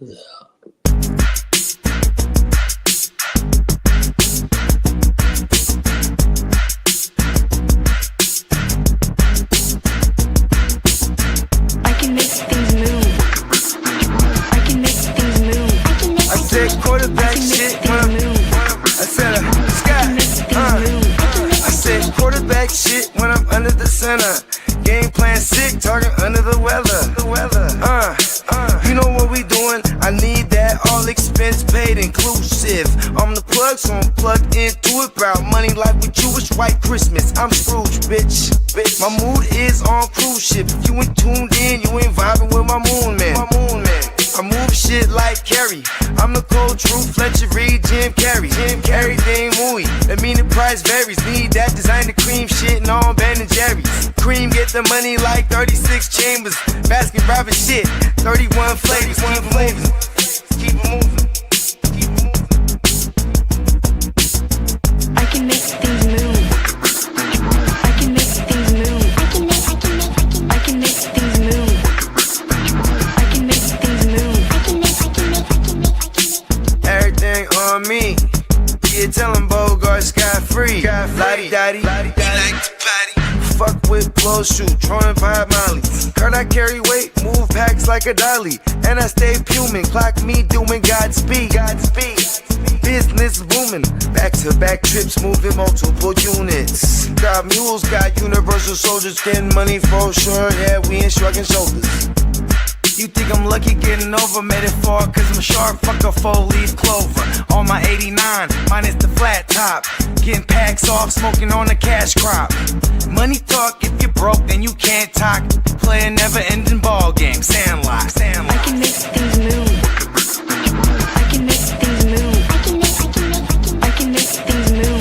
Quarterback shit when I'm I said I said quarterback shit when I'm under the center. Game plan sick, talking under the weather. You know what we doing? I need that all expense paid inclusive. I'm the plug, so I'm plugged into it. About money like with Jewish white Christmas. I'm Scrooge, bitch. My mood is on cruise ship. If you ain't tuned in, you ain't vibing with my moon man. I move shit like Kerry. I'm the cold truth, Fletcher Reed, Jim Carrey. Everything mooey, that mean the price varies. Need that designer cream shit and all Ben and Jerry's. Cream get the money like 36 chambers. Baskin Robbins shit, 31 flavors. Keep it moving. I can make things move. I can make things move. I can make things move. I can make things move. Everything on me. Yeah, tell him Bogart scot-free. Lottie-dottie. Like to potty. Fuck with blow shoot, trolling by Molly. Kurt, I carry weight, move packs like a dolly. And I stay fuming, clock me doing Godspeed. Business booming, back-to-back trips, moving multiple units. Got mules, got universal soldiers, getting money for sure. Yeah, we ain't shrugging shoulders. You think I'm lucky getting over, made it far, cause I'm sharp, fuck a 4-leaf clover. On my 89, minus the flat top. Getting packs off, smoking on the cash crop. Money talk, if you're broke, then you can't talk. Play a never-ending ball game, Sandlot. I can make things move. I can make things move. I can make things move.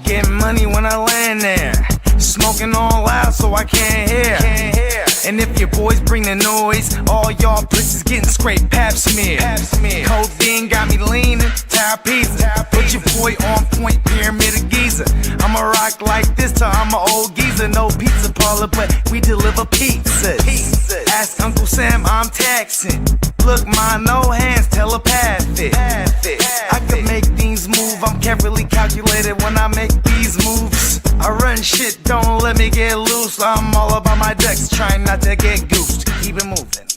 Getting money when I land there. Smoking all loud so I can't hear. And if your boys bring the noise, all y'all bitches getting scraped pap smear. Codeine got me leaning, pizza. Put your boy on point, pyramid of Giza. I'ma rock like this till I'm an old geezer. No pizza parlor, but we deliver pizzas. Ask Uncle Sam, I'm taxing. Look, my no hands, telepathic. I can make things move, I'm carefully calculated when I make these moves. I run shit, don't let me get loose. I'm all about my decks, trying not to get goosed. Keep it moving.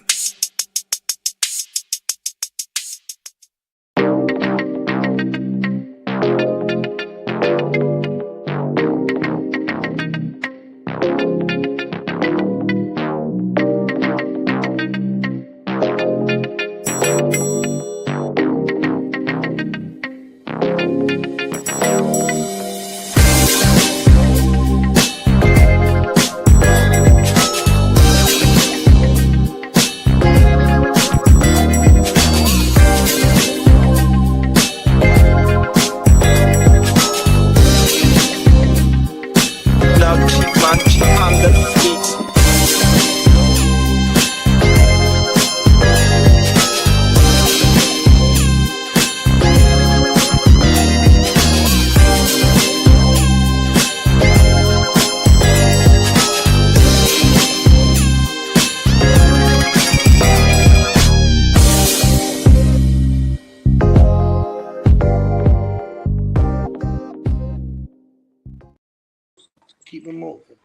Keep it moving.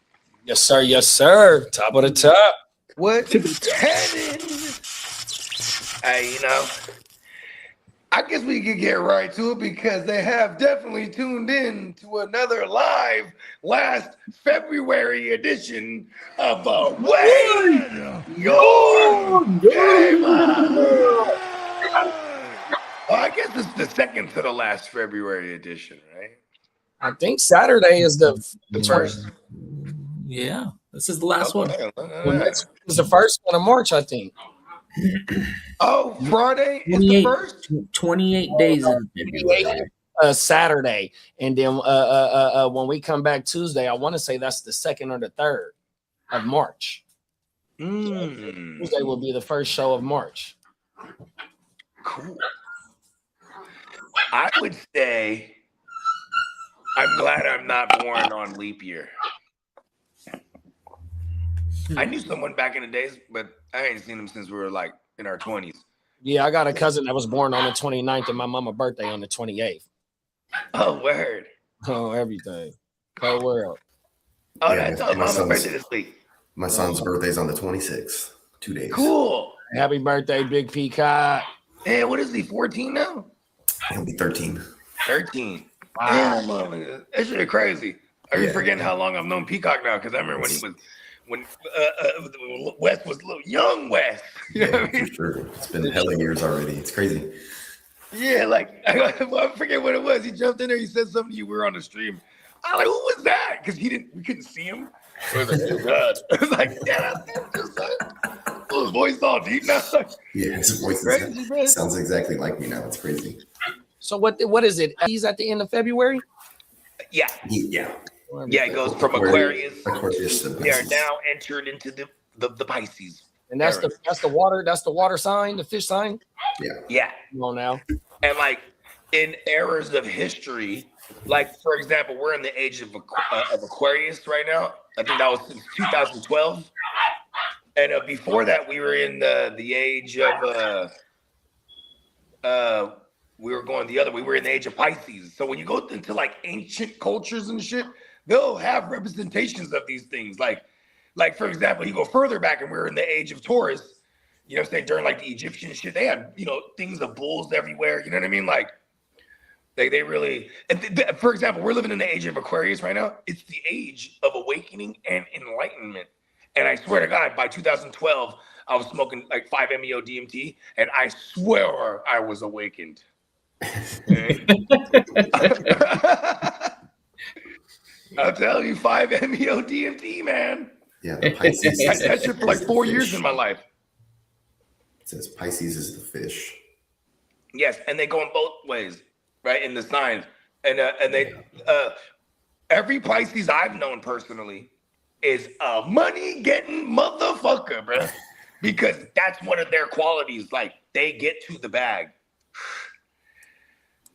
Yes, sir. Yes, sir. Top of the top. What's happening? Hey, I guess we could get right to it because they have definitely tuned in to another live last February edition of Waiver Your Game. I guess it's the second to the last February edition, right? I think Saturday is the first. Yeah, this is the last one. Well, next week is the first one of March, I think. Oh, Friday is the first? 28 days in February. Saturday. And then when we come back Tuesday, I want to say that's the 2nd or the 3rd of March. Tuesday will be the first show of March. Cool. I would say I'm glad I'm not born on leap year. I knew someone back in the days, but I ain't seen him since we were like in our 20s. Yeah, I got a cousin that was born on the 29th and my mama's birthday on the 28th. Oh, word. Oh, everything. Whole world. Oh, Yeah, that's my mama's birthday this week. My son's birthday's on the 26th. 2 days. Cool. Happy birthday, Big Peacock. Hey, what is he, 14 now? He'll be 13. 13. Wow. Damn, motherfucker. That shit is crazy. Are you Yeah. forgetting how long I've known Peacock now? Because I remember when West was little young West. You know what I For mean? sure. It's been hella years already. It's crazy. Yeah, like I forget what it was. He jumped in there. He said something to you. We were on the stream. I was like, who was that? Because we couldn't see him. I was like, oh God. I was like, yeah, just like, his voice all deep now. Yeah, his voice Crazy, man. sounds exactly like me now. It's crazy. So what is it? He's at the end of February? Yeah, Yeah. yeah. It goes from Aquarius. Aquarius to They are Pisces. now entered into the Pisces. And that's the water sign, the fish sign. Yeah. Come on now. And like in eras of history, like for example, we're in the age of Aquarius right now. I think that was since 2012. And before that, we were in the age of we were going the other. We were in the age of Pisces. So when you go into like ancient cultures and shit, they'll have representations of these things. Like for example, you go further back, and we're in the age of Taurus. You know what I'm saying? During like the Egyptian shit, they had, things of bulls everywhere. You know what I mean? Like they really, for example, we're living in the age of Aquarius right now. It's the age of awakening and enlightenment. And I swear to God, by 2012, I was smoking like 5-MeO DMT, and I swear I was awakened. I'll tell you, 5-MeO DMT, man. Yeah, the Pisces. I had that shit for like 4 years in my life. It says Pisces is the fish. Yes, and they go in both ways, right? In the signs, and they every Pisces I've known personally is a money getting motherfucker, bro, because that's one of their qualities. Like they get to the bag.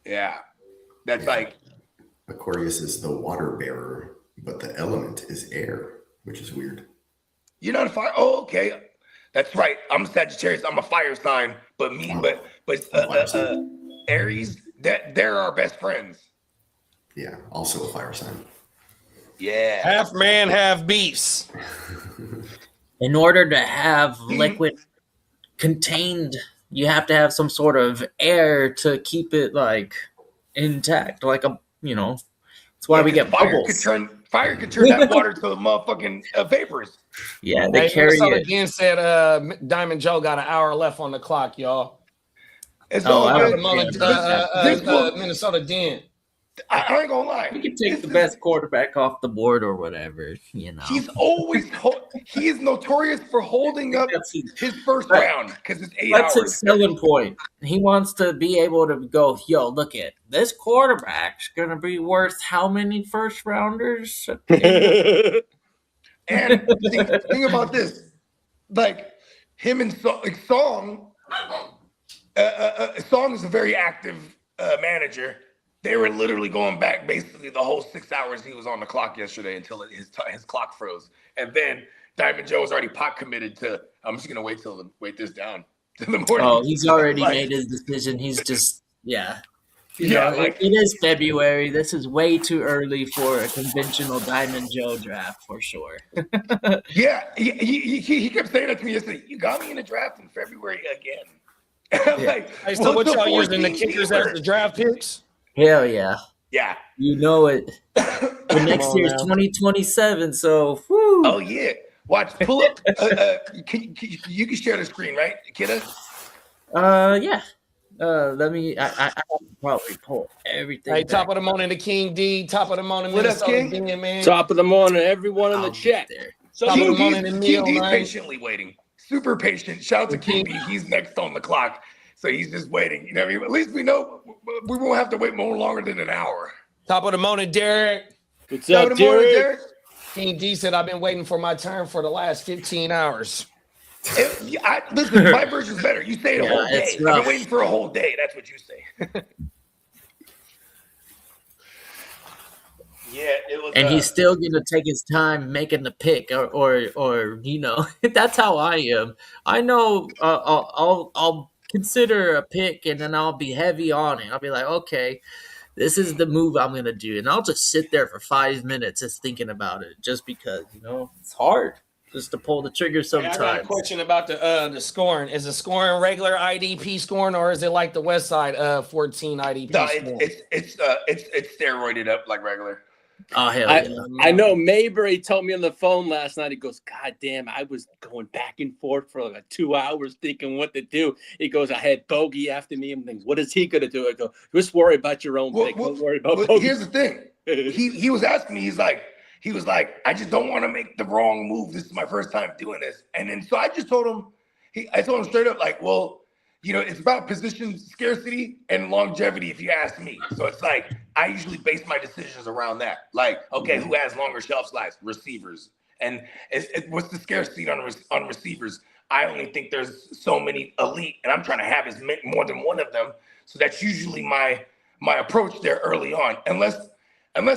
Yeah, that's like Aquarius is the water bearer, but the element is air, which is weird. you're not a fire. Oh, okay. That's right. I'm a Sagittarius. I'm a fire sign, but Aries, they're our best friends. Yeah, also a fire sign. Yeah. Half man, half beasts. In order to have liquid contained, you have to have some sort of air to keep it like intact, like that's why we get bubbles. Fire could turn that water to motherfucking vapors. Yeah, they Hey, carry Minnesota it. again said Diamond Joe got an hour left on the clock, y'all. It's Oh, all I good. don't Minnesota Den. I ain't gonna lie. We can take the best quarterback off the board or whatever, He's always he is notorious for holding up his first round because it's 8 That's hours. his selling point. He wants to be able to go, yo, look at this quarterback's gonna be worth how many first rounders? And think about this, like him and Song. Song is a very active manager. They were literally going back basically the whole 6 hours he was on the clock yesterday until his clock froze. And then Diamond Joe was already pot committed to, I'm just going to wait this down till the morning. Oh, he's already Like, made his decision. He's just, Yeah, it is February. This is way too early for a conventional Diamond Joe draft for sure. yeah. He kept saying that to me yesterday. You got me in the draft in February again. I'm like, Hey, so what what's y'all the using the 14th kickers keeper? as the draft picks? Hell yeah. Yeah. You know it. The next on year's now. 2027, so whoo. Oh yeah. Watch. Pull up. You can share the screen, right, kiddo? Yeah. Let me. I probably pull everything. Hey, top back. of the morning to King D. Top of the morning, What up, Minnesota King? Den, man. Top of the morning, everyone in the I'll chat. get there. Top of the King morning D's, to King Neil, D's man. patiently waiting. Super patient. Shout out to King D. He's next on the clock. So he's just waiting. You know what I mean? At least we know we won't have to wait more longer than an hour. Top of the morning, Derek. What's Top up, of the morning, Derek? Derek. King D said, I've been waiting for my turn for the last 15 hours. Listen, my version's better. You say it a Yeah, whole day. it's I've rough. been waiting for a whole day. That's what you say. Yeah, it was. and he's still going to take his time making the pick, or that's how I am. I know I'll consider a pick, and then I'll be heavy on it. I'll be like, okay, this is the move I'm going to do, and I'll just sit there for 5 minutes just thinking about it, just because it's hard just to pull the trigger Hey, I got a sometimes. question about the scoring. Is the scoring regular IDP scoring, or is it like the West Side 14 IDP No, scoring? it's steroided up like regular. Oh hell I, yeah! I know Mayberry told me on the phone last night. He goes, God damn, I was going back and forth for like 2 hours thinking what to do. He goes, I had Bogey after me and things. What is he going to do? I go, just worry about your own pick. Don't worry about Bogey. Here's the thing. He was asking me, he was like, I just don't want to make the wrong move. This is my first time doing this. And then so I just told him, I told him straight up, like, well, it's about position scarcity and longevity, if you ask me. So it's like, I usually base my decisions around that. Like, okay, who has longer shelf lives? Receivers. And what's the scarcity on receivers? I only think there's so many elite, and I'm trying to have more than one of them. So that's usually my approach there early on. Unless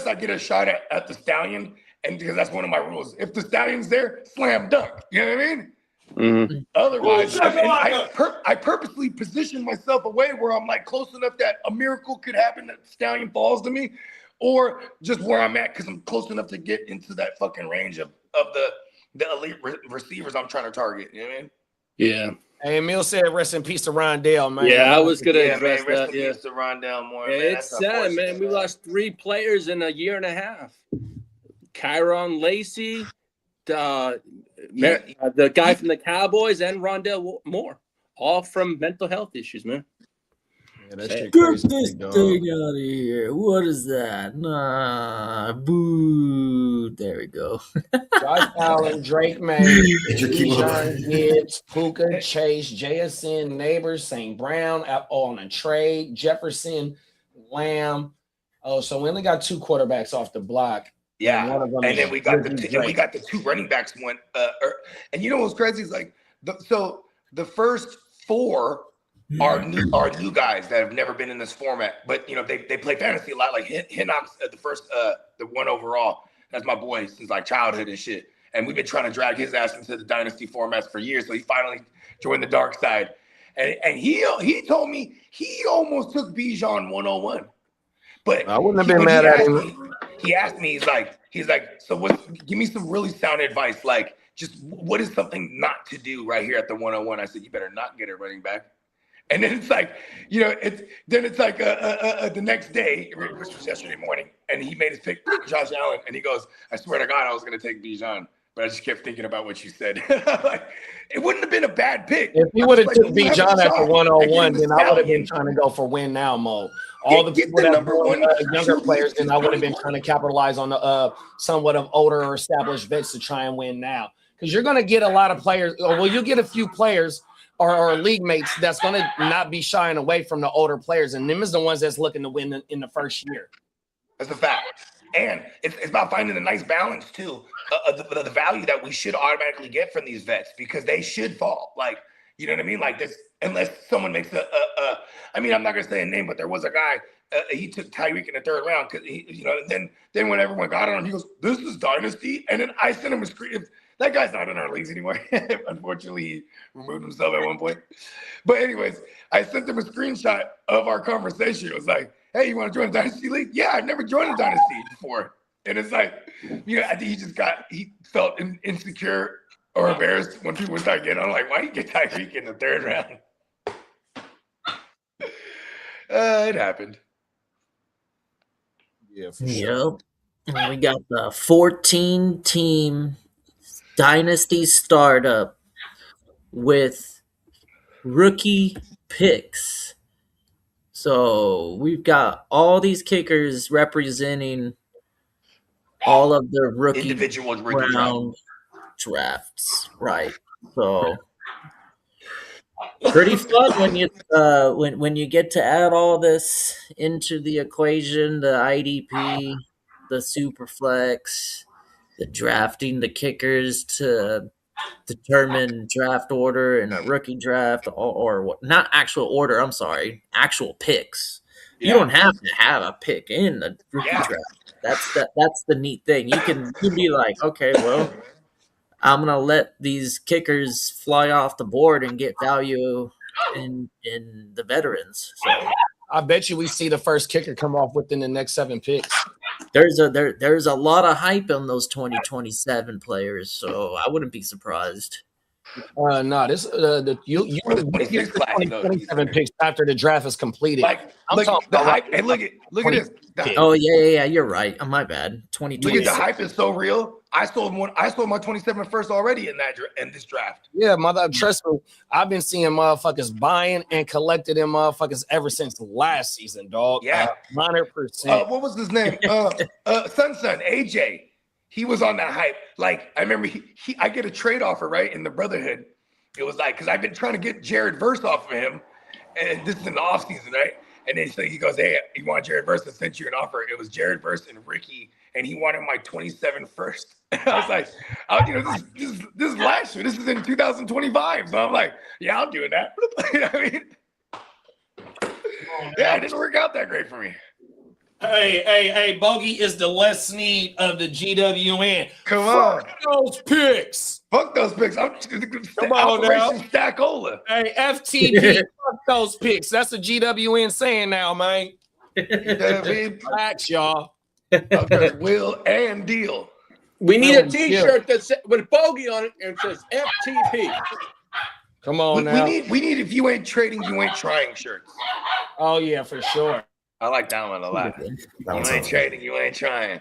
I get a shot at the Stallion, and because that's one of my rules. If the Stallion's there, slam dunk. You know what I mean? Mm-hmm. Otherwise, I purposely position myself away where I'm like close enough that a miracle could happen that Stallion falls to me, or just where I'm at because I'm close enough to get into that fucking range of the elite receivers I'm trying to target. You know what I mean? Yeah. Hey, Emil said, "Rest in peace to Rondell, man." Yeah, I was going to Yeah, address man. Rest that. in Yeah. peace to Rondell Moore, Yeah, man. it's That's sad, unfortunate, man. We lost 3 players in a year and a half. Kyron Lacey, the guy from the Cowboys, and Rondell Moore, all from mental health issues, man. Yeah, that shit Get crazy, this big dog. thing out of here! What is that? Nah, boo! There we go. Josh Allen, Drake May, Major Kilo. Bijan Gibbs, Puka, Chase, JSN, Neighbors, St. Brown on a trade, Jefferson, Lamb. Oh, so we only got 2 quarterbacks off the block. Yeah, one of them and is then we got Drizzy the Drake. 2 running backs went. And you know what's crazy is like the first 4 are new guys that have never been in this format, but they play fantasy a lot. Like Hinox, the first the 1 overall. That's my boy since like childhood and shit. And we've been trying to drag his ass into the dynasty formats for years. So he finally joined the dark side, and he told me he almost took Bijan 101. But I wouldn't have been mad at him. He asked me, he's like, so give me some really sound advice. Like, just what is something not to do right here at the 101? I said, you better not get a running back. And then it's like, the next day, which was yesterday morning, and he made his pick, Josh Allen, and he goes, I swear to God, I was going to take Bijan. But I just kept thinking about what you said. Like, it wouldn't have been a bad pick. If he would have took you have a Bijan at the shot 101, then I would have been Stallion. trying to go for win now mode. All the Get people the that number were 1 younger QB players, then I would have been 20. trying to capitalize on the somewhat of older or established vets to try and win now. Because you're going to get a lot of players, or well, you'll get a few players or league mates that's going to not be shying away from the older players, and them is the ones that's looking to win in the first year. That's a fact. And it's about finding a nice balance, too, of the value that we should automatically get from these vets, because they should fall. Like, you know what I mean? Like this, unless someone makes I mean, I'm not going to say a name, but there was a guy, he took Tyreek in the 3rd round, because then when everyone got on him, he goes, this is dynasty. And then I sent him a screen. That guy's not in our leagues anymore. Unfortunately, he removed himself at one point. But anyways, I sent him a screenshot of our conversation. It was like, hey, you want to join a Dynasty League? Yeah, I've never joined a Dynasty before. And it's like, I think he felt insecure or embarrassed when people start getting on. Like, why you get Tyreek in the 3rd round? It happened. Yeah, for sure. Yep. And we got the 14-team Dynasty startup with rookie picks. So we've got all these kickers representing all of the rookie round drafts, right? So pretty fun when you when you get to add all this into the equation: the IDP, the Superflex, the drafting the kickers to determine draft order in a rookie draft, or what? Not actual order. I'm sorry, actual picks. You don't have to have a pick in the rookie draft. That's the neat thing. You can be like, okay, well, I'm gonna let these kickers fly off the board and get value in the veterans. So I bet you we see the first kicker come off within the next 7 picks. there's a lot of hype on those 2027 players, so I wouldn't be surprised. No, this you For the get 26 the class, though, 2027 picks after the draft is completed. Like, I'm look, talking the about hype. Hey, look at this. pick. Oh yeah, you're right. My bad. Look at 2026. the hype is so real. I sold my 27 first already in this draft. Yeah, mother, trust me. I've been seeing motherfuckers buying and collecting them motherfuckers ever since last season, dog. Yeah. 100%. What was his name? Son, AJ. He was on that hype. Like, I remember I get a trade offer, right, in the Brotherhood. It was like, because I've been trying to get Jared Verse off of him, and this is in the offseason, right? And then so he goes, hey, you want Jared Verse? I sent you an offer. It was Jared Verse and Ricky, and he wanted my 27 first. And I was like, this is last year. This is in 2025. So I'm like, yeah, I'll do that. You know what I mean? Yeah, it didn't work out that great for me. Hey, Bogey is the Les Snead of the GWN. Come on. Fuck those picks. Fuck those picks. I'm Come on now. Operation Stackola. Hey, FTP, fuck those picks. That's a GWN saying now, man. You know what I mean? Facts, y'all. Okay, will and deal. We need a Oh, T-shirt that's with Bogey on it and it says FTP. Come on now. We need if you ain't trading, you ain't trying shirts. Oh, yeah, for sure. I like that one a lot. That You one ain't sounds trading, you ain't trying.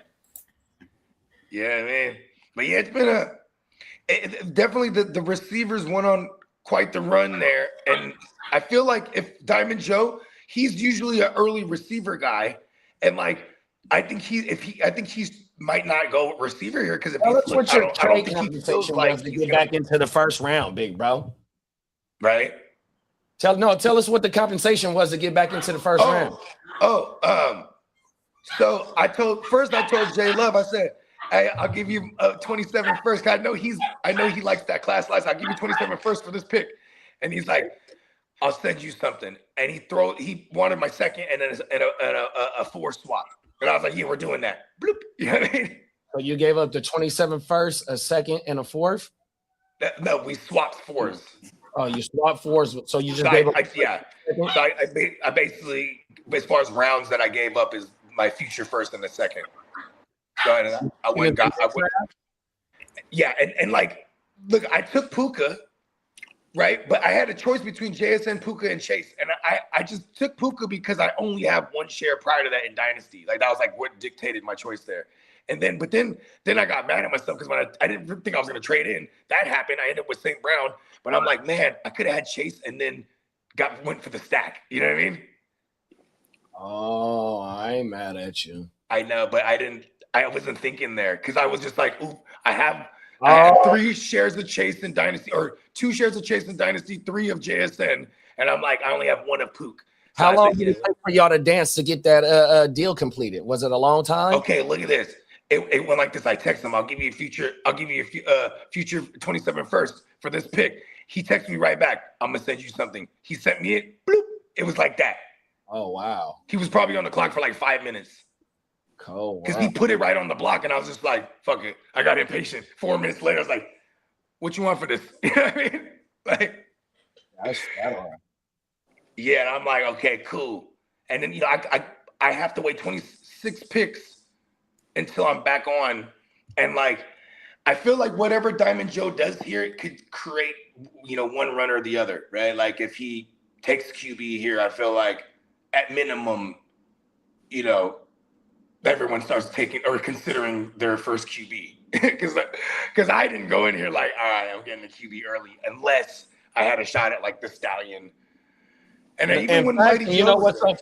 Yeah, man. But yeah, it's been definitely the receivers went on quite the run there. And I feel like if Diamond Joe, he's usually an early receiver guy. And like, I think he's might not go receiver here because if Tell us he's what I your don't trade think he feels compensation like was to he's get gonna, back into the first round, big bro. right. Tell us what the compensation was to get back into the first round. So I told J Love, I said, hey, I'll give you 27 first. I know he likes that class size. I'll give you 27 first for this pick. And he's like, I'll send you something. And he wanted my second and then a 4 swap. And I was like, yeah, we're doing that. Bloop. You know what I mean? So you gave up the 27 first, a second, and a fourth? No, we swapped 4s. Oh, you swapped 4s. So you just So gave up. So I basically, as far as rounds that I gave up, is my future first and the second. So I went. Yeah, and like, look, I took Puka, right? But I had a choice between JSN, Puka, and Chase, and I just took Puka because I only have 1 share prior to that in Dynasty. Like that was like what dictated my choice there. And then I got mad at myself because when I didn't think I was going to trade in. That happened. I ended up with St. Brown, but I'm like, man, I could have had Chase and then went for the stack. You know what I mean? Oh, I ain't mad at you. I know, but I wasn't thinking there because I was just like, ooh, I have 3 shares of Chase in Dynasty, or 2 shares of Chase in Dynasty, 3 of JSN, and I'm like, I only have 1 of Pook. So How long did it take for y'all to dance to get that deal completed? Was it a long time? Okay, look at this. It went like this. I text him, I'll give you a future 27 first for this pick. He texted me right back, I'm gonna send you something. He sent me it. Bloop. It was like that. Oh wow. He was probably on the clock for like 5 minutes. Cool. Because he put it right on the block, and I was just like, fuck it. I got impatient. 4 minutes later, I was like, what you want for this? You know what I mean? Like, That's all right. yeah, and I'm like, okay, cool. And then, I have to wait 26 picks until I'm back on. And like, I feel like whatever Diamond Joe does here, it could create, one runner or the other, right? Like if he takes QB here, I feel like at minimum, everyone starts taking or considering their first QB. Because I didn't go in here like, all right, I'm getting a QB early, unless I had a shot at like the Stallion. And even when fact, Mighty you know Joe what's so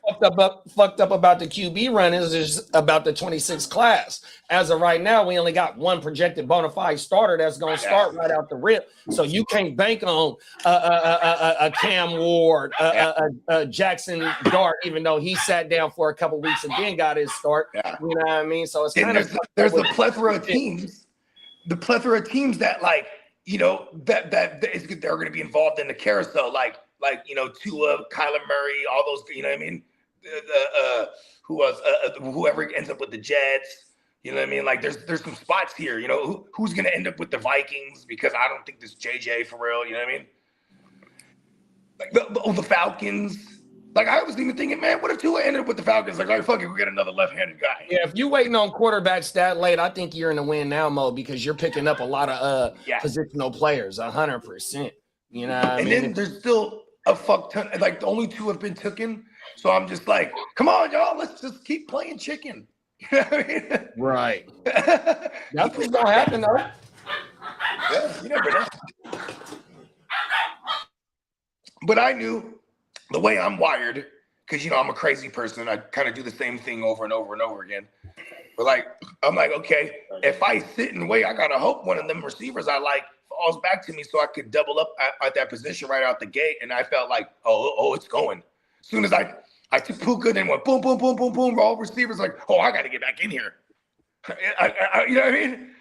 fucked up about the QB run is about the 26 class. As of right now, we only got 1 projected bona fide starter that's going to start right out the rip. So you can't bank on a Cam Ward, a Jackson Dart, even though he sat down for a couple weeks and then got his start. Yeah. You know what I mean? So it's and kind of there's a plethora of teams. The plethora of teams that that they're going to be involved in the carousel, like Tua, Kyler Murray, all those, you know what I mean? Who else? Whoever ends up with the Jets, You know what I mean? Like there's some spots here. You know who's gonna end up with the Vikings because I don't think this JJ for real. You know what I mean? Like the Falcons. Like I was even thinking, man, what if Tua ended up with the Falcons? Like, all right, fuck it, we get another left-handed guy. Yeah, if you're waiting on quarterbacks that late, I think you're in the win now mode because you're picking up a lot of positional players, 100%. You know what I mean? Then there's still a fuck ton. Like the only 2 have been taken, so I'm just like, come on, y'all, let's just keep playing chicken. You know what I mean? Right. That's what's gonna happen though. Yeah, you never know. But I knew the way I'm wired, because you know I'm a crazy person. I kind of do the same thing over and over and over again. But like, I'm like, okay, if I sit and wait, I gotta hope one of them receivers I like falls back to me so I could double up at that position right out the gate. And I felt like, oh, it's going. As soon as I took Puka, then went boom, boom, boom, boom, boom. All receivers like, oh, I got to get back in here. You know what I mean?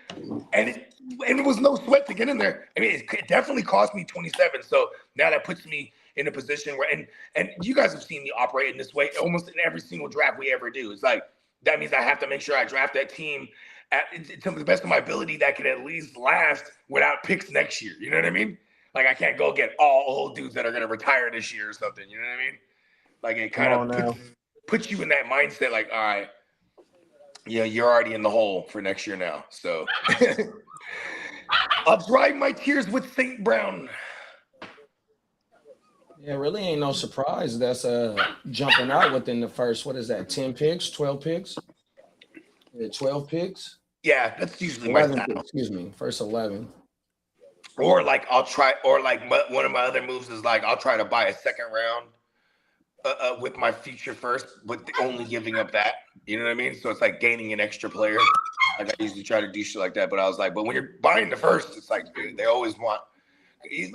And it was no sweat to get in there. I mean, it definitely cost me 27. So now that puts me in a position where, and you guys have seen me operate in this way almost in every single draft we ever do. It's like, that means I have to make sure I draft that team to the best of my ability that can at least last without picks next year. You know what I mean? Like I can't go get all old dudes that are going to retire this year or something. You know what I mean? Like it kind of puts you in that mindset. Like, all right, yeah, you're already in the hole for next year now. So I'll dry my tears with St. Brown. Yeah, really ain't no surprise that's jumping out within the first, what is that, 10 picks, 12 picks? 12 picks? Yeah, that's usually my style. Excuse me, first 11. Or like I'll try, or like one of my other moves is like I'll try to buy a second round with my future first, but only giving up that. You know what I mean? So it's like gaining an extra player. Like I usually try to do shit like that, but I was like, but when you're buying the first, it's like, dude, they always want.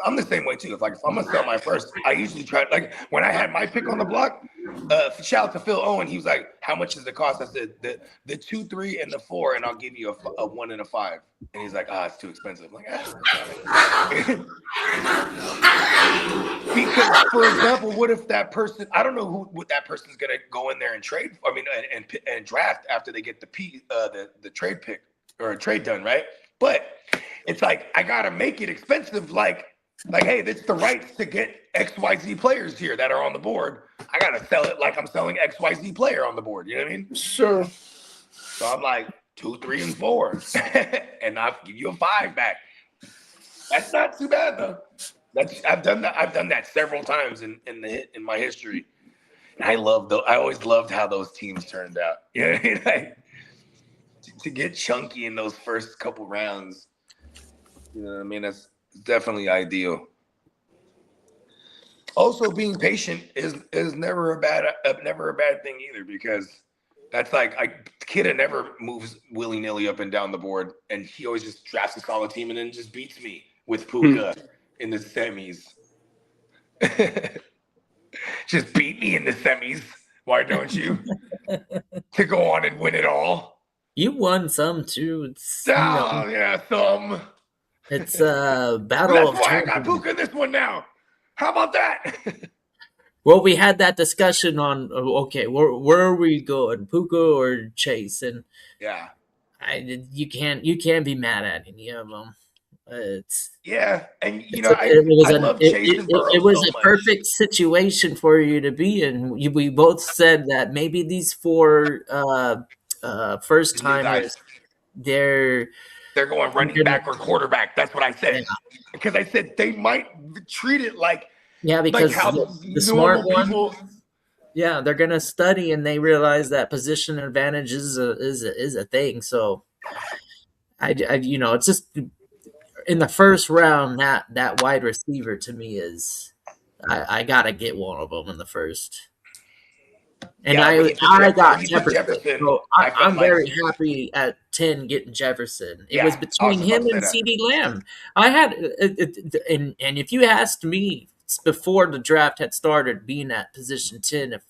I'm the same way too. If I'm gonna sell my first, I usually try. Like when I had my pick on the block, shout out to Phil Owen. He was like, "How much does it cost?" I said, "The 2, 3, and the 4, and I'll give you a 1 and a 5." And he's like, "It's too expensive." I'm like, because for example, what if that person? I don't know what that person's gonna go in there and trade. I mean, and draft after they get the trade pick or a trade done, right? But it's like I gotta make it expensive. Like, hey, that's the rights to get XYZ players here that are on the board. I gotta sell it like I'm selling XYZ player on the board. You know what I mean? Sure. So I'm like 2, 3, and 4, and I'll give you a 5 back. That's not too bad though. I've done that. I've done that several times in my history. And I always loved how those teams turned out. You know what I mean? Like, to get chunky in those first couple rounds. You know what I mean? That's definitely ideal. Also, being patient is never a bad thing either, because that's like Kidda never moves willy-nilly up and down the board, and he always just drafts a solid team and then just beats me with Puka in the semis. Just beat me in the semis. Why don't you? To go on and win it all. You won some too. It's, yeah, some. It's a battle That's of. why I got Puka this one now. How about that? Well, we had that discussion on okay, where are we going, Puka or Chase? And yeah, you can't be mad at any of them. It's and you know I love Chase and Burrow. It was so a much. perfect situation for you to be in. We both said that maybe these 4 first timers, they're going running back or quarterback. That's what I said. Because I said they might treat it like because like how the smart people. one. Yeah, they're gonna study and they realize that position advantage is a thing. So, it's just in the first round that wide receiver to me is I gotta get one of them in the first. And I got Jefferson. So I'm very happy at 10 getting Jefferson. It was between him and CeeDee Lamb. I had and if you asked me before the draft had started, being at position 10, if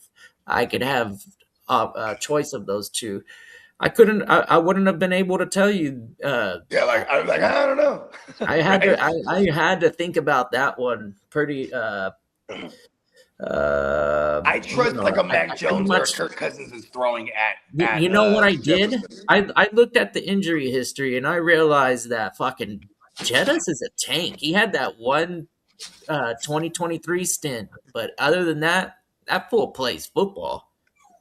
I could have a choice of those two, I wouldn't have been able to tell you. I was like, I don't know. I had to think about that one pretty I trust like a Mac Jones or a much. Kirk Cousins is throwing at. You know what I did? Jefferson. I looked at the injury history and I realized that fucking Jettis is a tank. He had that one 2023 stint, but other than that, that fool plays football.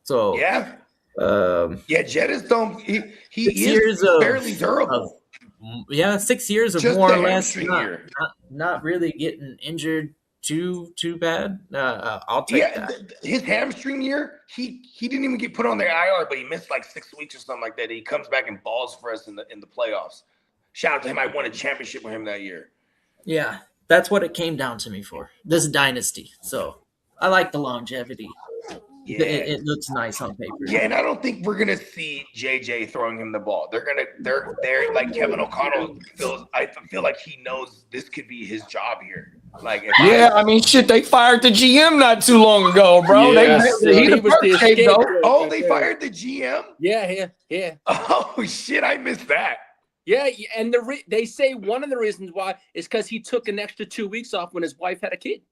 So Yeah, um, Jettis don't. He 6 is years of fairly durable. 6 years of Just more the or less hamstring year. not really getting injured too bad. I'll take that. His hamstring year, he didn't even get put on the IR, but he missed like 6 weeks or something like that. He comes back and balls for us in the playoffs. Shout out to him. I won a championship with him that year. Yeah, that's what it came down to me for this dynasty. So I like the longevity. Yeah. It looks nice on paper. Yeah, and I don't think we're gonna see JJ throwing him the ball. They're like Kevin O'Connell feels. I feel like he knows this could be his job here. Like, I mean, shit, they fired the GM not too long ago, bro. Yes, He he was the scapegoat. oh, they fired the GM. Yeah. Oh shit, I missed that. Yeah, and they say one of the reasons why is because he took an extra 2 weeks off when his wife had a kid.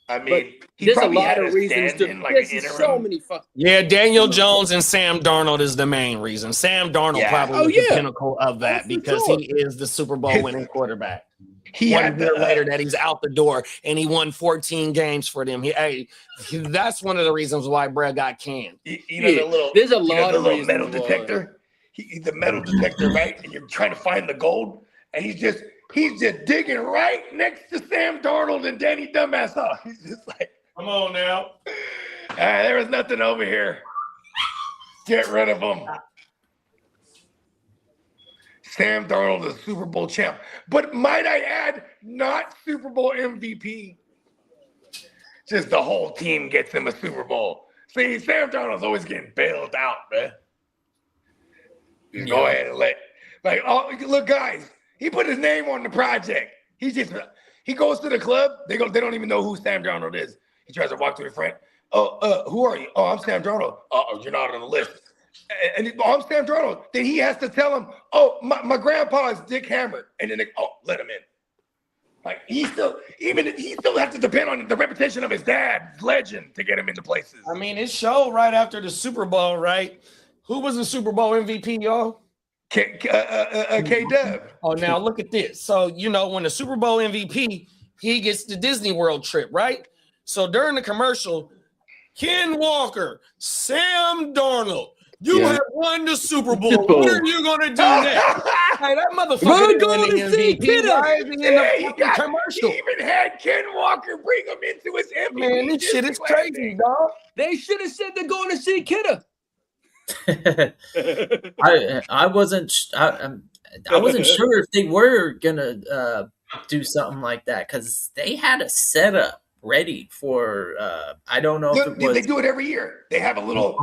I mean, he there's a probably lot had of a reasons to. stand-in, like There's an interim. so many fucking. Yeah, Daniel Jones and Sam Darnold is the main reason. Sam Darnold probably is the pinnacle of that because he is the Super Bowl winning quarterback. He 1 had year later that he's out the door and he won 14 games for them. That's one of the reasons why Brett got canned. You know, the little, there's a lot of little metal reasons detector. The metal detector, right? And you're trying to find the gold, and he's just digging right next to Sam Darnold and Danny Dumbass. Oh, he's just like, come on now. There was nothing over here. Get rid of him. Sam Darnold is Super Bowl champ, but might I add, not Super Bowl MVP. Just the whole team gets him a Super Bowl. See, Sam Darnold's always getting bailed out, man. Just go ahead and look, guys. He put his name on the project. He goes to the club. They don't even know who Sam Darnold is. He tries to walk to the front. Who are you? Oh, I'm Sam Darnold. Oh, you're not on the list. And I'm Sam Darnold. Then he has to tell him, oh, my grandpa is Dick Hammer. And then let him in. Like he still has to depend on the reputation of his dad's legend to get him into places. I mean, it showed right after the Super Bowl, right? Who was the Super Bowl MVP, y'all? K-Dub. Oh, now look at this. So, when the Super Bowl MVP, he gets the Disney World trip, right? So during the commercial, Ken Walker, Sam Darnold, you have won the Super Bowl. What are you going to do next? Hey, that motherfucker going to see MVP. Commercial. He even had Ken Walker bring him into his MVP. Man, this shit is crazy, dog. They should have said they're going to see Kidda. I wasn't sure if they were gonna do something like that because they had a setup ready for I don't know if it was. They do it every year. They have a little.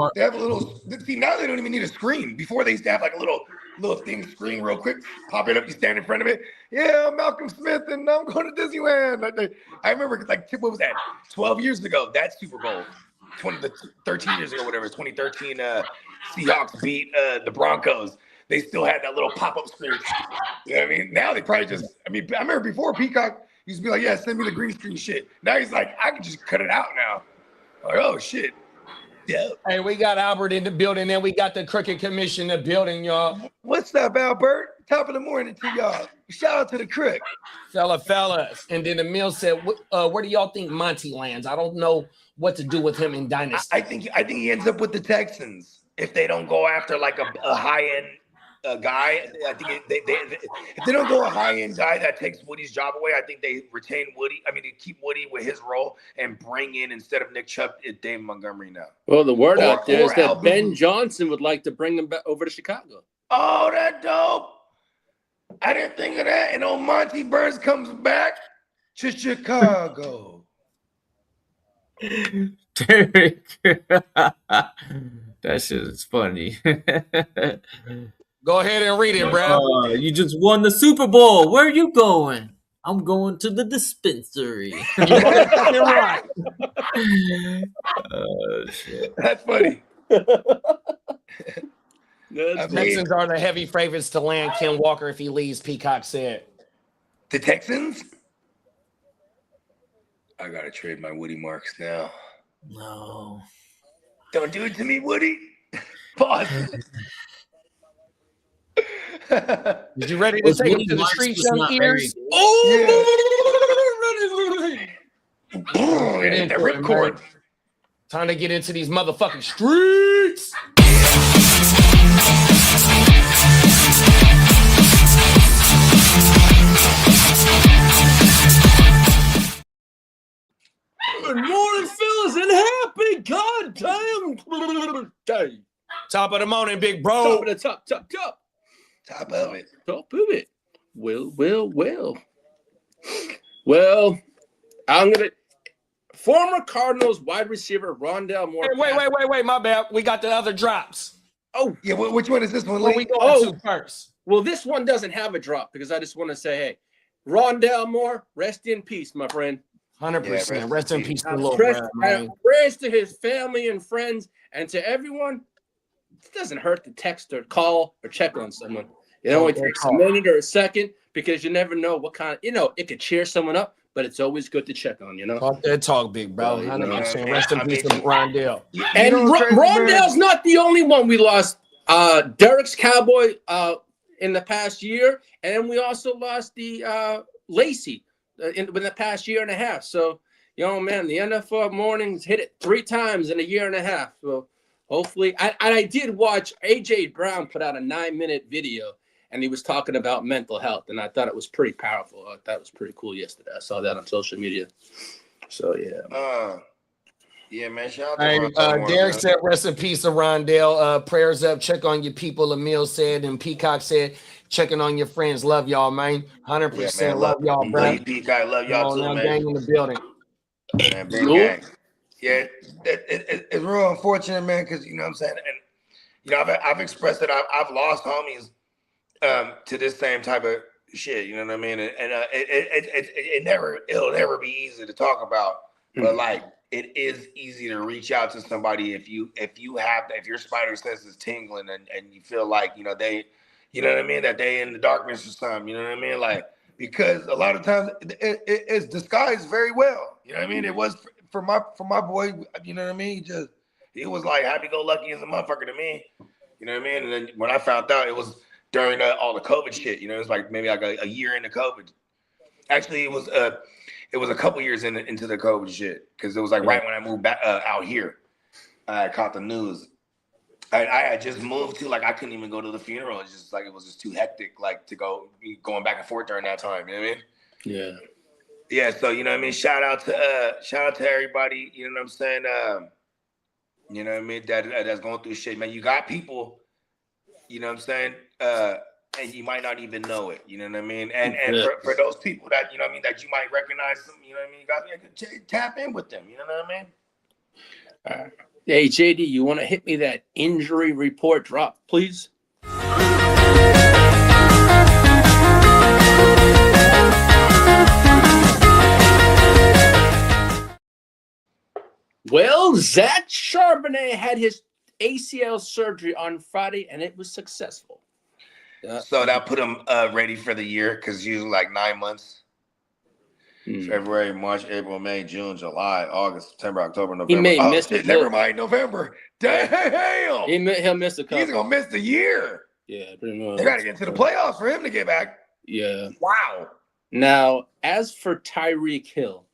See, now they don't even need a screen. Before they used to have like a little thing screen real quick, pop it up. You stand in front of it. Yeah, I'm Malcolm Smith, and I'm going to Disneyland. I remember what was that? 12 years ago. That Super Bowl. 13 years ago, whatever. 2013. Seahawks beat the Broncos. They still had that little pop-up screen. You know what I mean? Now they probably just. I remember before Peacock used to be like, "Yeah, send me the green screen shit." Now he's like, "I can just cut it out now." Like, oh shit. Yeah. Hey, we got Albert in the building, and we got the Cricket Commission in the building, y'all. What's up, Albert? Top of the morning to y'all. Shout out to the Crick. Fellas. And then the Mill said, where do y'all think Monty lands? I don't know what to do with him in Dynasty. I think he ends up with the Texans if they don't go after like a high-end guy. I think if they don't go a high-end guy that takes Woody's job away, I think they retain Woody. I mean, they keep Woody with his role and bring in, instead of Nick Chubb, Dave Montgomery now. Well, the word out there is that Ben Johnson would like to bring him back over to Chicago. Oh, that dope. I didn't think of that. And old Monty Burns comes back to Chicago. Derek. That shit is funny. Go ahead and read it, bro. You just won the Super Bowl. Where are you going? I'm going to the dispensary. You're right. Shit. That's funny. Texans are the heavy favorites to land Ken Walker if he leaves, Peacock said. The Texans? I gotta trade my Woody Marks now. No. Don't do it to me, Woody. Pause. Is you ready to Was take him Woody to the Marks streets, just young not very ears? good? Oh, Get hit that into it, ripcord. man. Time to get into these motherfucking streets. Good morning, fellas, and happy goddamn day. Top of the morning, big bro. Top of the top. Top of it. Top of it. Well, I'm gonna. Former Cardinals wide receiver Rondale Moore. Wait, my bad. We got the other drops. Oh, Yeah, which one is this one, Where Lee? we going to first? well, this one doesn't have a drop because I just want to say, hey, Rondale Moore, rest in peace, my friend. 100%. Rest in peace to the little Prayers, bro, man. prayers to his family and friends and to everyone. It doesn't hurt to text or call or check on someone. It only takes a minute or a second because you never know what kind of, it could cheer someone up, but it's always good to check on, Talk that talk, big bro. 100%. Rest in peace to Rondale. And Rondale's not the only one we lost. Derek's Cowboy in the past year, and we also lost the Lacey in the past year and a half. So, man, the NFL mornings hit it 3 times in a year and a half. So hopefully, I did watch AJ Brown put out a 9-minute video, and he was talking about mental health, and I thought it was pretty powerful. I thought it was pretty cool yesterday. I saw that on social media. So yeah. Yeah, man. Shout out to Derek said, rest in peace to Rondale. Prayers up. Check on your people. Emil said, and Peacock said, checking on your friends. Love y'all, man. 100% man, love y'all, bro. Love you, Peacock. Love y'all too, man. Gang in the building. Man, big gang. Yeah, it's real unfortunate, man, because, you know what I'm saying? And, I've expressed that I've lost homies to this same type of shit, you know what I mean? And it'll never be easy to talk about, but like, it is easy to reach out to somebody if your spider sense is tingling and you feel like, they, you know what I mean, that they in the darkness or something, you know what I mean? Like, because a lot of times it's disguised very well, you know what I mean? It was for my boy, you know what I mean? He was like happy-go-lucky as a motherfucker to me, you know what I mean? And then when I found out, it was during all the COVID shit, it was like maybe like a year into COVID. Actually, it was a couple years into the COVID shit, because it was like right when I moved back out here. I caught the news. I had just moved to, like, I couldn't even go to the funeral. It's just like it was just too hectic, like, to going back and forth during that time. You know what I mean? Yeah. Yeah. So, you know what I mean? Shout out to everybody. You know what I'm saying? You know what I mean? That's going through shit, man. You got people. You know what I'm saying? And you might not even know it. You know what I mean? And for those people that, you know what I mean, that you might recognize them, you know what I mean? You got to tap in with them. You know what I mean? All right. Hey, JD, you want to hit me that injury report drop, please? Well, Zach Charbonnet had his ACL surgery on Friday, and it was successful. So that put him ready for the year, because usually like 9 months. February, March, April, May, June, July, August, September, October, November. He may miss it. Never mind, November. Damn. He'll miss a couple. He's going to miss the year. Yeah, pretty much. They got to get to the playoffs for him to get back. Yeah. Wow. Now, as for Tyreek Hill,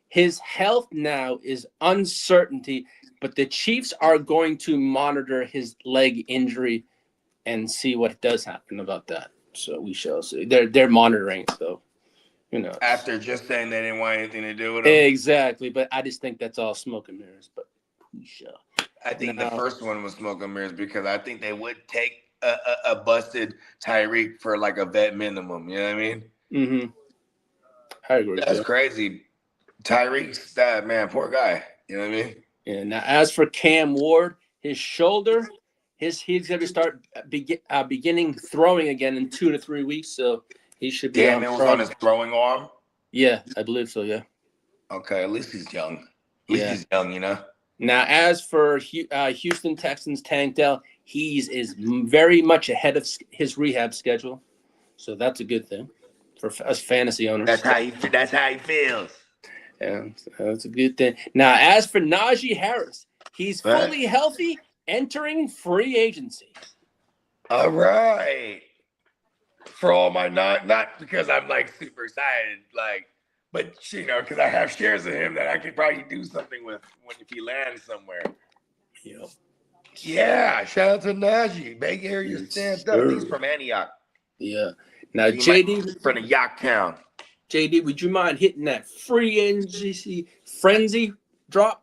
his health now is uncertainty, but the Chiefs are going to monitor his leg injury and see what does happen about that. So we shall see. They're monitoring it, though. After just saying they didn't want anything to do with him. Exactly, but I just think that's all smoke and mirrors, but we shall. I think the first one was smoke and mirrors, because I think they would take a busted Tyreek for like a vet minimum. You know what I mean? Mm-hmm. I agree. That's crazy. Tyreek's that, man, poor guy. You know what I mean? Yeah. Now, as for Cam Ward, his shoulder, he's going to start beginning throwing again in 2 to 3 weeks. So he should be. Damn, it was on his throwing arm. Yeah, I believe so. Yeah. Okay, at least he's young. At least he's young, Now, as for Houston Texans, Tank Dell, is very much ahead of his rehab schedule, so that's a good thing for us fantasy owners. That's how he feels. Yeah, so that's a good thing. Now, as for Najee Harris, he's fully healthy, entering free agency. All right. For all my not because I'm like super excited, like, but because I have shares of him that I could probably do something with if he lands somewhere. Yep. Yeah, shout out to Najee. Big area stand up. He's from Antioch. Yeah. Now, JD from the Yacht Town. JD, would you mind hitting that free agency frenzy drop?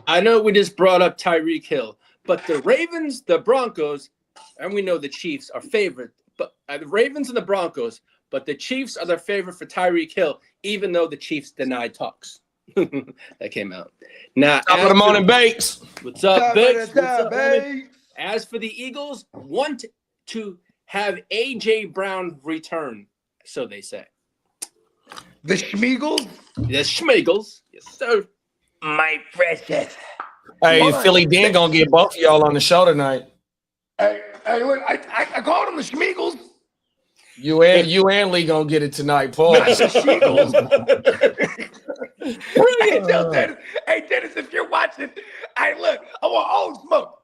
I know we just brought up Tyreek Hill, but the Ravens, the Broncos, and we know the Chiefs are favorite, but the Ravens and the Broncos, but the Chiefs are the favorite for Tyreek Hill, even though the Chiefs denied talks. That came out. Now, Top of the morning, Bakes. What's up, Bakes? What's up, Bakes? homie? As for the Eagles, want to have A.J. Brown return, so they say. The Schmeagles? The Schmeagles. Yes, sir. My precious. Hey, Philly Dan gonna get both of y'all on the show tonight. Hey, look, I called them the Schmeagles. You and Lee gonna get it tonight, Paul. Not the Schmeagles. Hey, Dennis, if you're watching, I want all the smoke.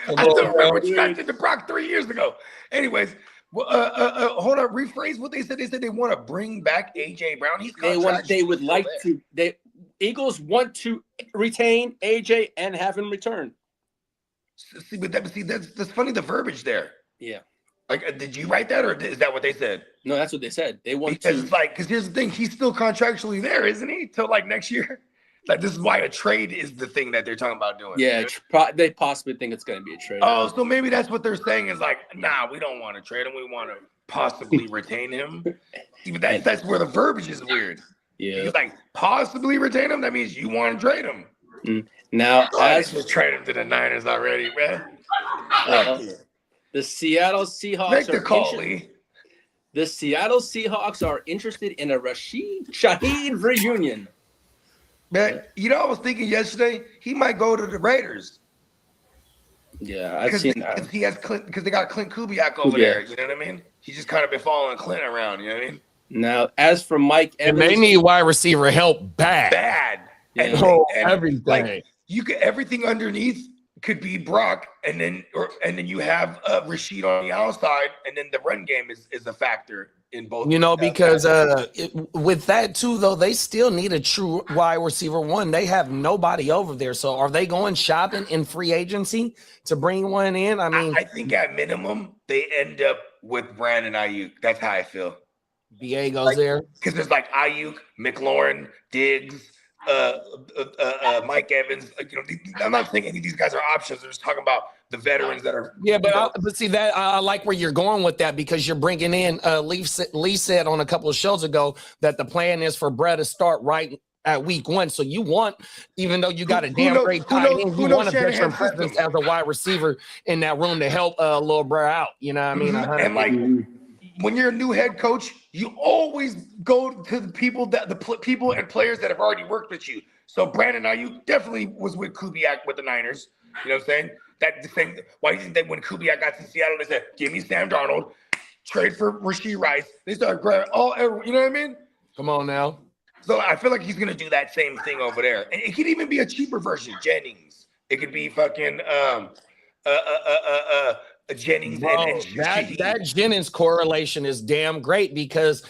I still remember what you guys did to Brock 3 years ago. Anyways, hold on, rephrase what they said. They said they want to bring back A.J. Brown. Eagles want to retain AJ and have him return. See, that's funny. The verbiage there. Yeah. Like, did you write that, or is that what they said? No, that's what they said. They want because here's the thing. He's still contractually there, isn't he? Till like next year. Like, this is why a trade is the thing that they're talking about doing. Yeah, they possibly think it's going to be a trade. Oh, so maybe that's what they're saying is like, nah, we don't want to trade him. We want to possibly retain him. Even that's where the verbiage is weird. Yeah, he's like possibly retain him. That means you want to trade him. Now, as just trade him to the Niners already, man. The Seattle Seahawks make the call, Lee. The Seattle Seahawks are interested in a Shaheed reunion. Man, I was thinking yesterday he might go to the Raiders. Yeah, I've seen that. He has Clint because they got Clint Kubiak over there. You know what I mean? He's just kind of been following Clint around. You know what I mean? Now, as for Mike Evans, and they need wide receiver help bad. And everything. Like, you could everything underneath could be Brock, and then you have Rashid on the outside, and then the run game is a factor in both. Because with that too, though, they still need a true wide receiver one. They have nobody over there. So are they going shopping in free agency to bring one in? I mean, I think at minimum they end up with Brandon Ayuk. That's how I feel. BA goes there because there's like Ayuk, McLaurin, Diggs, Mike Evans. I'm not saying any of these guys are options. I'm just talking about the veterans that are. Yeah, but see that I like where you're going with that because you're bringing in. Lee said on a couple of shows ago that the plan is for Brett to start right at week 1. So you want, even though you got a damn great tight end, you want a veteran presence as a wide receiver in that room to help little Brett out. You know what I mean? And like. When you're a new head coach, you always go to the people the people and players that have already worked with you. So Brandon Ayuk definitely was with Kubiak with the Niners. You know what I'm saying? That the thing. Why do you think that when Kubiak got to Seattle, they said, "Give me Sam Darnold, trade for Rashee Rice." They started grabbing you know what I mean? Come on now. So I feel like he's gonna do that same thing over there. And it could even be a cheaper version, Jennings. It could be fucking Jennings. Bro, that Jennings correlation is damn great because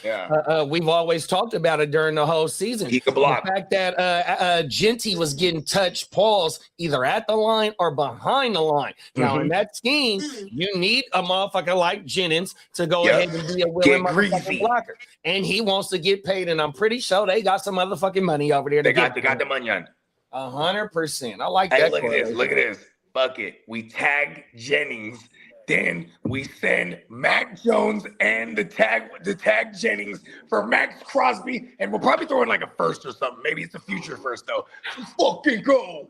we've always talked about it during the whole season. He could block. The fact that Genty was getting touch balls either at the line or behind the line. Now in that scheme, you need a motherfucker like Jennings to go ahead and be a willing motherfucking blocker, and he wants to get paid. And I'm pretty sure they got some motherfucking money over there. They got the money on. 100%. I like that. Look at this. Fuck it. We tag Jennings. Then we send Mac Jones and the tag Jennings for Max Crosby, and we'll probably throw in like a first or something. Maybe it's a future first though. Let's fucking go.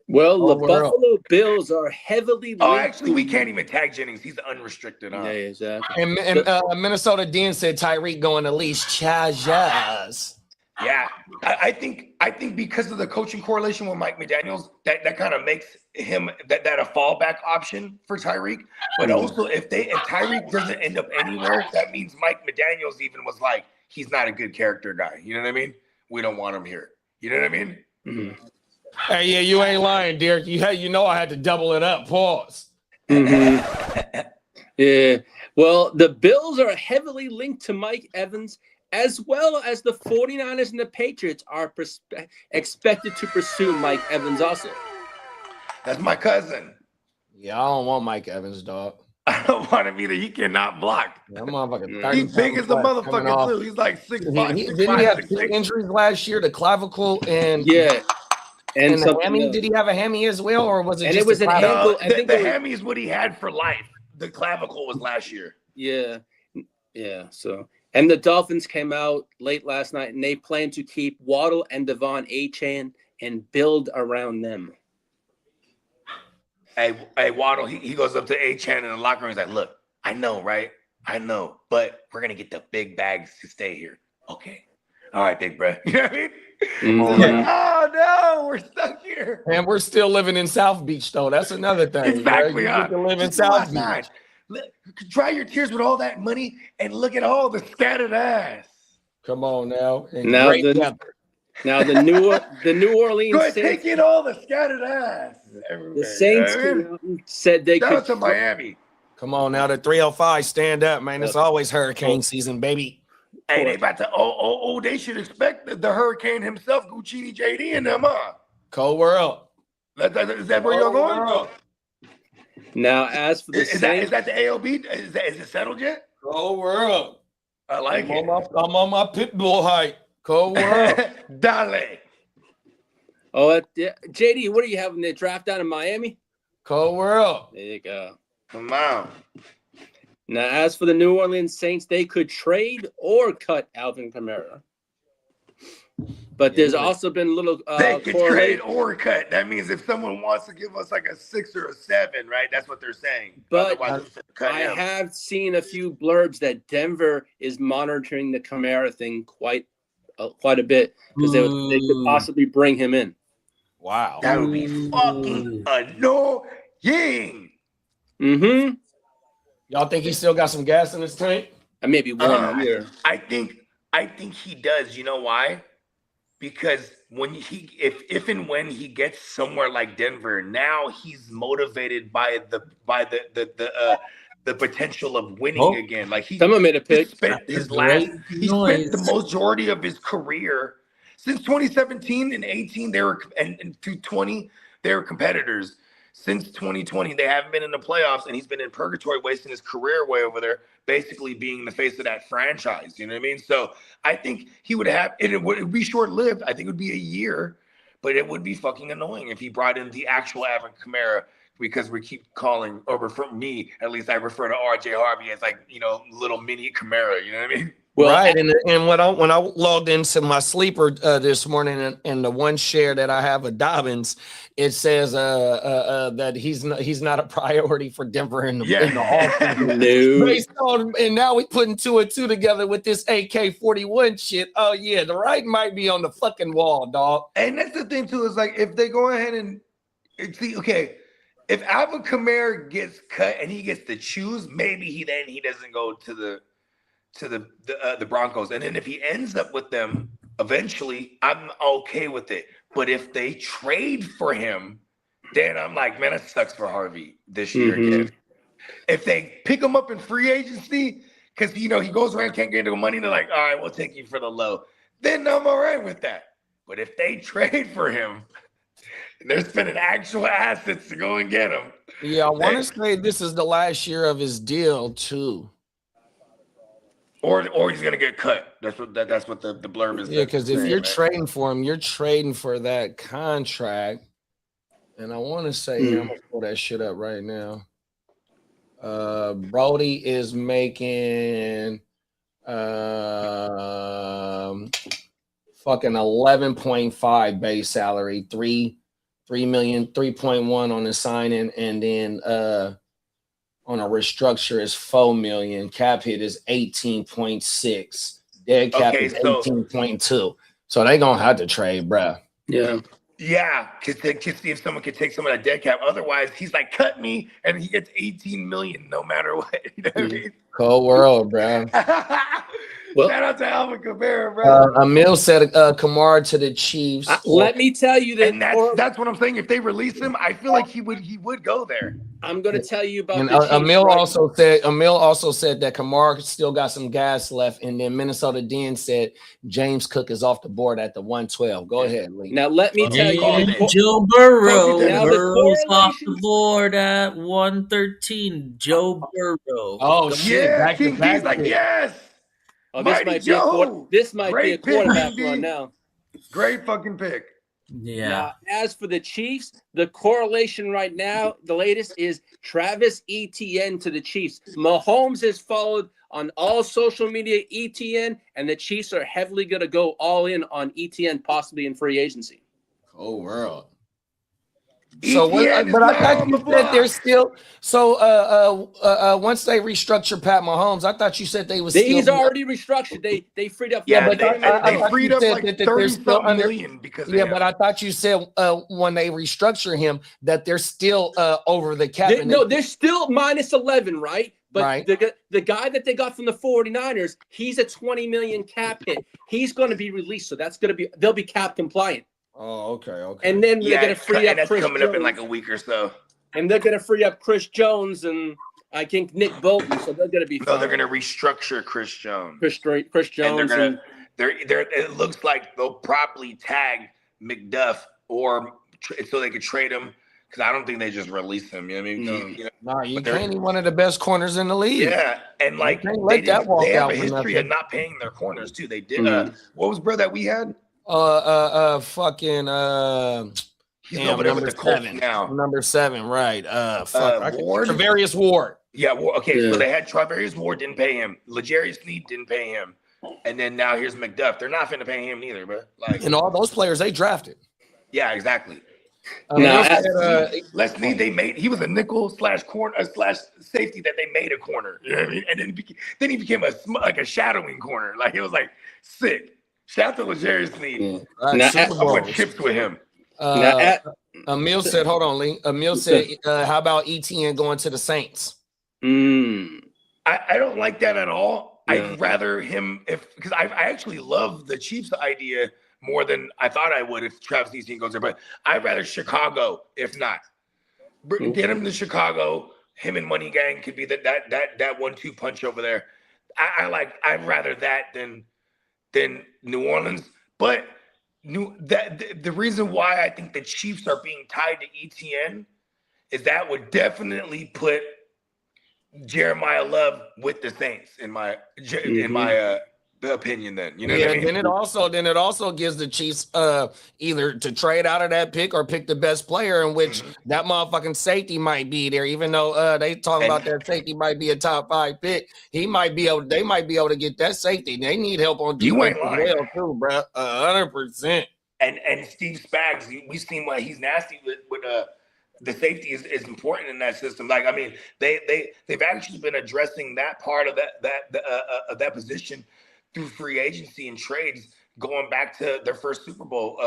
Well, the Buffalo Bills are heavily linked. Actually, we can't even tag Jennings. He's unrestricted. Huh? Yeah, exactly. And Minnesota Dean said Tyreek going to leash Chargers. Yeah, I think because of the coaching correlation with Mike McDaniels, that kind of makes him that a fallback option for Tyreek. But also, if Tyreek doesn't end up anywhere, that means Mike McDaniels even was like, he's not a good character guy. You know what I mean? We don't want him here. You know what I mean? Mm-hmm. Hey, yeah, you ain't lying, Derek. You know I had to double it up. Pause. Mm-hmm. Yeah. Well, the Bills are heavily linked to Mike Evans, as well as the 49ers and the Patriots are expected to pursue Mike Evans also. That's my cousin. Yeah, I don't want Mike Evans, dog. I don't want him either. He cannot block. That motherfucker. He's big as a motherfucker too. He's like 6'5". Didn't he have 2 injuries last year? The clavicle and and the hammy. Else. Did he have a hammy as well, or was it? And just it was an ankle. I think the hammy is what he had for life. The clavicle was last year. Yeah. So, and the Dolphins came out late last night, and they plan to keep Waddle and Devon Achane and build around them. Hey, Waddle, he goes up to Achane in the locker room. He's like, "Look, I know, right? I know, but we're gonna get the big bags to stay here. Okay, all right, big bro. You know what I mean?" Mm-hmm. Like, oh no, we're stuck here. And we're still living in South Beach, though. That's another thing. Exactly. You get to live in South Beach. Dry your tears with all that money and look at all the scattered ass. Come on now. Now the New Orleans Go ahead, take in all the scattered ass. The Saints said they could. Shout out to Miami. Come on now, the 305, stand up, man. It's always hurricane season, baby. Hey, they about to they should expect the hurricane himself, Guccini, JD, and them, huh? Cold world. Is that where you're going? Now, as for the Saints, is that the AOB? Is it settled yet? Cold world. I like it. I'm on my pit bull height. Cold world. Dale. Oh, JD, what are you having? They draft down in Miami? Cold world. There you go. Come on. Now, as for the New Orleans Saints, they could trade or cut Alvin Kamara. But there's also been a little they could trade or cut. That means if someone wants to give us like a 6 or a 7, right? That's what they're saying. But I have seen a few blurbs that Denver is monitoring the Kamara thing quite a bit because they could possibly bring him in. Wow. That would be fucking annoying. Mm-hmm. Y'all think he still got some gas in his tank? Maybe 1 year. I think he does. You know why? Because when if and when he gets somewhere like Denver, now he's motivated by the potential of winning again. Like someone made a pick. He spent the majority of his career since 2017 and 18. They were and through 20 they were competitors. Since 2020, they haven't been in the playoffs, and he's been in purgatory, wasting his career way over there, basically being the face of that franchise. You know what I mean? So I think he would have it would be short-lived. I think it would be a year, but it would be fucking annoying if he brought in the actual Alvin Kamara, because we keep calling, or for me, at least I refer to RJ Harvey as like, little mini Kamara. You know what I mean? Well, right, and when I logged into my sleeper this morning, and the one share that I have of Dobbins, it says that he's not a priority for Denver in the offseason. No. Based on, and now we putting 2 and 2 together with this AK-41 shit. Oh yeah, the right might be on the fucking wall, dog. And that's the thing too, is like if they go ahead and see, okay, if Alvin Kamara gets cut and he gets to choose, maybe he doesn't go to the Broncos. And then if he ends up with them eventually, I'm okay with it. But if they trade for him, then I'm like, man, that sucks for Harvey this year again. If they pick him up in free agency, because he goes around, can't get no money, they're like, all right, we'll take you for the low. Then I'm all right with that. But if they trade for him, and they're spending actual assets to go and get him. Yeah, I want to say this is the last year of his deal too. Or he's gonna get cut. That's what the blurb is. Yeah, because if you're trading for him, you're trading for that contract. And I want to say, I'm gonna pull that shit up right now. Brody is making fucking 11.5 base salary, 3.1 on the signing, and then on a restructure is 4 million. Cap hit is 18.6. Dead cap is 18.2. So they gonna have to trade, bruh. Yeah. Yeah, because they can see if someone could take some of that dead cap. Otherwise, he's like, cut me, and he gets 18 million no matter what. You know what I mean? Cold world, bruh. Well, Shout out to Alvin Kamara, bro. Emil said Kamara to the Chiefs. let me tell you that. And that's what I'm saying. If they release him, I feel like he would go there. I'm going to tell you about And the Chiefs. Emil right? also said that Kamara still got some gas left, and then Minnesota Den said James Cook is off the board at the 112. Go ahead, Lee. Now let me tell you, And the Joe Burrow Now the Burrow's off the correlations- board at 113. Joe Burrow. Oh shit! Yeah, Back to King back D's like, pick. yes. this Mighty might be Joe. this might be a Great pick, quarterback King D. run now. Great fucking pick. Yeah. Now, as for the Chiefs, the correlation right now, the latest is Travis Etienne to the Chiefs. Mahomes has followed on all social media Etienne, and the Chiefs are heavily going to go all in on Etienne, possibly in free agency. Oh world. So ETN is but I not thought on you the said they're block. still once they restructure Pat Mahomes, I thought you said they was He's still already restructured. They freed up. Yeah, but they I freed thought up you like said that 30 they're still something under. million because of Yeah, him. but I thought you said when they restructure him that they're still over the cap. No, they're still minus 11, right? But Right. the guy that they got from the 49ers, he's a 20 million cap hit. He's going to be released, so they'll be cap compliant. Oh, okay. And then they're yeah, going to free up and that's Chris coming Jones. up in like a week or so. And they're going to free up Chris Jones and I think Nick Bolton, so they're going to be No, fine. they're gonna restructure Chris Jones. Chris Jones. And they're it looks like they'll probably tag McDuff so they could trade him because I don't think they just release him. You know what I mean? No. You know? No, you But they're- can't. He's one of the best corners in the league. Yeah, and like can't let that walk they have out a for history nothing. of not paying their corners too. They did. Mhm. What was bro that we had? Fucking He's damn, over there with number the Colts 7. now. Number 7, right? Ward? Travarius Ward. Yeah, okay. Yeah. So they had Travarius Ward didn't pay him. L'Jarius Sneed didn't pay him, and then now here's McDuff. They're not finna pay him neither, bro. Like, And all those players they drafted. yeah, exactly. Now, Les Snead, he was a nickel slash corner slash safety that they made a corner. You know what I mean? And then he became a shadowing corner. Like it was like sick. Shout out to L'Jarius Sneed. Now, Super I went Bowls. chips with him. Emil said, hold on, Lee. Emil said, how about ETN going to the Saints? I don't like that at all. Yeah. I'd rather him because I actually love the Chiefs idea more than I thought I would if Travis Etienne goes there. But I'd rather Chicago if not. Get him to Chicago. Him and Money Gang could be that 1-2 punch over there. I'd rather that than New Orleans. But the reason why I think the Chiefs are being tied to ETN is that would definitely put Jeremiah Love with the Saints in my opinion. Then you know what I mean. Then it also gives the Chiefs either to trade out of that pick or pick the best player, in which that motherfucking safety might be there. Even though they talk about that safety might be a top 5 pick, they might be able to get that safety. They need help on You defense ain't as lying. well too, bro. 100%. And Steve Spags, we've seen why he's nasty with the safety is important in that system. Like I mean, they've actually been addressing that part of that position through free agency and trades going back to their first Super Bowl.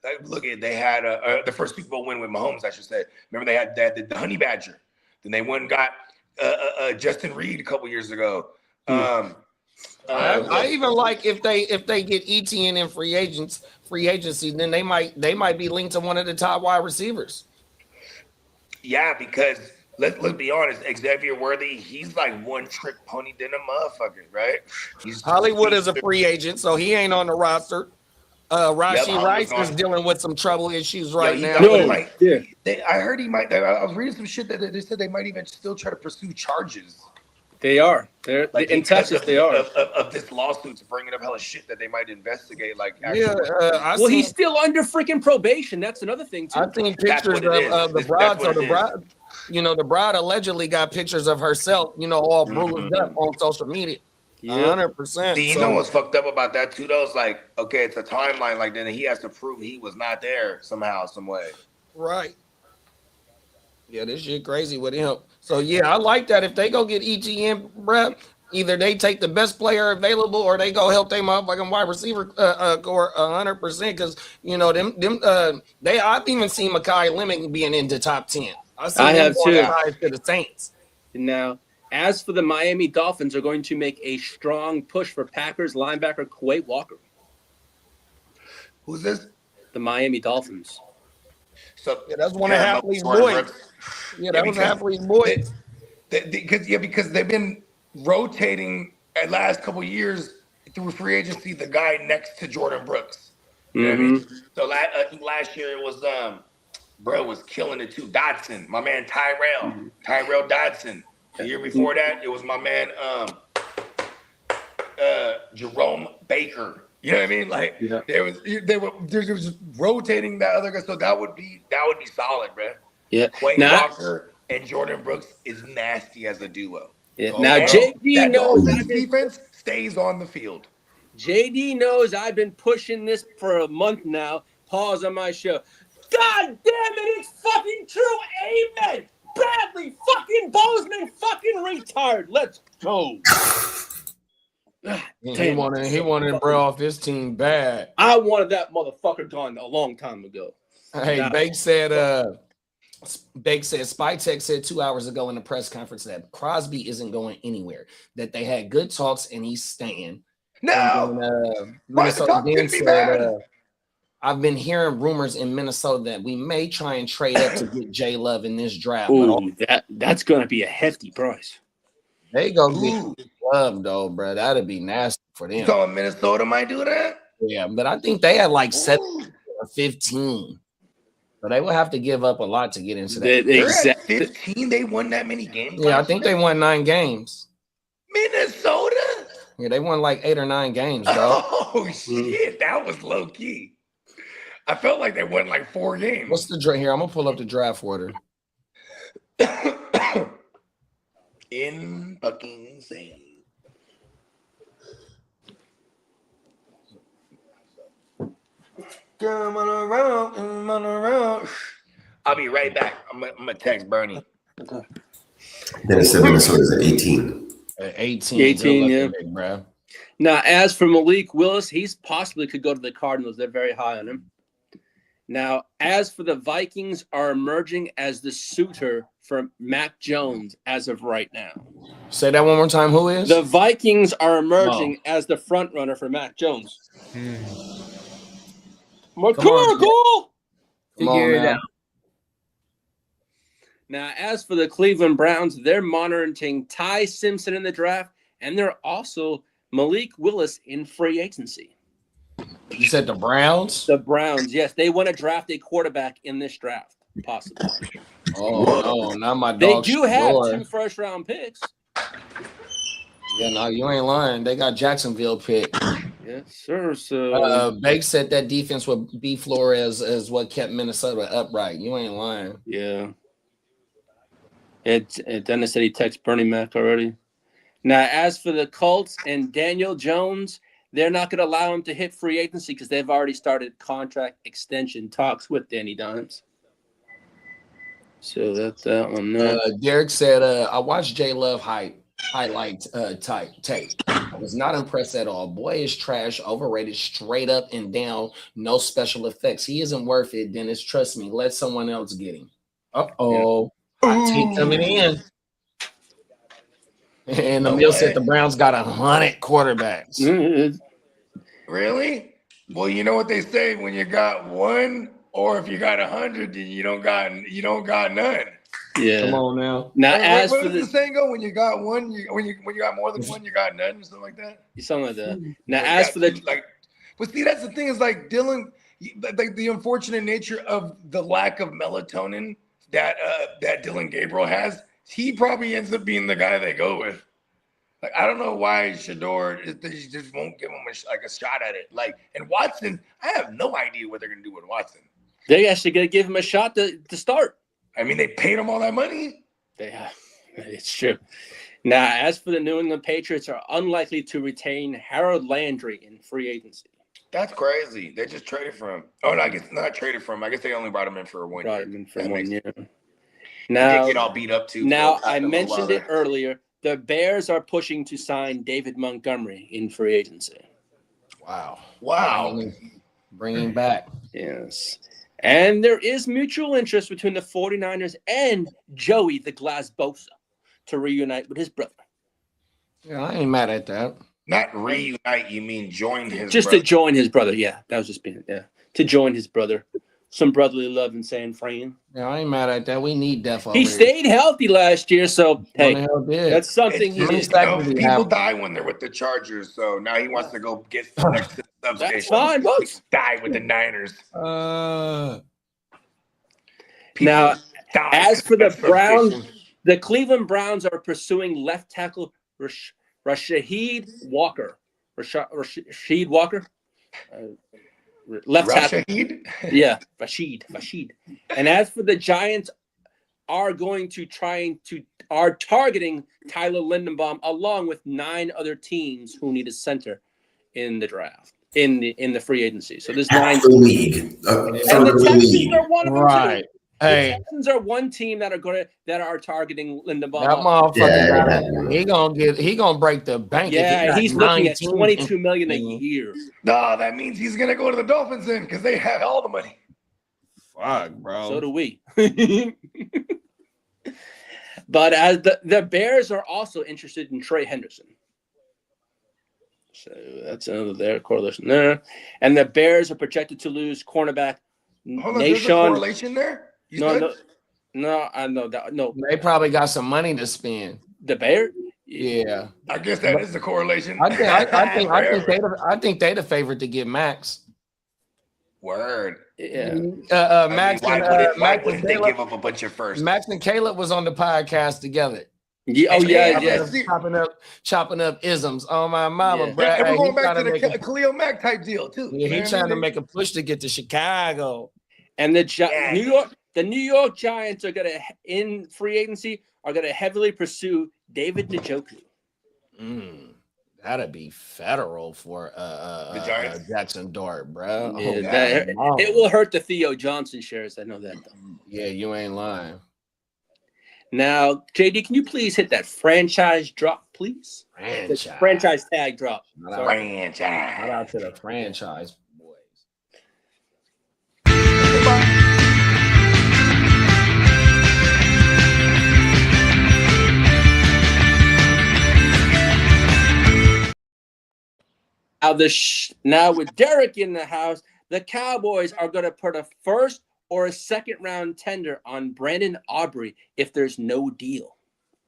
They had the first Super Bowl win with Mahomes, I should say. Remember they had the Honey Badger. Then they went and got Justin Reed a couple years ago. I even like if they get ETN in free agency, then they might be linked to one of the top wide receivers. Yeah, because let's be honest, Xavier Worthy, he's like one trick pony than a motherfucker, right? Hollywood is a free agent, so he ain't on the roster. Rashi Rice is dealing with some trouble issues right now. I heard he might. I was reading some shit that they said they might even still try to pursue charges. They are. They're Like in Texas. They are. Of this lawsuit to bringing up hella shit that they might investigate. Like, He's still under freaking probation. That's another thing too. I've seen pictures of the bride. So the bride, the bride allegedly got pictures of herself, all bruised up on social media. 100%. See, you know what's fucked up about that too? Though, it's like, okay, it's a timeline. Like, then he has to prove he was not there somehow, some way. Right. Yeah, this shit crazy with him. So yeah, I like that. If they go get ETN, bruh, Either they take the best player available, or they go help their motherfucking wide receiver core 100%. Because I've even seen Mekhi Lemon being into top 10. I have going too. as high to the Saints. Now, as for the Miami Dolphins, are going to make a strong push for Packers linebacker Quay Walker. Who's this? The Miami Dolphins. So Yeah, that's one of Hapley's boys. Yeah, that was Hapley's boy. Because they've been rotating at last couple years through free agency the guy next to Jordan Brooks. You know what I mean? So last year it was bro was killing it too. Dodson, my man Tyrell Dodson. The year before that, it was my man Jerome Baker. You know what I mean? Like they were just rotating that other guy. So that would be solid, bro. Yeah. Quay Walker and Jordan Brooks is nasty as a duo. Yeah. Now JD knows that defense stays on the field. JD knows I've been pushing this for a month now. Pause on my show. God damn it, it's fucking true. Amen. Bradley fucking Bozeman fucking retard. Let's go. He wanted bro off his team bad. I wanted that motherfucker gone a long time ago. Hey, Bake said Spytech said 2 hours ago in the press conference that Crosby isn't going anywhere, that they had good talks and he's staying. No, Minnesota then said, I've been hearing rumors in Minnesota that we may try and trade up to get J Love in this draft. Ooh, that's going to be a hefty price. They go get Love though, bro. That'd be nasty for them. So Minnesota might do that? Yeah, but I think they had like 7 or 15. So they will have to give up a lot to get into that. Exactly. 15, they won that many games? Yeah, I think they won 9 games. Minnesota? Yeah, they won like 8 or 9 games, dog. Oh, shit. That was low key. I felt like they won like 4 games. What's the draft here? I'm going to pull up the draft order. In fucking insane. Come on around. I'll be right back. I'm gonna text Bernie. Then it said Minnesota's at 18. 18, yeah. Big, bro. Now, as for Malik Willis, he's possibly could go to the Cardinals. They're very high on him. Now, as for the Vikings, are emerging as the suitor for Mac Jones as of right now. Say that one more time. Who is? The Vikings are emerging as the front runner for Mac Jones. McCorkle! Figure it out. Now, as for the Cleveland Browns, they're monitoring Ty Simpson in the draft, and they're also Malik Willis in free agency. You said the Browns? The Browns, yes. They want to draft a quarterback in this draft, possibly. Oh, no, not my dog. They do have 2 first-round picks. Yeah, no, you ain't lying. They got Jacksonville pick. Yes, sir. So Bake said that defense with B. Flores is what kept Minnesota upright. You ain't lying. Yeah. Dennis said he texted Bernie Mac already. Now, as for the Colts and Daniel Jones, they're not going to allow him to hit free agency because they've already started contract extension talks with Danny Dimes. So that's that one. Derek said, I watched J Love highlight tape. I was not impressed at all. Boy is trash, overrated, straight up and down, no special effects. He isn't worth it, Dennis. Trust me. Let someone else get him. Uh-oh. I take coming in. And Emil said the Browns got 100 quarterbacks. Really? Well, you know what they say: when you got one, or if you got 100, then you don't got none. Yeah. Come on now. Now, as for the saying go, when you got one, when you got more than one, you got none, or something like that. Something like that. Now, as for the but see, that's the thing is like Dylan, like the unfortunate nature of the lack of melatonin that Dylan Gabriel has. He probably ends up being the guy they go with. Like, I don't know why Shador just won't give him a shot at it. Like, and Watson, I have no idea what they're gonna do with Watson. They actually gonna give him a shot to start. I mean, they paid him all that money. They have. It's true. Now, as for the New England Patriots, are unlikely to retain Harold Landry in free agency. That's crazy. They just traded for him. Oh no, I guess not traded for him. I guess they only brought him in for 1 year. Brought him in for 1 year. Now, they get all beat up too. Now, I mentioned it earlier. the Bears are pushing to sign David Montgomery in free agency. Wow. Bringing back. Yes. And there is mutual interest between the 49ers and Joey the Glass Bosa to reunite with his brother. Yeah, I ain't mad at that. Not reunite, you mean join his Just brother. to join his brother. Yeah, that was just being, to join his brother. Some brotherly love in San Fran. Yeah, I ain't mad at that. We need Def over He here. stayed healthy last year, so hey, What the hell did? that's something he It's, did. people die when they're with the Chargers, so now he wants to go get next to the substation. That's fine, folks. Die with the Niners. Now, die as for the at Browns, substation. the Cleveland Browns are pursuing left tackle Rashid Walker. Rashid Walker? Left tackle. Rashid? Yeah, Rashid. And as for the Giants, are targeting Tyler Lindenbaum along with 9 other teams who need a center in the draft in the free agency. So there's 9 the league. and the Texans are one of them. Right. Too. Hey, The Texans are one team that are targeting Lindenbaum. that motherfucker, he gonna break the bank. Yeah, he's looking at 19 $22 million a year. No, that means he's gonna go to the Dolphins then because they have all the money. Fuck, bro. So do we. But as the Bears are also interested in Trey Henderson. So that's another correlation there. And the Bears are projected to lose cornerback Hold on, there's a correlation there? I know that. No, They probably got some money to spend. the Bears? Yeah. I guess that is the correlation. I think they the favorite to get Max. Word. Yeah. Max Why wouldn't they give up a bunch of firsts? Max and Caleb was on the podcast together. Yeah, Chopping up isms on my mama, Yeah. bro. And Hey, we're going he back to tryna the make Khalil Mack type deal too. Yeah, Man, he's trying to make a push to get to Chicago. And the New York Giants are gonna in free agency are gonna heavily pursue David Njoku. That'd be federal for Giants? Jackson Dart, bro. Yeah, it will hurt the Theo Johnson shares. I know that. Yeah, you ain't lying. Now, JD, can you please hit that franchise drop, please? Franchise tag drop. Franchise. Shout out to the franchise boys. Now with Derek in the house, the Cowboys are going to put a first or a second round tender on Brandon Aubrey if there's no deal.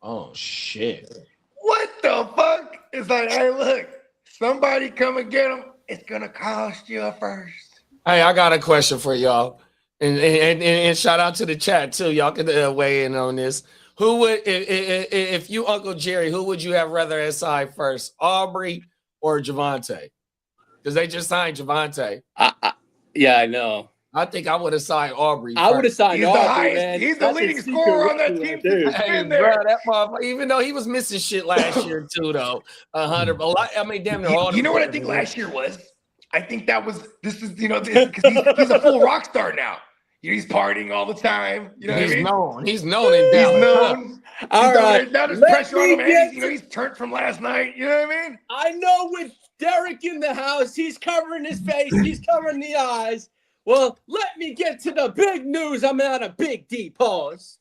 Oh shit! What the fuck? It's like, hey, look, somebody come and get him. It's gonna cost you a first. Hey, I got a question for y'all, and shout out to the chat too. Y'all can weigh in on this. Who would, if you Uncle Jerry, who would you have rather have signed first, Aubrey or Javonte? Because they just signed Javonte. Yeah, I know. I think I would have signed Aubrey. I would have signed Aubrey, He's man. He's the That's leading a scorer on that secret team. right there. Hey, bro, that motherfucker, even though he was missing shit last year too, though, 100. But I mean, damn near all. You know what I think last year was? I think that was because he's a full rock star now. He's partying all the time. You know what I mean? Known. He's known in Dallas. He's known. All right. Now there's pressure on him. And he's turned from last night. You know what I mean? I know with Derek in the house, he's covering his face, he's covering the eyes. Well, let me get to the big news. I'm at a big D pause.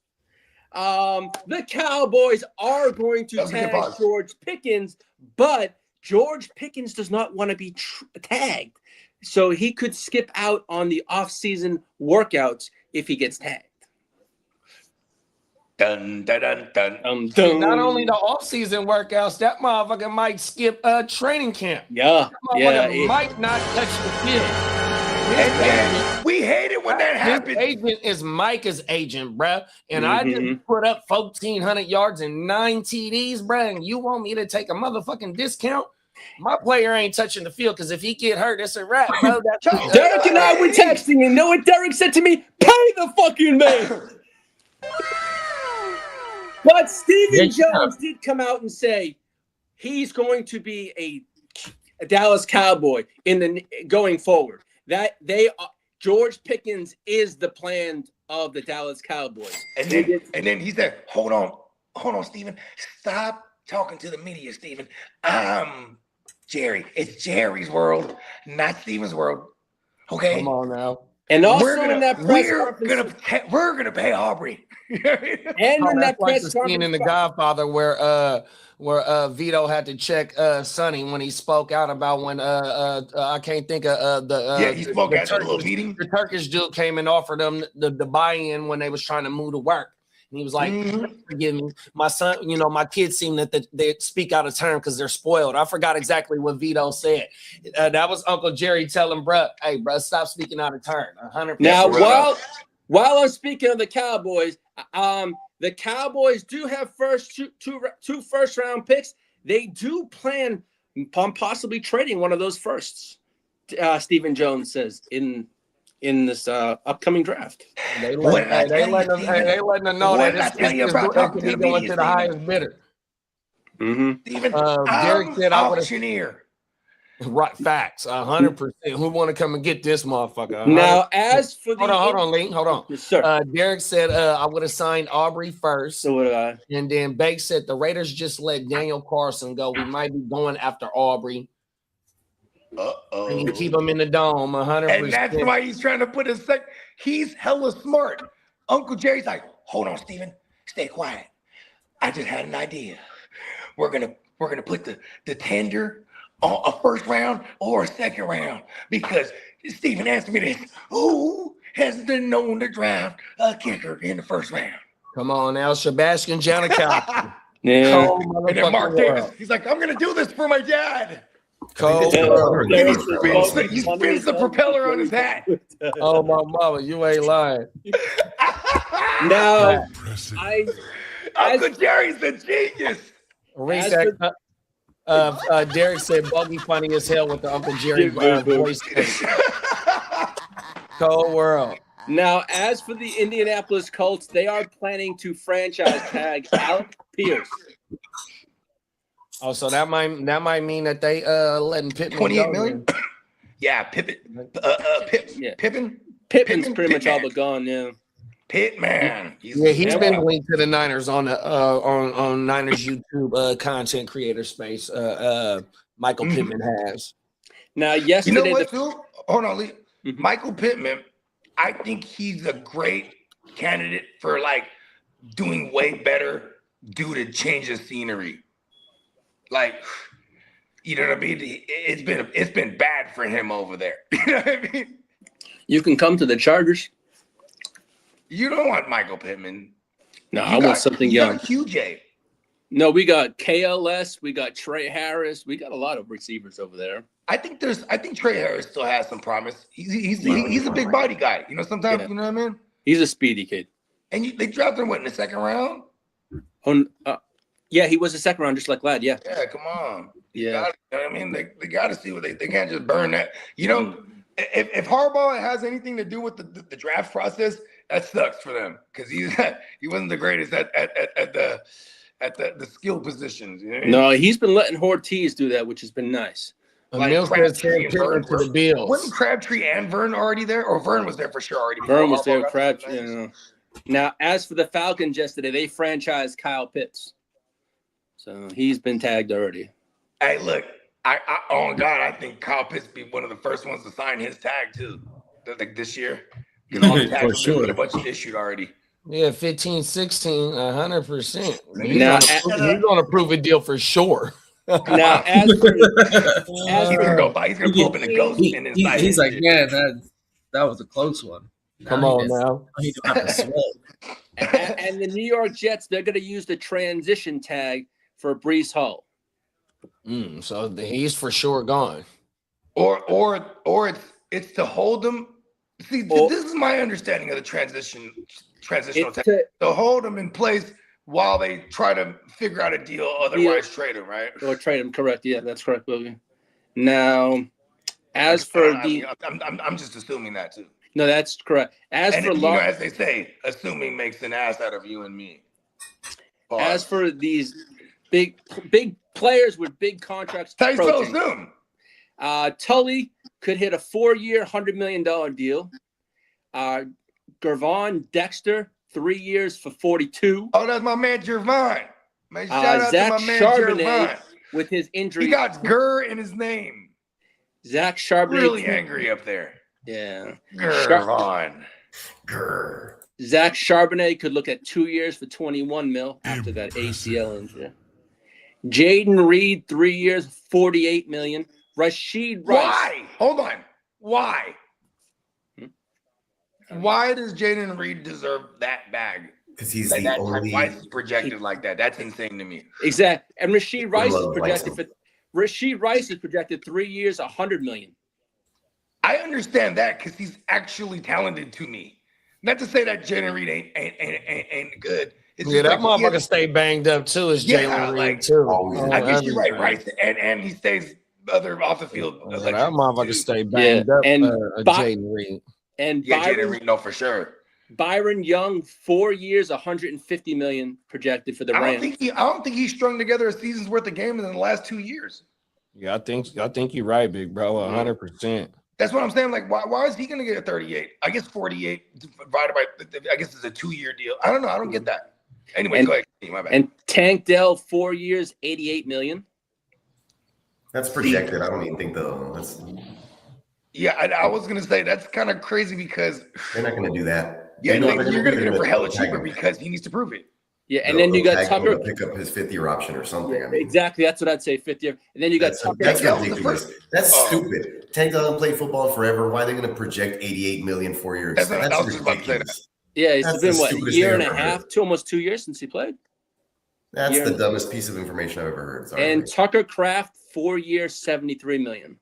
The Cowboys are going to tag George Pickens, but George Pickens does not want to be tagged. So he could skip out on the off-season workouts if he gets tagged. Dun, dun, dun, dun. Dun. Not only the off-season workouts, that motherfucker might skip training camp. Yeah. That might not touch the field. And we hate it when that happens. His agent is Micah's agent, bruh. And I just put up 1,400 yards and 9 TDs, bruh. And you want me to take a motherfucking discount? My player ain't touching the field because if he get hurt, it's a wrap, bro. Derek and I were texting, and know what Derek said to me? Pay the fucking man. But Stephen Jones did come out and say he's going to be a Dallas Cowboy going forward. That George Pickens is the plan of the Dallas Cowboys. And then he said, hold on, Stephen. Stop talking to the media, Steven. Jerry. It's Jerry's world, not Steven's world. Okay. Come on now. And also in that press we're gonna pay Aubrey. and Oh, in that's that like press the scene in The Godfather where Vito had to check Sonny when he spoke out about when I can't think of he spoke at a little meeting. The Turkish dude came and offered them the buy-in when they was trying to move to work. And he was like, forgive me, my son, my kids seem that they speak out of turn because they're spoiled. I forgot exactly what Vito said. That was Uncle Jerry telling bruh, hey, bruh, stop speaking out of turn. 100%. Now, while I'm speaking of the Cowboys, the Cowboys do have two first round picks. They do plan on possibly trading one of those firsts. Stephen Jones says in this upcoming draft. They letting them know that this could be going to the highest bidder. Steven, Derek said I would have. Auctioneer. Right, facts, 100%. Who want to come and get this motherfucker? 100%. Now, as for the hold on, Lee, hold on. Yes, sir. Derek said I would have signed Aubrey first. So would I. And then Bake said the Raiders just let Daniel Carson go. We might be going after Aubrey. And keep him in the dome, 100%. And that's why he's trying to put his he's hella smart. Uncle Jerry's like, hold on, Steven, stay quiet. I just had an idea. We're gonna put the tender on a first round or a second round because Steven asked me this. Who has been known to draft a kicker in the first round? Come on now, Sebastian Janikowski. Yeah. And then Mark Davis, he's like, I'm gonna do this for my dad. Cold. He spins the propeller on his hat. Oh my mama, you ain't lying. Now, Uncle Jerry's a genius. Derek said Buggy funny as hell with the Uncle Jerry voice. Cold world. Now, as for the Indianapolis Colts, they are planning to franchise tag Alec Pierce. Oh, so that might mean that they letting Pittman 28 million. Yeah, Pippin. Pittman's pretty much all but gone. Yeah. Pittman. He's been linked to the Niners on the on Niners YouTube content creator space. Michael Pittman has. Now, yesterday, you know what, too? Hold on, Lee. Michael Pittman. I think he's a great candidate for like doing way better due to change of scenery. Like, you know what I mean? It's been bad for him over there. You know what I mean? You can come to the Chargers. You don't want Michael Pittman. No, I want something young. QJ. No, we got KLS. We got Trey Harris. We got a lot of receivers over there. I think Trey Harris still has some promise. He's a big body guy. You know, sometimes you know what I mean. He's a speedy kid. And they drafted him in the second round. Yeah, he was a second round, just like Ladd. Yeah. Yeah, come on. Yeah. I mean, they got to see what they can't just burn that. You know, if Harbaugh has anything to do with the draft process, that sucks for them because he wasn't the greatest at the skill positions. You know? No, he's been letting Ortiz do that, which has been nice. Like Crabtree and Vern to the Bills. Wasn't Crabtree and Vern already there? Or Vern was there for sure already. Vern was there. Crabtree. You know. Now, as for the Falcons yesterday, they franchised Kyle Pitts. So he's been tagged already. Hey, look, oh God, I think Kyle Pitts be one of the first ones to sign his tag too, like this year. All the tags for sure. A bunch issued already. Yeah, 15, 16, 100%. Now, he's going to prove a deal for sure. Now, he's gonna pull up in the ghost and inside. He's like, yeah, that was a close one. Come on now. And the New York Jets, they're going to use the transition tag for Breece Hall. So he's for sure gone. Or it's to hold him. See, this is my understanding of the transitional tag. To hold him in place while they try to figure out a deal, otherwise trade him, right? Or trade him, correct. Yeah, that's correct, William. Now, as for I'm just assuming that too. No, that's correct. As they say, assuming makes an ass out of you and me. As for these big players with big contracts, Tully could hit a 4-year, $100 million deal. Gervon Dexter, 3 years for 42. Oh, that's my man Gervon. Man, shout out Zach to my man Charbonnet Jervon. with his injury. He got Gurr in his name. Zach Charbonnet. Really angry up there. Yeah. Gervon. Grr. Zach Charbonnet could look at 2 years for 21 mil after that ACL injury. Jaden Reed, 3 years, 48 million. Rashid Rice. Why? Hold on. Why? Why does Jaden Reed deserve that bag? Because he's Like the that only. why is he projected like that? That's insane to me. Exactly. And Rashid Rice is Love likes projected him. for Rashid Rice is projected 3 years, 100 million. I understand that because he's actually talented to me. Not to say that Jaden Reed ain't good. It's Yeah, just that like he motherfucker has- stay banged up too. Is Yeah, Jalen Reed like, too? always. I guess you're right, everything. right? And he stays other off the field. Yeah, like, that motherfucker too. stay banged up. and Jaden Reed. And Yeah, Jaden Reed, no, for sure. Byron Young, 4 years, 150 million projected for the I Rams. don't think he strung together a season's worth of games in the last 2 years. Yeah, I think you're right, big bro. 100%. That's what I'm saying. Like, why is he going to get a 38? I guess 48 divided by, I guess it's a 2-year deal. I don't know. I don't get that. Anyway, go ahead. My bad. And Tank Dell, 4 years, 88 million. That's projected. I don't even think though. Yeah, I was going to say that's kind of crazy because They're not going to do that. yeah, They know you're going to get it for hella they'll tag cheaper him. because he needs to prove it. Yeah, and then you got They'll tag him Tucker. to pick up his 5th-year option or something. Yeah, I mean, exactly. That's what I'd say, 5th year. And then you got Tucker. that's That was the ridiculous. first- That's Oh. stupid. Tank doesn't play football forever. Why are they going to project 88 million 4-year? That's what I That's was just about to say that. ridiculous. Yeah, it's That's been the what, a stupidest year thing and I've a ever half, heard. to almost 2 years since he played. That's Year the and- dumbest piece of information I've ever heard. Sorry. And Tucker Kraft, 4 years, 73 million.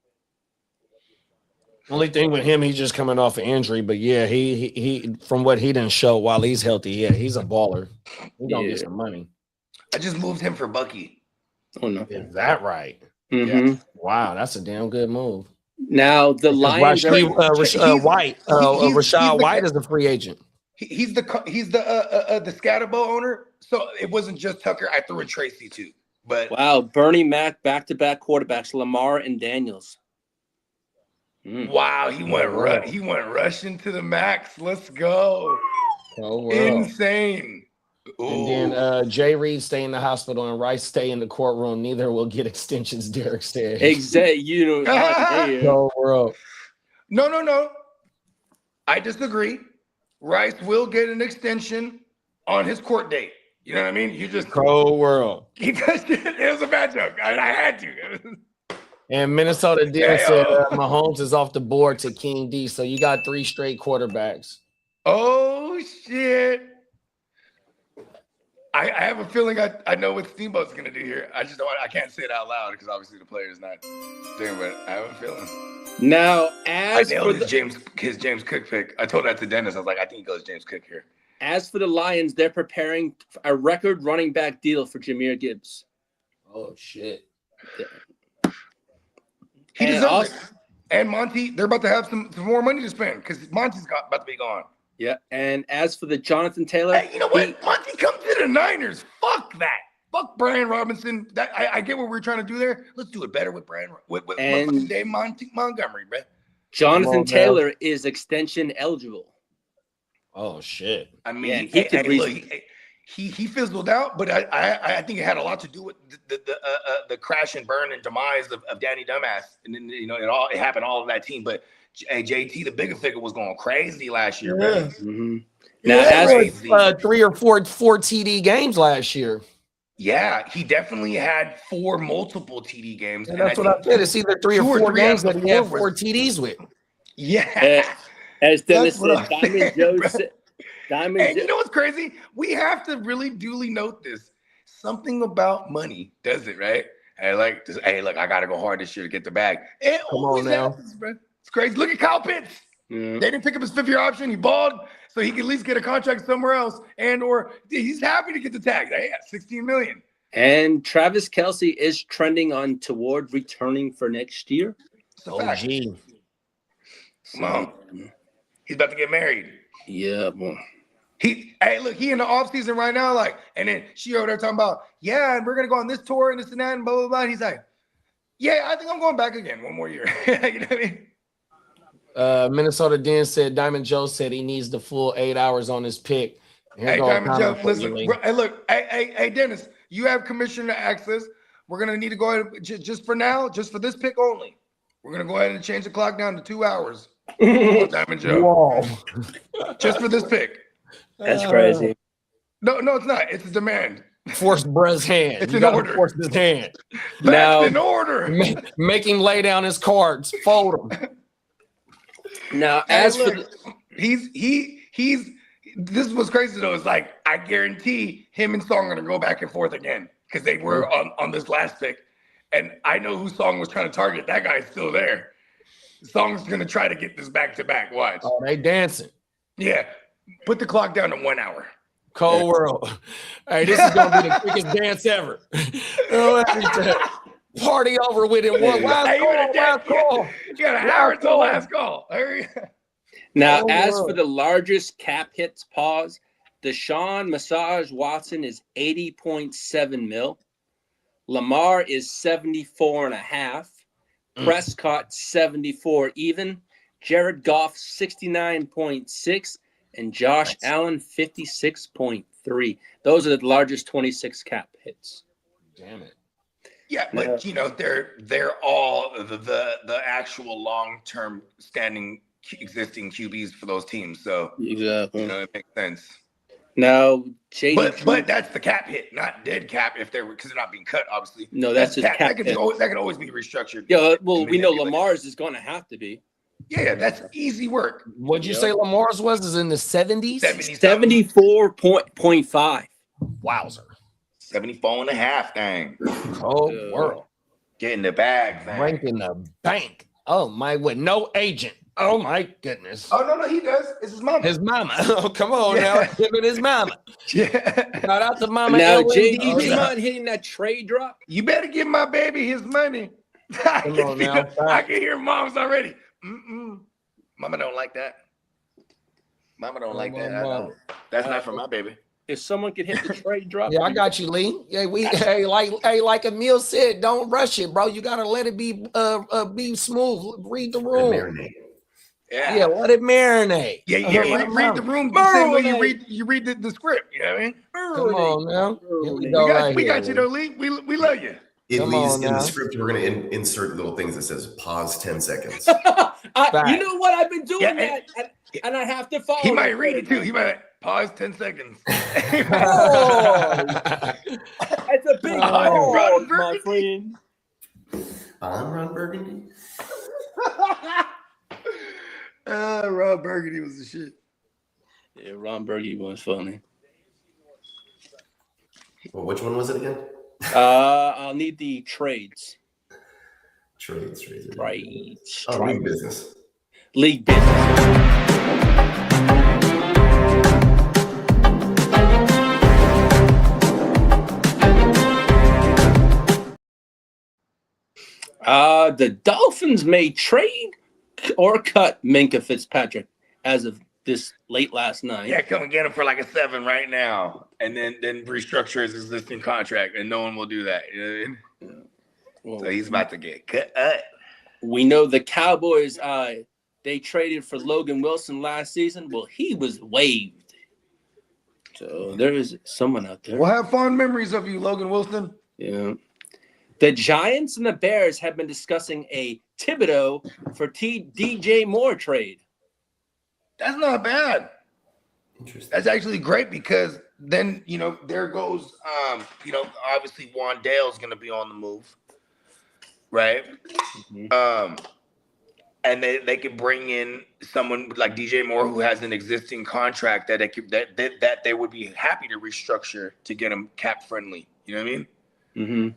Only thing with him, he's just coming off an injury. But yeah, he from what he didn't show while he's healthy, yeah, he's a baller. He's gonna get some money. I just moved him for Bucky. Oh, no. Is that right? Mm-hmm. Yeah. Wow, that's a damn good move. Now, the Lions are. Rashad White, he's Rashad the- White is a free agent. He's the Scatabo owner. So it wasn't just Tucker. I threw in Tracy too. But Wow, Bernie Mac, back-to-back quarterbacks, Lamar and Daniels. wow, he went rushing to the max. Let's go. Oh, wow. Insane. And then Jay Reed stay in the hospital and Rice stay in the courtroom. Neither will get extensions, Derek said. Exactly. You know, No, bro. No. I disagree. Rice will get an extension on his court date. You know what I mean? You just Cold world. it was a bad joke. I had to. And Minnesota did Yeah, said yo. Mahomes is off the board to King D. So you got 3 straight quarterbacks. Oh shit. I have a feeling I know what Steamboat's gonna do here. I can't say it out loud because obviously the player's not doing, but I have a feeling. Now, I as for nailed the, his James Cook pick. I told that to Dennis. I was like, I think he goes James Cook here. as for the Lions, they're preparing a record running back deal for Jahmyr Gibbs. Oh shit. He And deserves also- it. And Monty, they're about to have some more money to spend because Monty's about to be gone. Yeah, and as for the Jonathan Taylor, Hey, you know what? Monty, come to the Niners. Fuck that. Fuck Brian Robinson. That I get what we're trying to do there. Let's do it better with Brian with And- motherfucking Dave Montgomery, bro. Jonathan Come on, Taylor is extension eligible. Oh shit. I mean, Yeah, he could look, he fizzled out, but I think it had a lot to do with the crash and burn and demise of Danny Dumbass, and then it happened all of that team. But JT, the bigger figure, was going crazy last year, Yeah. man. Mm-hmm. Now, Now, as crazy. 3 or 4 TD games last year. Yeah, he definitely had 4 multiple TD games. And that's what I said. It's either 3 or 2 or 4 3 games out that of he had 4 4 was- TDs with. Yeah. as Dennis That's what said, I'm Diamond saying, Joe bro. said, Diamond And Joe. you know what's crazy? We have to really duly note this. Something about money does it, right? Hey, look, I gotta go hard this year to get the bag. It Come always on now. happens, bro. It's crazy. Look at Kyle Pitts. Yeah. They didn't pick up his 5th-year option. He balled, so he can at least get a contract somewhere else. Or he's happy to get the tag. Hey, yeah, $16 million. And Travis Kelce is trending on toward returning for next year. It's a fact. OG. Come on. He's about to get married. Yeah, boy. He in the offseason right now, and then she over there talking about, yeah, and we're gonna go on this tour and this and that and blah blah blah. And he's like, yeah, I think I'm going back again one more year. You know what I mean? Minnesota Den said Diamond Joe said he needs the full 8 hours on his pick. Here Hey, goes Diamond Joe, Thomas listen, Lee. bro, hey, look, hey, Dennis, You have commissioner access. We're gonna need to go ahead just for now, just for this pick only. We're gonna go ahead and change the clock down to 2 hours. Diamond Joe. Whoa. Just for this pick. That's crazy. No, it's not. It's a demand. Force Brez's hand. It's You an gotta order. force his hand. Now- That's an order. Make him lay down his cards. Fold them. Now, And as for look, he's this was crazy though. It's like I guarantee him and Song are gonna go back and forth again because they were on this last pick, and I know who Song was trying to target. That guy's still there. Song's gonna try to get this back to back. Watch. Oh, they dancing. Yeah, put the clock down to 1 hour. Cold world. Hey, this is gonna be the quickest dance ever. Oh, every time. Party over with it. One last call. You got an hour until last call. Hurry. Now, Oh, as Lord. for the largest cap hits pause, Deshaun Massage Watson is 80.7 mil. Lamar is 74.5. Prescott 74 even. Jared Goff 69.6 and Josh Allen 56.3. Those are the largest 26 cap hits. Damn it. Yeah, but you know they're all the actual long-term standing existing QBs for those teams. So Exactly. you know it makes sense. Now, JD, But that's the cap hit, not dead cap if they're because they're not being cut, obviously. No, that's just cap that could hit. that could always be restructured. Yeah, well, I mean, we know that'd be like- Lamar's is going to have to be Yeah, that's easy work. What'd you say Lamar's was? Is in the 70s? 74.5. Wowzer. 74 and a half, dang. Cold world. Get in the bag, man. Rank in the bank. Oh my, with no agent. Oh my goodness. Oh no, he does. It's his mama. His mama. Oh, come on now. Him and his mama. Yeah. Shout out to mama. Now, LND. JD, do you mind hitting that trade drop? You better give my baby his money. Come on now. I can hear moms already. Mama don't like that. Mama don't like that. I know. That's not for my baby. If someone could hit the trade drop. Yeah, I got you, Lee. Yeah, like Emil said, don't rush it, bro. You gotta let it be smooth. Read the room. Marinate. Yeah, let it marinate. Read the room the same way you read the script. You know what I mean? Come on now. Here we We go got, right we here, got you though, Lee. We love you. It Come leaves on in now. the script. We're going to insert little things that says pause 10 seconds. You know what? I've been doing Yeah, that, and I have to follow. He might read it too. He might pause 10 seconds. Oh, it's a big Ron pause, my friend. On Ron Burgundy. Rob Burgundy was the shit. Yeah, Ron Burgundy was funny. Well, which one was it again? I'll need the trades. Trades. Trades. Oh, league business. League business. The Dolphins may trade or cut Minka Fitzpatrick as of this late last night. Yeah, come and get him for like a 7 right now, and then restructure his existing contract, and no one will do that. You know what I mean? Well, So he's about to get cut. we know the Cowboys. They traded for Logan Wilson last season. Well, he was waived. So there is someone out there. We'll have fond memories of you, Logan Wilson. Yeah. The Giants and the Bears have been discussing a Thibodeau for DJ Moore trade. That's not bad. Interesting. That's actually great because then, there goes, obviously Juan Dale's going to be on the move, right? And they could bring in someone like DJ Moore who has an existing contract that they would be happy to restructure to get him cap friendly. You know what I mean? Mm-hmm.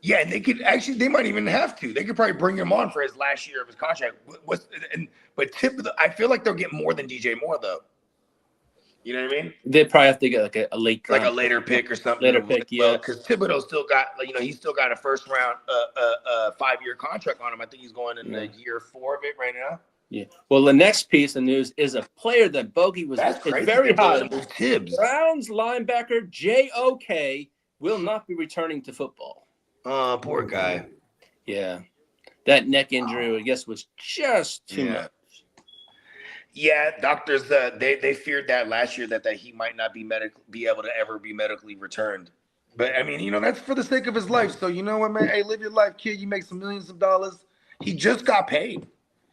Yeah, and they might even have to. They could probably bring him on for his last year of his contract. But I feel like they'll get more than DJ Moore though. You know what I mean? They probably have to get like a late, Like a later pick or something. Later pick, yeah. Because Thibodeau still got, he's still got a first round, 5-year contract on him. I think he's going in the year 4 of it right now. Yeah. Well, the next piece of news is a player that Bogey was That's crazy. very high. Tibbs. Browns linebacker JOK will not be returning to football. Oh, poor guy. Yeah. That neck injury, I guess, was just too much. Yeah, doctors they feared that last year that he might not be able to ever be medically returned. But I mean, that's for the sake of his life. So you know what, man? Hey, live your life, kid. You make some millions of dollars. He just got paid.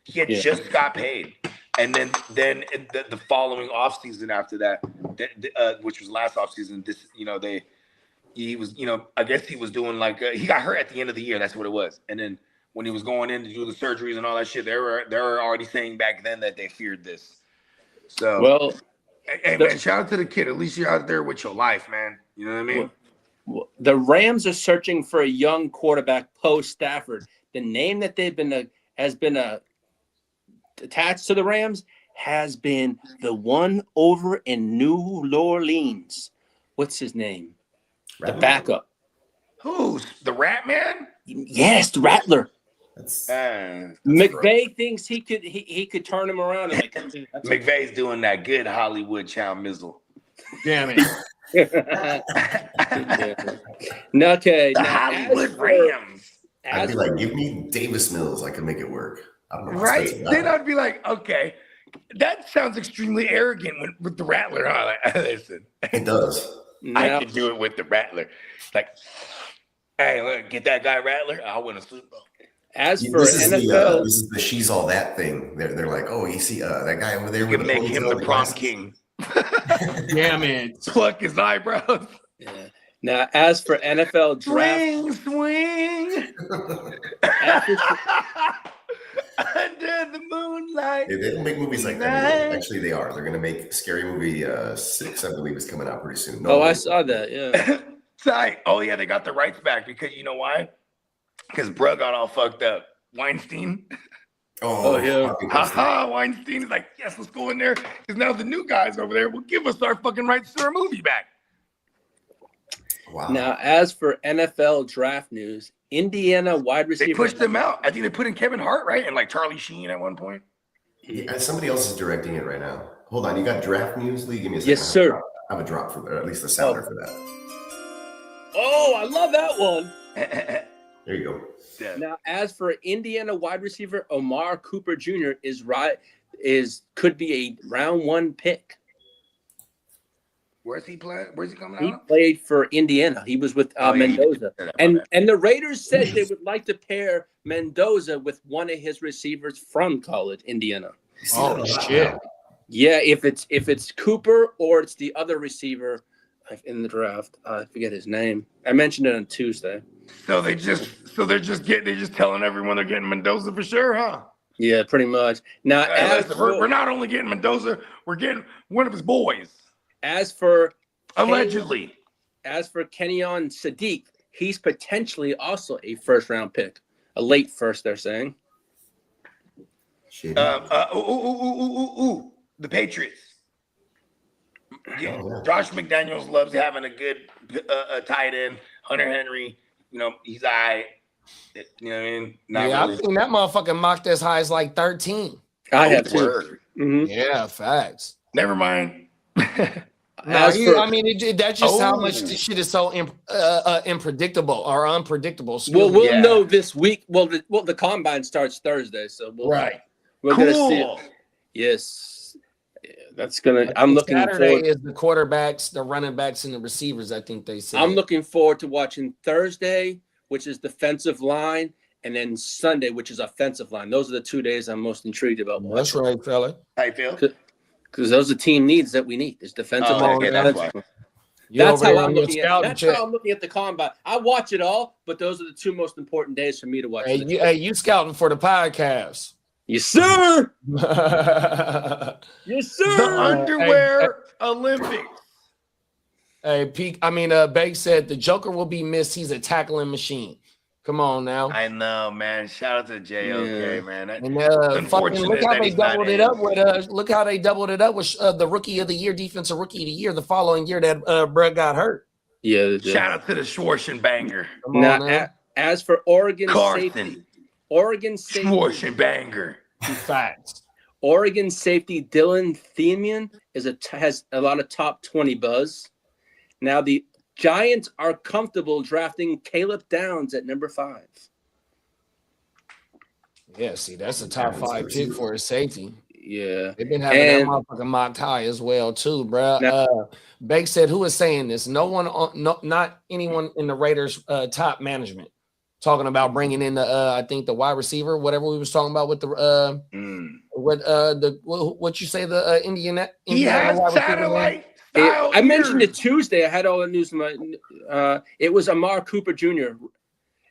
He had just got paid. And then the following offseason after that, which was last offseason, he was, I guess he was doing like he got hurt at the end of the year. That's what it was. And then when he was going in to do the surgeries and all that shit, they were already saying back then that they feared this. So, Well, hey man, shout out to the kid. At least you're out there with your life, man. You know what I mean? Well, the Rams are searching for a young quarterback post Stafford. The name that has been attached to the Rams has been the one over in New Orleans. What's his name? The backup. Who's the Rat Man? Yes, the Rattler. That's McVay thinks he could turn him around. And McVay's doing that good Hollywood chow mizzle. Damn it. Okay. The Hollywood Rams. I'd be like, give me Davis Mills. I can make it work. I don't know. Right? Then I'd be like, okay, that sounds extremely arrogant with the Rattler. Huh? Like, listen, It does. I can do it with the Rattler. Like, hey, look, get that guy Rattler. I'll win a Super Bowl. As for NFL, this is the she's all that thing. They're like, oh, you see that guy over there? You can make him the prom king. Damn it. Pluck his eyebrows. yeah. Now, as for NFL draft, Swing. Under the moonlight. They don't make movies like that anymore. Actually, they are. They're going to make Scary Movie 6, I believe, is coming out pretty soon. I saw that. Yeah. Tight. Oh, yeah, they got the rights back because you know why? Because bruh got all fucked up. Weinstein. Oh yeah. Haha, Weinstein is like, yes, let's go in there. Because now the new guys over there will give us our fucking rights to our movie back. Wow. Now, as for NFL draft news, Indiana wide receiver. They pushed them out. I think they put in Kevin Hart, right? And like Charlie Sheen at one point. Yeah, somebody else is directing it right now. Hold on. You got draft news, Lee? Give me a second. Yes, sir. I have a drop for that, at least the sounder for that. Oh, I love that one. There you go. Yeah. Now, as for Indiana wide receiver Omar Cooper Jr. could be a round 1 pick. Where's he playing? Where's he coming He out? played for Indiana. He was with Mendoza. And the Raiders said they would like to pair Mendoza with one of his receivers from college, Indiana. Oh shit. Yeah, if it's Cooper or it's the other receiver in the draft. I forget his name. I mentioned it on Tuesday. So they're just telling everyone they're getting Mendoza for sure, huh? Yeah, pretty much. Now, we're not only getting Mendoza, we're getting one of his boys. Allegedly. As for Kenyon Sadiq, he's potentially also a first-round pick, a late first. They're saying. The Patriots. Yeah, Josh McDaniels loves having a good tight end. Hunter Henry, he's all right. You know what I mean? I've seen that motherfucker mocked as high as like 13. I have too. Mm-hmm. Yeah, facts. Never mind. That's just how much this shit is so unpredictable. We'll know this week. Well, the combine starts Thursday, so we're gonna see it. Yes, that's gonna. I'm looking Saturday forward. Is the quarterbacks, the running backs, and the receivers. I think they said. I'm looking forward to watching Thursday, which is defensive line, and then Sunday, which is offensive line. Those are the 2 days I'm most intrigued about. That's right, fella. How you feel? Because those are team needs that we need. It's defensive line. Okay, that's why. That's how I'm looking at it. That's how I'm looking at the combine. I watch it all, but those are the 2 most important days for me to watch. You scouting for the podcast? Yes, sir. Yes, sir. The underwear Olympics. Bake said the Joker will be missed. He's a tackling machine. Come on now. I know, man. Shout out to JOK, man. Look how they doubled it up with. Look how they doubled it up with the Rookie of the Year, Defensive Rookie of the Year, the following year that Brett got hurt. Yeah. Shout out to the Schwarzenbanger. Now, as for Oregon Carson. safety, Schwarzenbanger. Facts. Oregon safety Dylan Themian has a lot of top 20 buzz. Now the Giants are comfortable drafting Caleb Downs at number 5. Yeah, see, that's a top 5 pick for a safety. Yeah. They've been having And that motherfucking Mai Tai as well too, bro. now, Bake said, "Who is saying this? No one, not anyone in the Raiders' top management, talking about bringing in the, I think the wide receiver, whatever we was talking about with the, what you say the Indiana He has wide receiver name? satellite style I mentioned ears. it Tuesday. I had all the news in my. It was Amar Cooper Jr.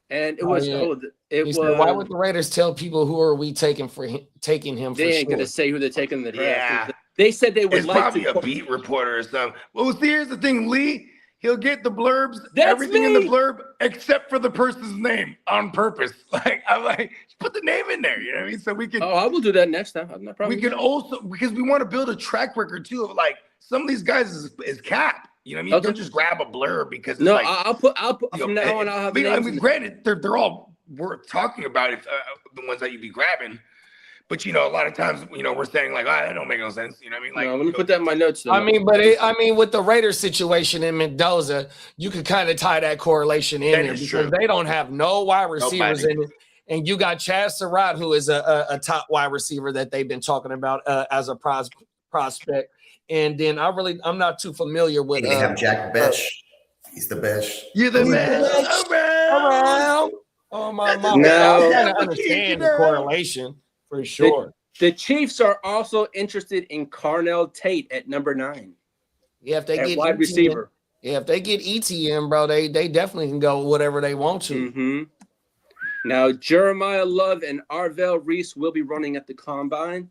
And it was He said, why would the Raiders tell people who are we taking him for they ain't sure? gonna say who they're taking in the draft. Yeah. They said they would It's like probably to. a beat reporter or something. Well, see, here's the thing, Lee. He'll get the blurbs, That's everything in the me. blurb except for the person's name on purpose. Like I'm like, just put the name in there. You know what I mean? So we can. Oh, I will do that next time. I'm not We can also because we want to build a track record too of like some of these guys is cap. You know what I mean? Okay. You don't just grab a blurb because it's No, like, I'll put you know, from now on. I'll have. I names mean, in granted, they're all worth talking about if the ones that you be grabbing. But you know, a lot of times, you know, we're saying like, that don't make no sense. You know what I mean? Like, no, let me put that in my notes. Then. I mean, with the Raiders situation in Mendoza, you could kind of tie that correlation in That there is because true. they don't have no wide receivers Nobody. in it. And you got Chaz Surratt, who is a top wide receiver that they've been talking about as a prospect. And then I'm not too familiar with. They have Jack Besh. He's the best. You're the best around. Oh my That's mama! Now- I kind Yeah, of but understand you the know. correlation for sure. The Chiefs are also interested in Carnell Tate at number 9 Yeah, if they at get wide ETN, receiver. yeah, if they get ETN, bro, they definitely can go whatever they want to. Mm-hmm. Now Jeremiah Love and Arvell Reese will be running at the combine.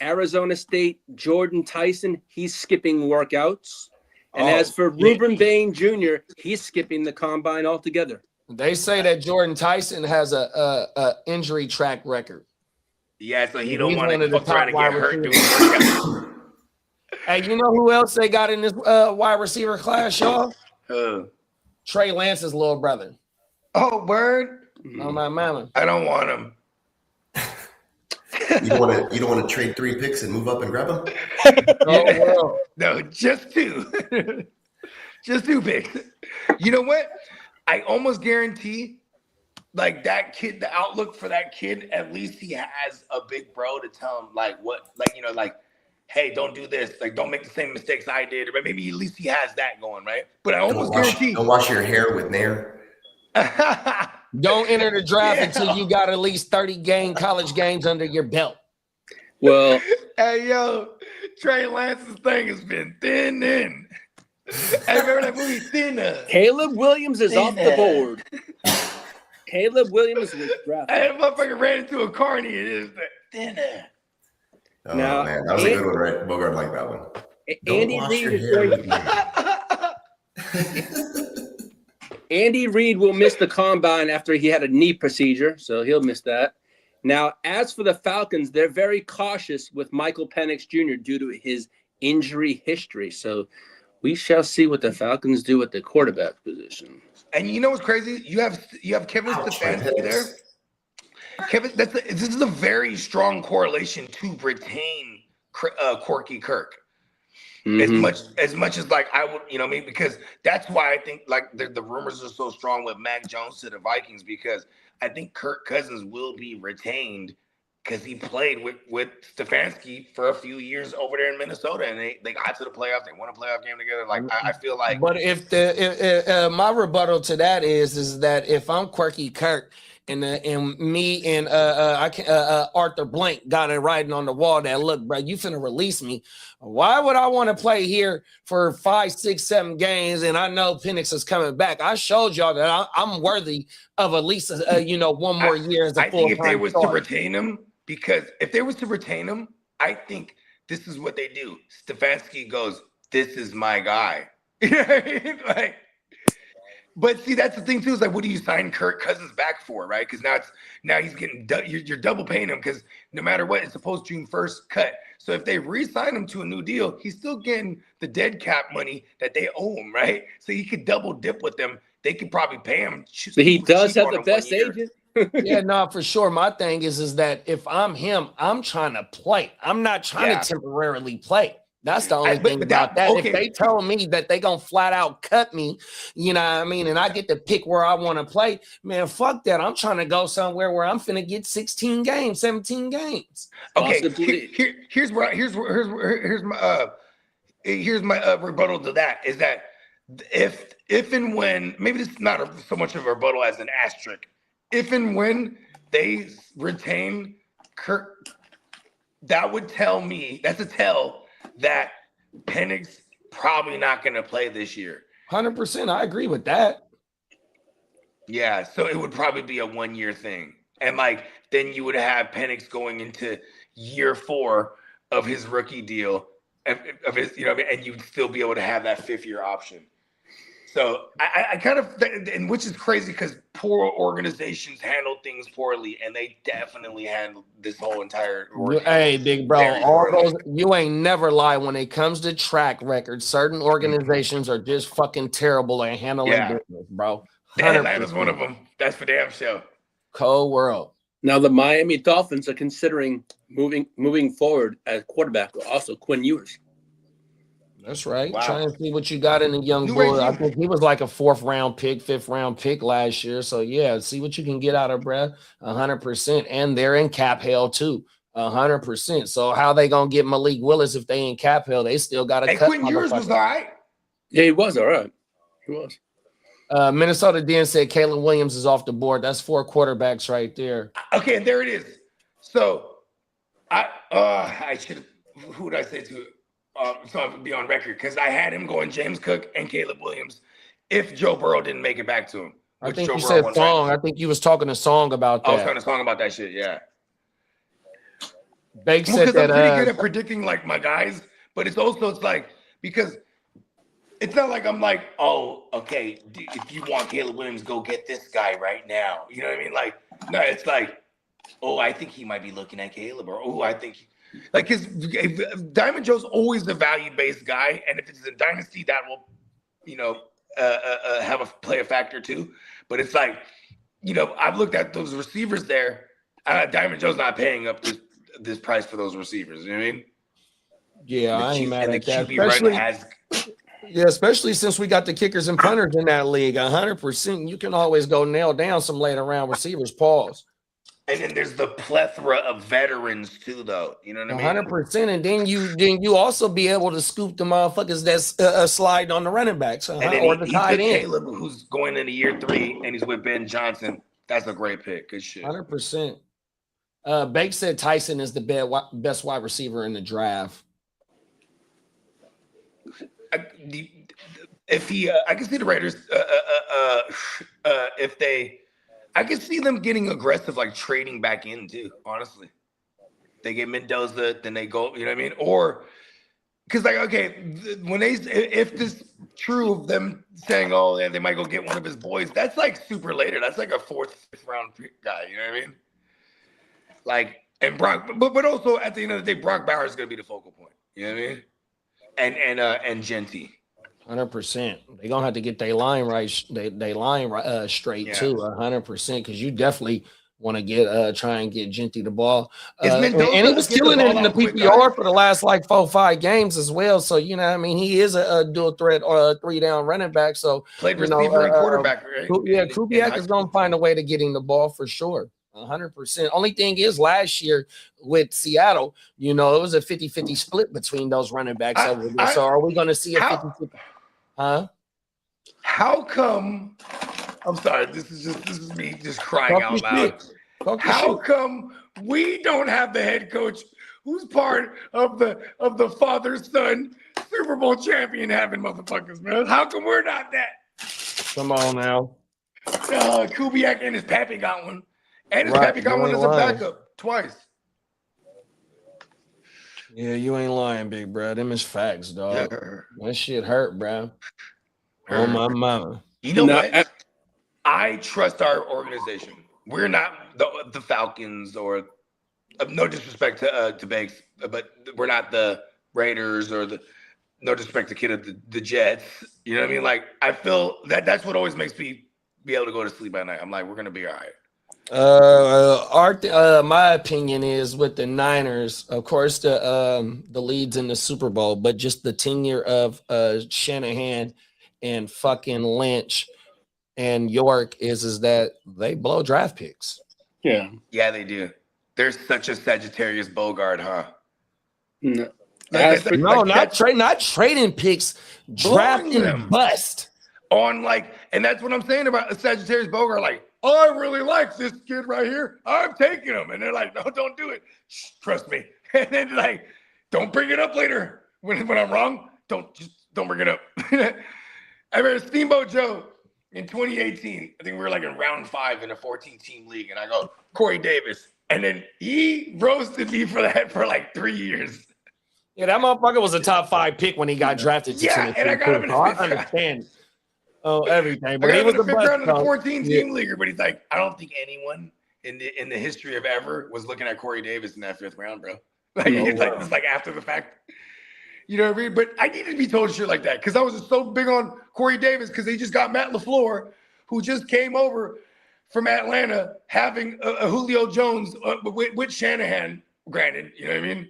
Arizona State Jordan Tyson, he's skipping workouts. And as for Reuben Bain Jr., he's skipping the combine altogether. They say that Jordan Tyson has a injury track record. Yeah, so he He's don't want one of the to try to top get wide hurt doing receivers. workouts. Hey, you know who else they got in this wide receiver class, y'all? Trey Lance's little brother. Oh, word! Oh my mama. I don't want him. You don't want to trade 3 picks and move up and grab them? Oh, well. No, just 2. Just 2 picks. You know what? I almost guarantee, like that kid, the outlook for that kid, at least he has a big bro to tell him like what, like, you know, like, hey, don't do this. Like, don't make the same mistakes I did. Or maybe at least he has that going, right? But I almost guarantee. Don't wash your hair with Nair. Don't enter the draft until you got at least 30 college games under your belt. Well, Hey, yo, Trey Lance's thing has been thinning. Hey, remember that movie Thinner? Caleb Williams is off the board. Caleb Williams was drafted. Hey, that motherfucker ran into a car and he is Thinner. Oh, Now, man. That was a good one, right? Bogart liked that one. Don't Andy wash Reid your is hair going. with Nair. Andy Reid will miss the combine after he had a knee procedure, so he'll miss that. Now, as for the Falcons, they're very cautious with Michael Penix Jr. due to his injury history. So we shall see what the Falcons do at the quarterback position. And you know what's crazy? You have Kevin Stefanski there. Kevin, this is a very strong correlation to retain Corky Kirk. Mm-hmm. As much as like I would, you know what I mean? Because that's why I think like the rumors are so strong with Mac Jones to the Vikings, because I think Kirk Cousins will be retained because he played with Stefanski for a few years over there in Minnesota, and they got to the playoffs. They won a playoff game together. Like I feel like. But if my rebuttal to that is that if I'm Quirky Kirk and me and Arthur Blank got it writing on the wall that, look, bro, you finna release me. Why would I want to play here for 5, 6, 7 games? And I know Penix is coming back. I showed y'all that I'm worthy of at least one more year as a full-time I think if they was starter. to retain him, because if they was to retain him, I think this is what they do. Stefanski goes, "This is my guy." You know what I mean? Like, but see, that's the thing too. Is like, what do you sign Kirk Cousins back for, right? Because now he's getting you're double paying him because no matter what, it's supposed June 1st cut. So if they re-sign him to a new deal, he's still getting the dead cap money that they owe him, right? So he could double dip with them. They could probably pay him. But he does have the best agent. Yeah, no, for sure. My thing is that if I'm him, I'm trying to play. I'm not trying to temporarily play. That's the only thing but about that. okay. If they tell me that they gonna flat out cut me, you know what I mean, and I get to pick where I want to play, man, fuck that. I'm trying to go somewhere where I'm finna get 16 games, 17 games. Okay, Possibly. here's my rebuttal to that is that if and when, maybe this is not so much of a rebuttal as an asterisk, if and when they retain Kirk, that would tell me, that's a tell that Penix probably not going to play this year. 100%, I agree with that. Yeah, so it would probably be a 1-year thing. And like then you would have Penix going into year 4 of his rookie deal of his, you know, and you'd still be able to have that 5th-year option. So I kind of, and which is crazy because poor organizations handle things poorly, and they definitely handled this whole entire. Hey, big bro, all those, you ain't never lie when it comes to track records. Certain organizations are just fucking terrible at handling business, bro. Atlanta's one of them. That's for damn sure. Cold world. Now the Miami Dolphins are considering moving forward at quarterback. Also, Quinn Ewers. That's right. Wow. Try and see what you got in the young boy. I think he was like a 4th-round pick, 5th-round pick last year. So yeah, see what you can get out of Brad. 100%. And they're in cap hell too. 100%. So how they gonna get Malik Willis if they in cap hell? They still got to cut. Quinn Ewers was all right. Yeah, he was all right. He was. Minnesota Den said Caleb Williams is off the board. That's 4 quarterbacks right there. Okay, there it is. So I should. Who would I say to? So I would be on record because I had him going James Cook and Caleb Williams if Joe Burrow didn't make it back to him. I think you said Song. I think you was talking to Song about that. I was talking to Song about that shit, yeah. Bake said that. I'm pretty good at predicting like my guys, but it's like because it's not like I'm like, oh, okay, if you want Caleb Williams, go get this guy right now. You know what I mean? Like, no, it's like, oh, I think he might be looking at Caleb, or oh, I think. Like his Diamond Joe's always the value-based guy, and if it's a dynasty, that will, you know, play a factor too. But it's like, you know, I've looked at those receivers there. Diamond Joe's not paying up this price for those receivers. You know what I mean? Yeah, I ain't mad at that. Especially, especially since we got the kickers and punters in that league. 100%. You can always go nail down some later round receivers. Pause. And then there's the plethora of veterans too, though. You know what I mean? 100%. And then you also be able to scoop the motherfuckers that's sliding on the running backs or the tight end. Caleb, who's going into year 3, and he's with Ben Johnson. That's a great pick. Good shit. 100%. Bake said Tyson is the best wide receiver in the draft. I can see the Raiders if they. I can see them getting aggressive, like trading back in too. Honestly, they get Mendoza, then they go. You know what I mean? Or because like, okay, when if this true of them saying, oh, yeah, they might go get one of his boys. That's like super later. That's like a 4th, 5th round guy. You know what I mean? Like and Brock, but also at the end of the day, Brock Bowers is gonna be the focal point. You know what I mean? And Genty. 100%. They're gonna have to get their line right. They line straight too. 100%. Because you definitely want to get try and get Genty the ball. And he was killing it in the PPR for the last like 4-5 games as well. So you know, what I mean, he is a dual threat or a 3-down running back. So played receiver and quarterback, right? Kubiak is gonna find a way to get him the ball for sure. 100%. Only thing is last year with Seattle, you know, it was a 50-50 split between those running backs over there. So are we going to see a 50-50? Huh? How come? I'm sorry. This is me just crying out loud. How come we don't have the head coach who's part of the father-son Super Bowl champion having motherfuckers, man? How come we're not that? Come on now. Kubiak and his pappy got one. And his pappy got one as a backup twice. Yeah, you ain't lying, big bro. Them is facts, dog. Yeah. That shit hurt, bro. Oh, my mama. You know what? I trust our organization. We're not the Falcons or no disrespect to Banks, but we're not the Raiders or no disrespect to Kid of the Jets. You know what I mean? Like, I feel that's what always makes me be able to go to sleep at night. I'm like, we're going to be all right. My opinion is with the Niners, of course, the leads in the Super Bowl, but just the tenure of Shanahan and fucking Lynch and York is that they blow draft picks. Yeah. Yeah, they do. There's such a Sagittarius Bogart, huh? No. Not trading picks, drafting them. bust. And that's what I'm saying about a Sagittarius Bogart. Like, oh, I really like this kid right here. I'm taking him. And they're like, no, don't do it. Shh, trust me. And then like, don't bring it up later when I'm wrong. Don't bring it up. I remember Steamboat Joe in 2018. I think we were like in round 5 in a 14-team league, and I go Corey Davis, and then he roasted me for that for like 3 years. Yeah, that motherfucker was a top 5 pick when he got drafted. Yeah, and I got him in the 5th round. I understand. Everything, but he was in the 5th round of the 14-team yeah. leaguer. But he's like, I don't think anyone in the history of ever was looking at Corey Davis in that 5th round, bro. Like, it's like after the fact. You know what I mean? But I needed to be told shit like that because I was just so big on Corey Davis because they just got Matt LaFleur, who just came over from Atlanta, having a Julio Jones with Shanahan. Granted, you know what I mean?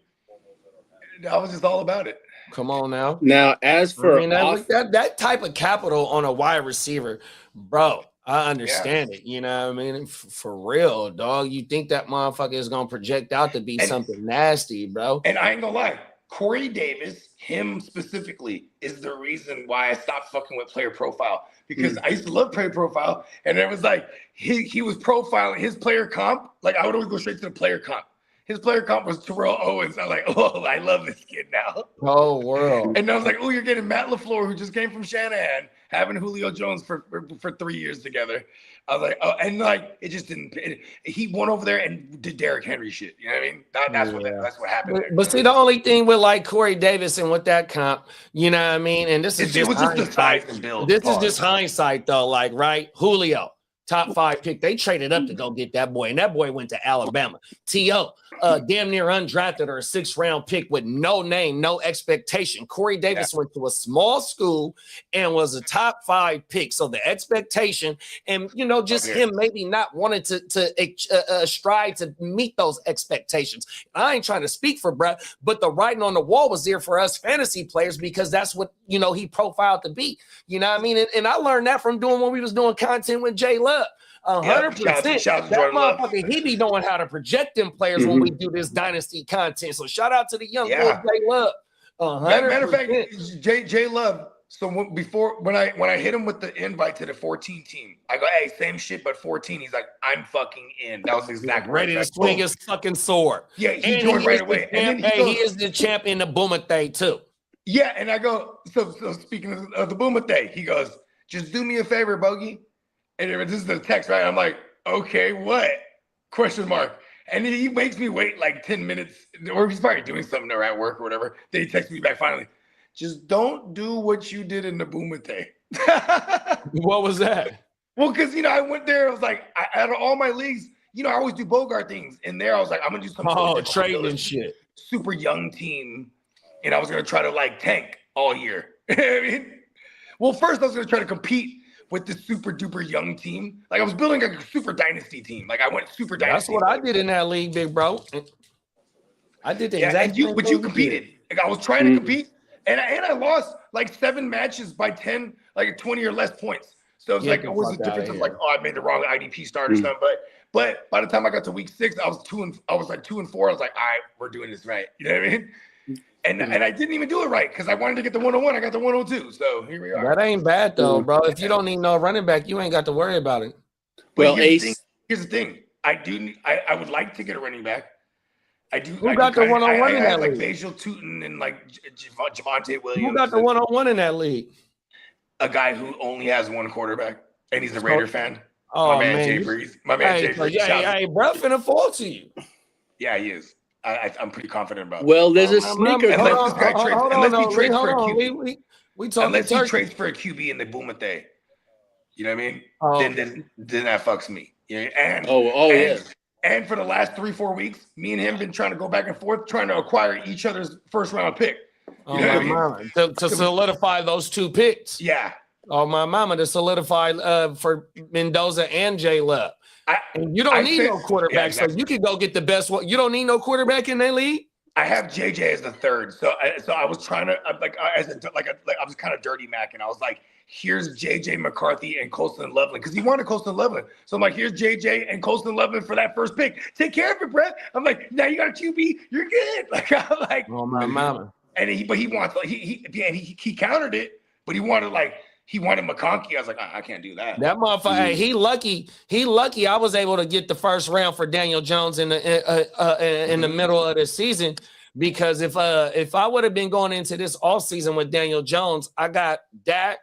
I was just all about it. Come on now. Now, as for that type of capital on a wide receiver, bro, I understand it. You know what I mean? For real, dog. You think that motherfucker is going to project out to be something nasty, bro. And I ain't going to lie. Corey Davis, him specifically, is the reason why I stopped fucking with player profile. Because I used to love player profile. And it was like, he was profiling his player comp. Like, I would always go straight to the player comp. His player comp was Terrell Owens. I was like, oh, I love this kid now. Oh, world. And I was like, oh, you're getting Matt LaFleur, who just came from Shanahan, having Julio Jones for 3 years together. I was like, oh, and like, it just didn't. He went over there and did Derrick Henry shit. You know what I mean? That's what happened there. But see, the only thing with like Corey Davis and with that comp, you know what I mean? And this is just hindsight. This is just hindsight, though. Like, right? Julio. Top 5 pick. They traded up to go get that boy, and that boy went to Alabama. T.O., damn near undrafted or a 6th round pick with no name, no expectation. Corey Davis went to a small school and was a top 5 pick. So the expectation and, just him maybe not wanting to strive to meet those expectations. I ain't trying to speak for Brett, but the writing on the wall was there for us fantasy players because that's what, he profiled to be. You know what I mean? And I learned that from doing when we was doing content with Jay Love. 100%. That motherfucker, he be knowing how to project them players when we do this dynasty content. So shout out to the young boy Jay Love. 100%. Matter of fact, Jay Love. So when I hit him with the invite to the 14 team, I go, hey, same shit but 14. He's like, I'm fucking in. That was exactly ready to swing his fucking sword. Yeah, he joined right away. And then he is the champ in the Boomerthai too. Yeah, and I go, so speaking of the Boomerthai, he goes, just do me a favor, Bogey. And this is the text, right? I'm like, okay, what? Question mark. And he makes me wait like 10 minutes, or he's probably doing something there at work or whatever. Then he texts me back finally. Just don't do what you did in the Boomerthai. What was that? Well, because, I went there. I was like, out of all my leagues, I always do Bogart things. And there I was like, I'm going to do something. Trading and shit. Super young team. And I was going to try to like tank all year. You know what I mean? Well, first I was going to try to compete with this super duper young team. Like I was building like a super dynasty team. Like I went super dynasty. That's what I did in that league, big bro. I did the exact same but you competed. Like I was trying to compete and I lost like 7 matches by 10, like 20 or less points. So it's like always the difference of like, oh, I made the wrong IDP start or something. But by the time I got to week 6, I was 2 and 4. I was like, all right, we're doing this right. You know what I mean? And I didn't even do it right because I wanted to get the 101. I got the 102. So here we are. That ain't bad though, bro. If you don't need no running back, you ain't got to worry about it. Well, here's the thing. I would like to get a running back. I do. Who got the 101 in that league? Like Basil Tootin and like Javonte Williams. Who got the 101 in that league? A guy who only has one quarterback, and he's a Raider fan. Oh, my man, Jay Breeze. My man, Jay Breeze. Hey, bro, finna fall to you. Yeah, he is. I'm pretty confident about it. Well, there's a sneaker. Unless he trades for a QB. We talking unless he trades for a QB in the Boomerthai. You know what I mean? Then that fucks me. Yeah. And for the last 3-4 weeks, me and him been trying to go back and forth, trying to acquire each other's first round pick. You know what I mean? To solidify those 2 picks. Yeah. Oh, my mama, to solidify for Mendoza and J Love. And you don't need no quarterback, yeah, exactly. so you can go get the best one. You don't need no quarterback in that league. I have JJ as the third, so I was trying to I was kind of dirty Mac, and I was like, here's JJ McCarthy and Colston Loveland because he wanted Colston Loveland, so I'm like, here's JJ and Colston Loveland for that first pick. Take care of it, Brett. I'm like, now you got a QB, you're good. Like I'm like, oh my mama. And he wants he countered it, but he wanted McConkey. I was like, I can't do that. That motherfucker, hey, he lucky. I was able to get the first round for Daniel Jones in the middle of the season, because if I would have been going into this all season with Daniel Jones, I got Dak,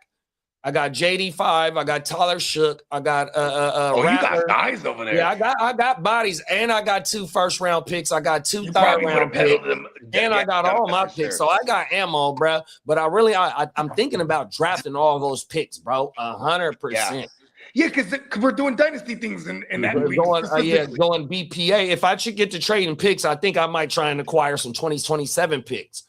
I got JD5, I got Tyler Shook, I got you got guys over there. Yeah, I got bodies, and I got 2 first round picks. I got 2 third round picks, and I got all my picks. So I got ammo, bro. But I'm thinking about drafting all those picks, bro. 100%. Yeah, because we're doing dynasty things in that week. Going BPA. If I should get to trading picks, I think I might try and acquire some 2027 picks.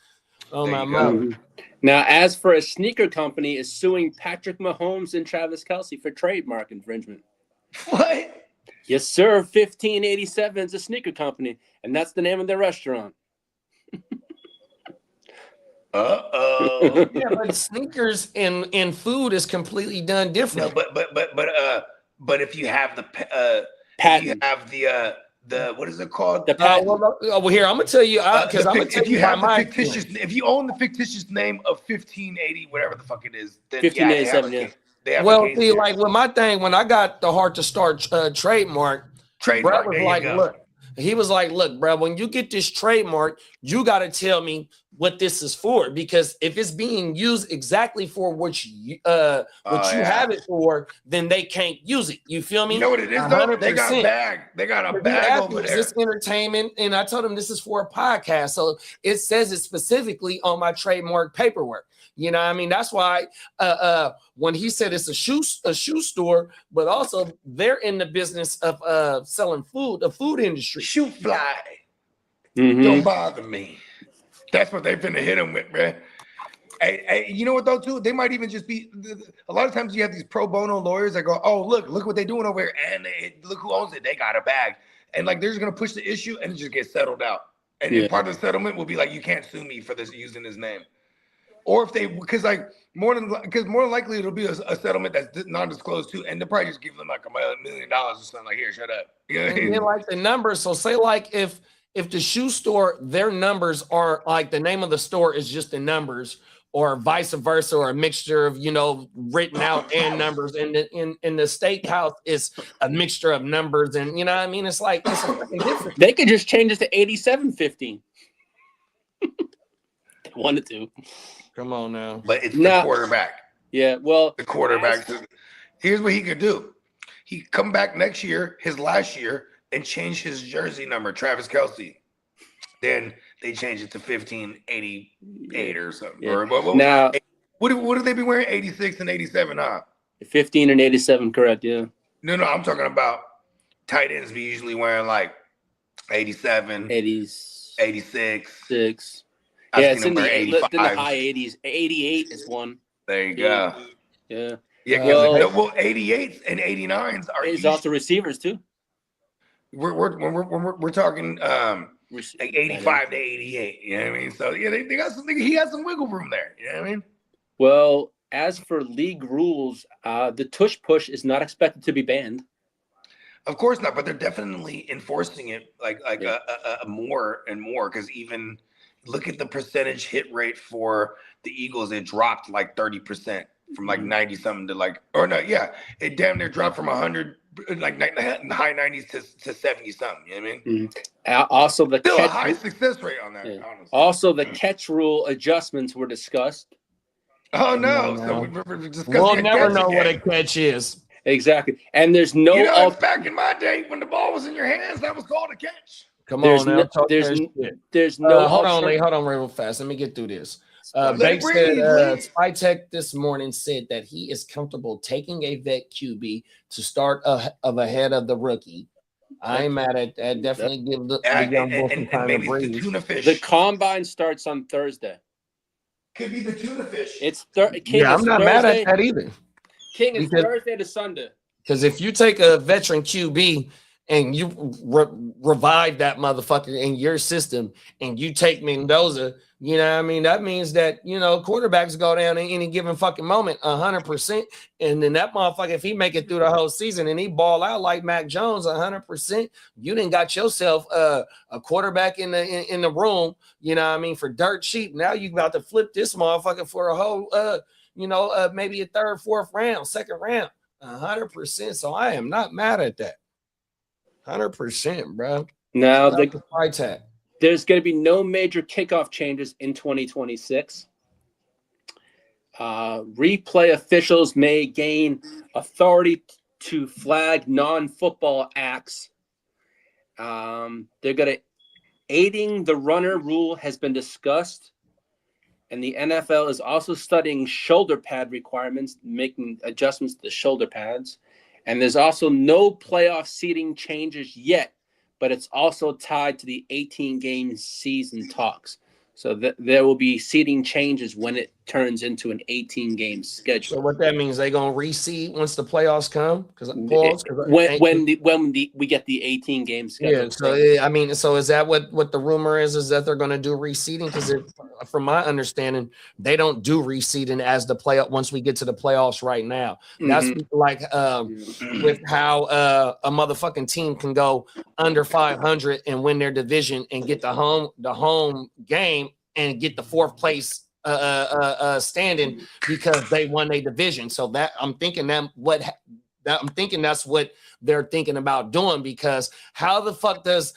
Oh my mother. Now, as for a sneaker company is suing Patrick Mahomes and Travis Kelce for trademark infringement. What? Yes, sir. 1587 is a sneaker company, and that's the name of their restaurant. Uh-oh. Yeah, but sneakers and food is completely done different. No, but if you have the patent, you have the what is it called? The patent. Well, here I'm gonna tell you because I'm gonna tell you how my if you own the fictitious name of 1580, whatever the fuck it is, then 1587, see, like with my thing, when I got the Heart to Start trademark, Brad was like, look. He was like, look, bro, when you get this trademark, you got to tell me what this is for, because if it's being used exactly for what you have it for, then they can't use it. You feel me? You know what it is, though? They got a bag. They got a bag over there. This entertainment, and I told him this is for a podcast, so it says it specifically on my trademark paperwork. You know what I mean? That's why when he said it's a shoe store, but also they're in the business of selling food, the food industry. Shoe fly. Don't bother me. That's what they're finna hit him with, man. Hey, you know what, though, too? They might even just be – a lot of times you have these pro bono lawyers that go, oh, look what they're doing over here, and look who owns it. They got a bag. And, like, they're just going to push the issue, and it just gets settled out. And part of the settlement will be like, you can't sue me for this using his name. Or if they, because more than likely it'll be a settlement that's non-disclosed too, and they'll probably just give them like $1 million or something. Like, here, shut up. You know what I mean? They like the numbers. So say like if the shoe store, their numbers are like the name of the store is just the numbers, or vice versa, or a mixture of written out and numbers, and in the steakhouse is a mixture of numbers, and you know what I mean? It's like it's fucking different. They could just change it to 8715. They wanted to. Come on now. But it's the quarterback. Yeah, well. The quarterback. Here's what he could do. He come back next year, his last year, and change his jersey number, Travis Kelce. Then they change it to 1588 or something. Yeah. Now, what do they be wearing? 86 and 87, huh? 15 and 87, correct, yeah. No, I'm talking about tight ends be usually wearing like 87, 80s, 86. 6. Yeah, it's in the high 80s. 88 is one. There you go. Yeah. Yeah, well, 88s and 89s are. It's also receivers too. We're talking like 85 to 88. You know what I mean? So yeah, they got something. He has some wiggle room there. You know what I mean? Well, as for league rules, the tush push is not expected to be banned. Of course not, but they're definitely enforcing it more and more, because even. Look at the percentage hit rate for the Eagles. It dropped like 30% from like 90 something to it damn near dropped from 100, like high 90s to 70 something. You know what I mean? Also, still a high success rate on that. Yeah. Honestly. The catch rule adjustments were discussed. Oh no! So we're discussing. We'll never know what a catch is. Exactly, and there's no. Back in my day, when the ball was in your hands, that was called a catch. Come on now. There's no. Hold on real fast. Let me get through this. Banks said Spytech this morning said that he is comfortable taking a vet QB to start ahead of the rookie. I ain't mad at that. Definitely give the young boy some time to breathe. The combine starts on Thursday. Could be the tuna fish. It's I'm not mad at that either. King is Thursday to Sunday. Because if you take a veteran QB and you revive that motherfucker in your system and you take Mendoza, you know what I mean? That means that, you know, quarterbacks go down in any given fucking moment 100%. And then that motherfucker, if he make it through the whole season and he ball out like Mac Jones 100%, you done got yourself a quarterback in the room, you know what I mean, for dirt cheap. Now you about to flip this motherfucker for a whole, maybe a third, fourth round, second round. 100%. So I am not mad at that. 100%, bro. Now, There's going to be no major kickoff changes in 2026. Replay officials may gain authority to flag non-football acts. They're going to aiding the runner rule has been discussed. And the NFL is also studying shoulder pad requirements, making adjustments to the shoulder pads. And there's also no playoff seeding changes yet, but it's also tied to the 18-game season talks. So there will be seeding changes when it turns into an 18-game schedule. So what that means, they gonna reseed once the playoffs come? Because when we get the 18-game schedule. Yeah. So I mean, so is that what the rumor is? Is that they're gonna do reseeding? Because from my understanding, they don't do reseeding as the playoff once we get to the playoffs right now. That's like with how a motherfucking team can go under 500 and win their division and get the home game and get the fourth place standing because they won a division. So that I'm thinking that's what they're thinking about doing, because how the fuck does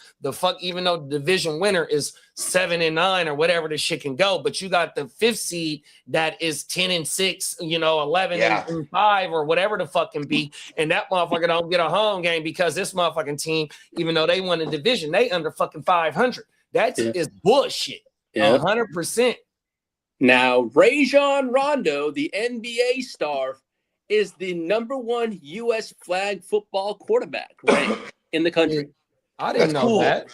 even though the division winner is 7-9 or whatever the shit can go, but you got the fifth seed that is 10-6, 11-5 or whatever the fuck can be, and that motherfucker don't get a home game because this motherfucking team, even though they won the division, they under fucking 500. That is bullshit. 100%. Now, Rajon Rondo, the NBA star, is the number one U.S. flag football quarterback ranked in the country. I didn't know that.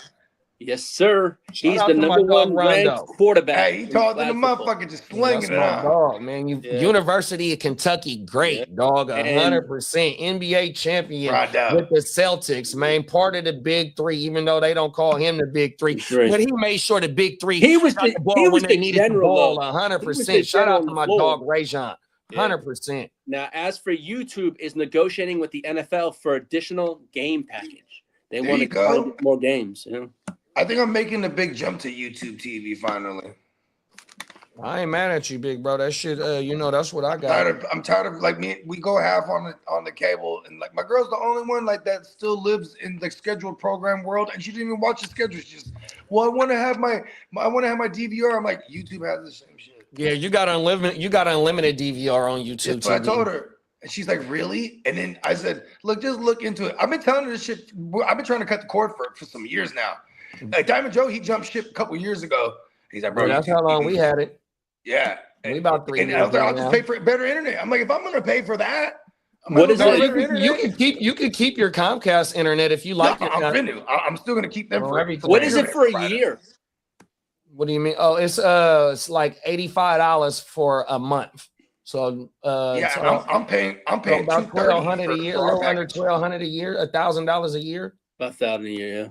Yes, sir. He's the number one ranked quarterback. Hey, he taller than the motherfucker, just slinging it out. Dog, man. University of Kentucky, great, dog. 100%. NBA champion with the Celtics, man. Part of the big three, even though they don't call him the big three. But he made sure the big three got the ball when they needed the ball 100%. Shout out to my dog, Rajon. 100%. Now, as for YouTube, is negotiating with the NFL for additional game package. They want to get more games. I think I'm making the big jump to YouTube TV finally. I ain't mad at you, big bro. That shit, that's what I got. I'm tired of like we go half on the cable, and like my girl's the only one like that still lives in the scheduled program world, and she didn't even watch the schedule. She's just, I want to have my DVR. I'm like, YouTube has the same shit. Yeah, you got unlimited DVR on YouTube. That's what I told her. And she's like, really? And then I said, look, just look into it. I've been telling her this shit. I've been trying to cut the cord for some years now. Like Diamond Joe, he jumped ship a couple years ago. He's like, bro, that's how long we had it. Yeah. We about 3 years. And I was like, I'll just pay for better internet. I'm like, if I'm gonna pay for that, what is it? You can keep your Comcast internet if you like. I'm still gonna keep them for everything. What is it for a year? What do you mean? Oh, it's like $85 for a month. So I'm paying about $1,200 a year, a little under $1,200 a year, $1,000 a year. About $1,000 a year, yeah.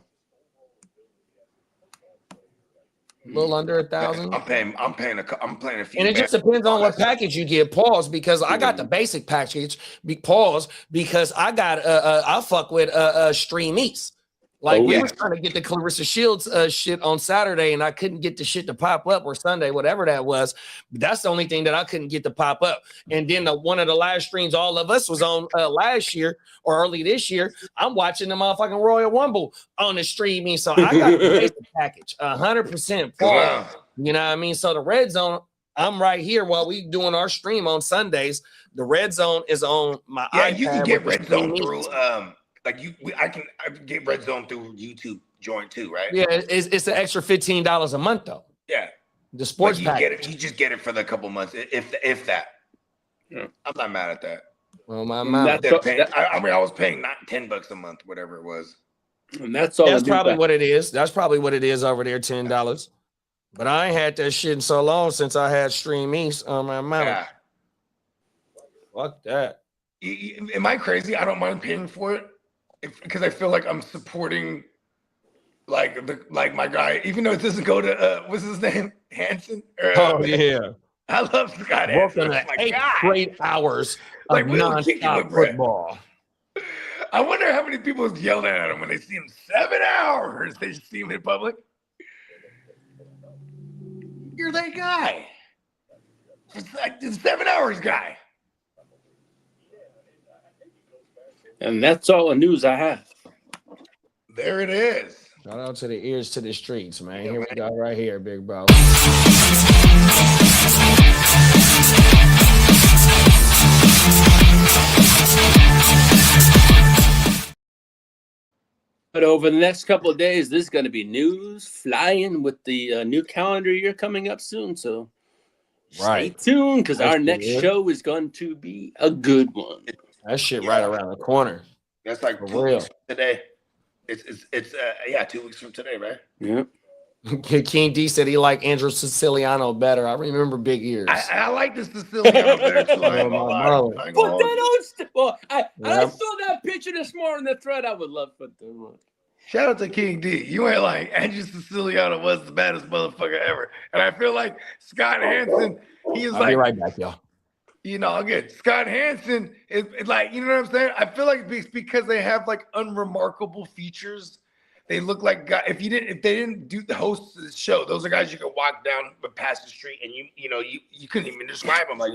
A little under 1,000. I'm paying a few. And it just depends on what package you get. Pause, because I got the basic package. Pause, because I got I fuck with Stream East. Like we were trying to get the Clarissa Shields shit on Saturday, and I couldn't get the shit to pop up, or Sunday, whatever that was. But that's the only thing that I couldn't get to pop up. And then one of the live streams all of us was on last year or early this year. I'm watching the motherfucking Royal Rumble on the streaming, so I got the basic package, 100%. Wow. You know what I mean? So the Red Zone, I'm right here while we doing our stream on Sundays. The Red Zone is on my iPad. You can get Red Zone through I can get Red Zone through YouTube joint too, right? Yeah, it's an extra $15 a month though. Yeah, the sports package. You just get it for the couple months, if that. Yeah. I'm not mad at that. Well, I was paying not $10 a month, whatever it was. And that's all. That's probably what it is. That's probably what it is over there, $10. But I ain't had that shit in so long since I had Stream East on my mouth. Yeah. Fuck that. Am I crazy? I don't mind paying for it because I feel like I'm supporting like my guy, even though it doesn't go to what's his name, Hansen. Oh yeah, I love Scott Hansen. working That's at my 8 guy. straight hours of Like we'll kick him with nonstop bread. football. I wonder how many people was yelling at him when they see him 7 hours. They just see him in public. You're that guy. It's like the 7 hours guy. And that's all the news I have. There it is. Shout out to the ears to the streets, man. Yeah, Here man. we go, right here, big bro. But over the next couple of days, this is going to be news flying with the new calendar year coming up soon. So Right. stay tuned because That's our next good. show is going to be a good one. That shit right around the corner. That's like For 2 real. weeks from today. It's 2 weeks from today, right? Yeah. King D said he liked Andrew Siciliano better. I remember big ears. I like this Siciliano better too. I ain't gonna lie. I ain't Put gonna hold that you. on. Well, I Yep. saw that picture this morning in the thread. I would love to put that on. Shout out to King D. You ain't like Andrew Siciliano was the baddest motherfucker ever. And I feel like Scott Hansen, he is I'll be like, right back, y'all. again, Scott Hansen is like, you know what I'm saying? I feel like it's because they have like unremarkable features. They look like guys. If they didn't do the hosts of the show, those are guys you could walk down past the street and you couldn't even describe them. Like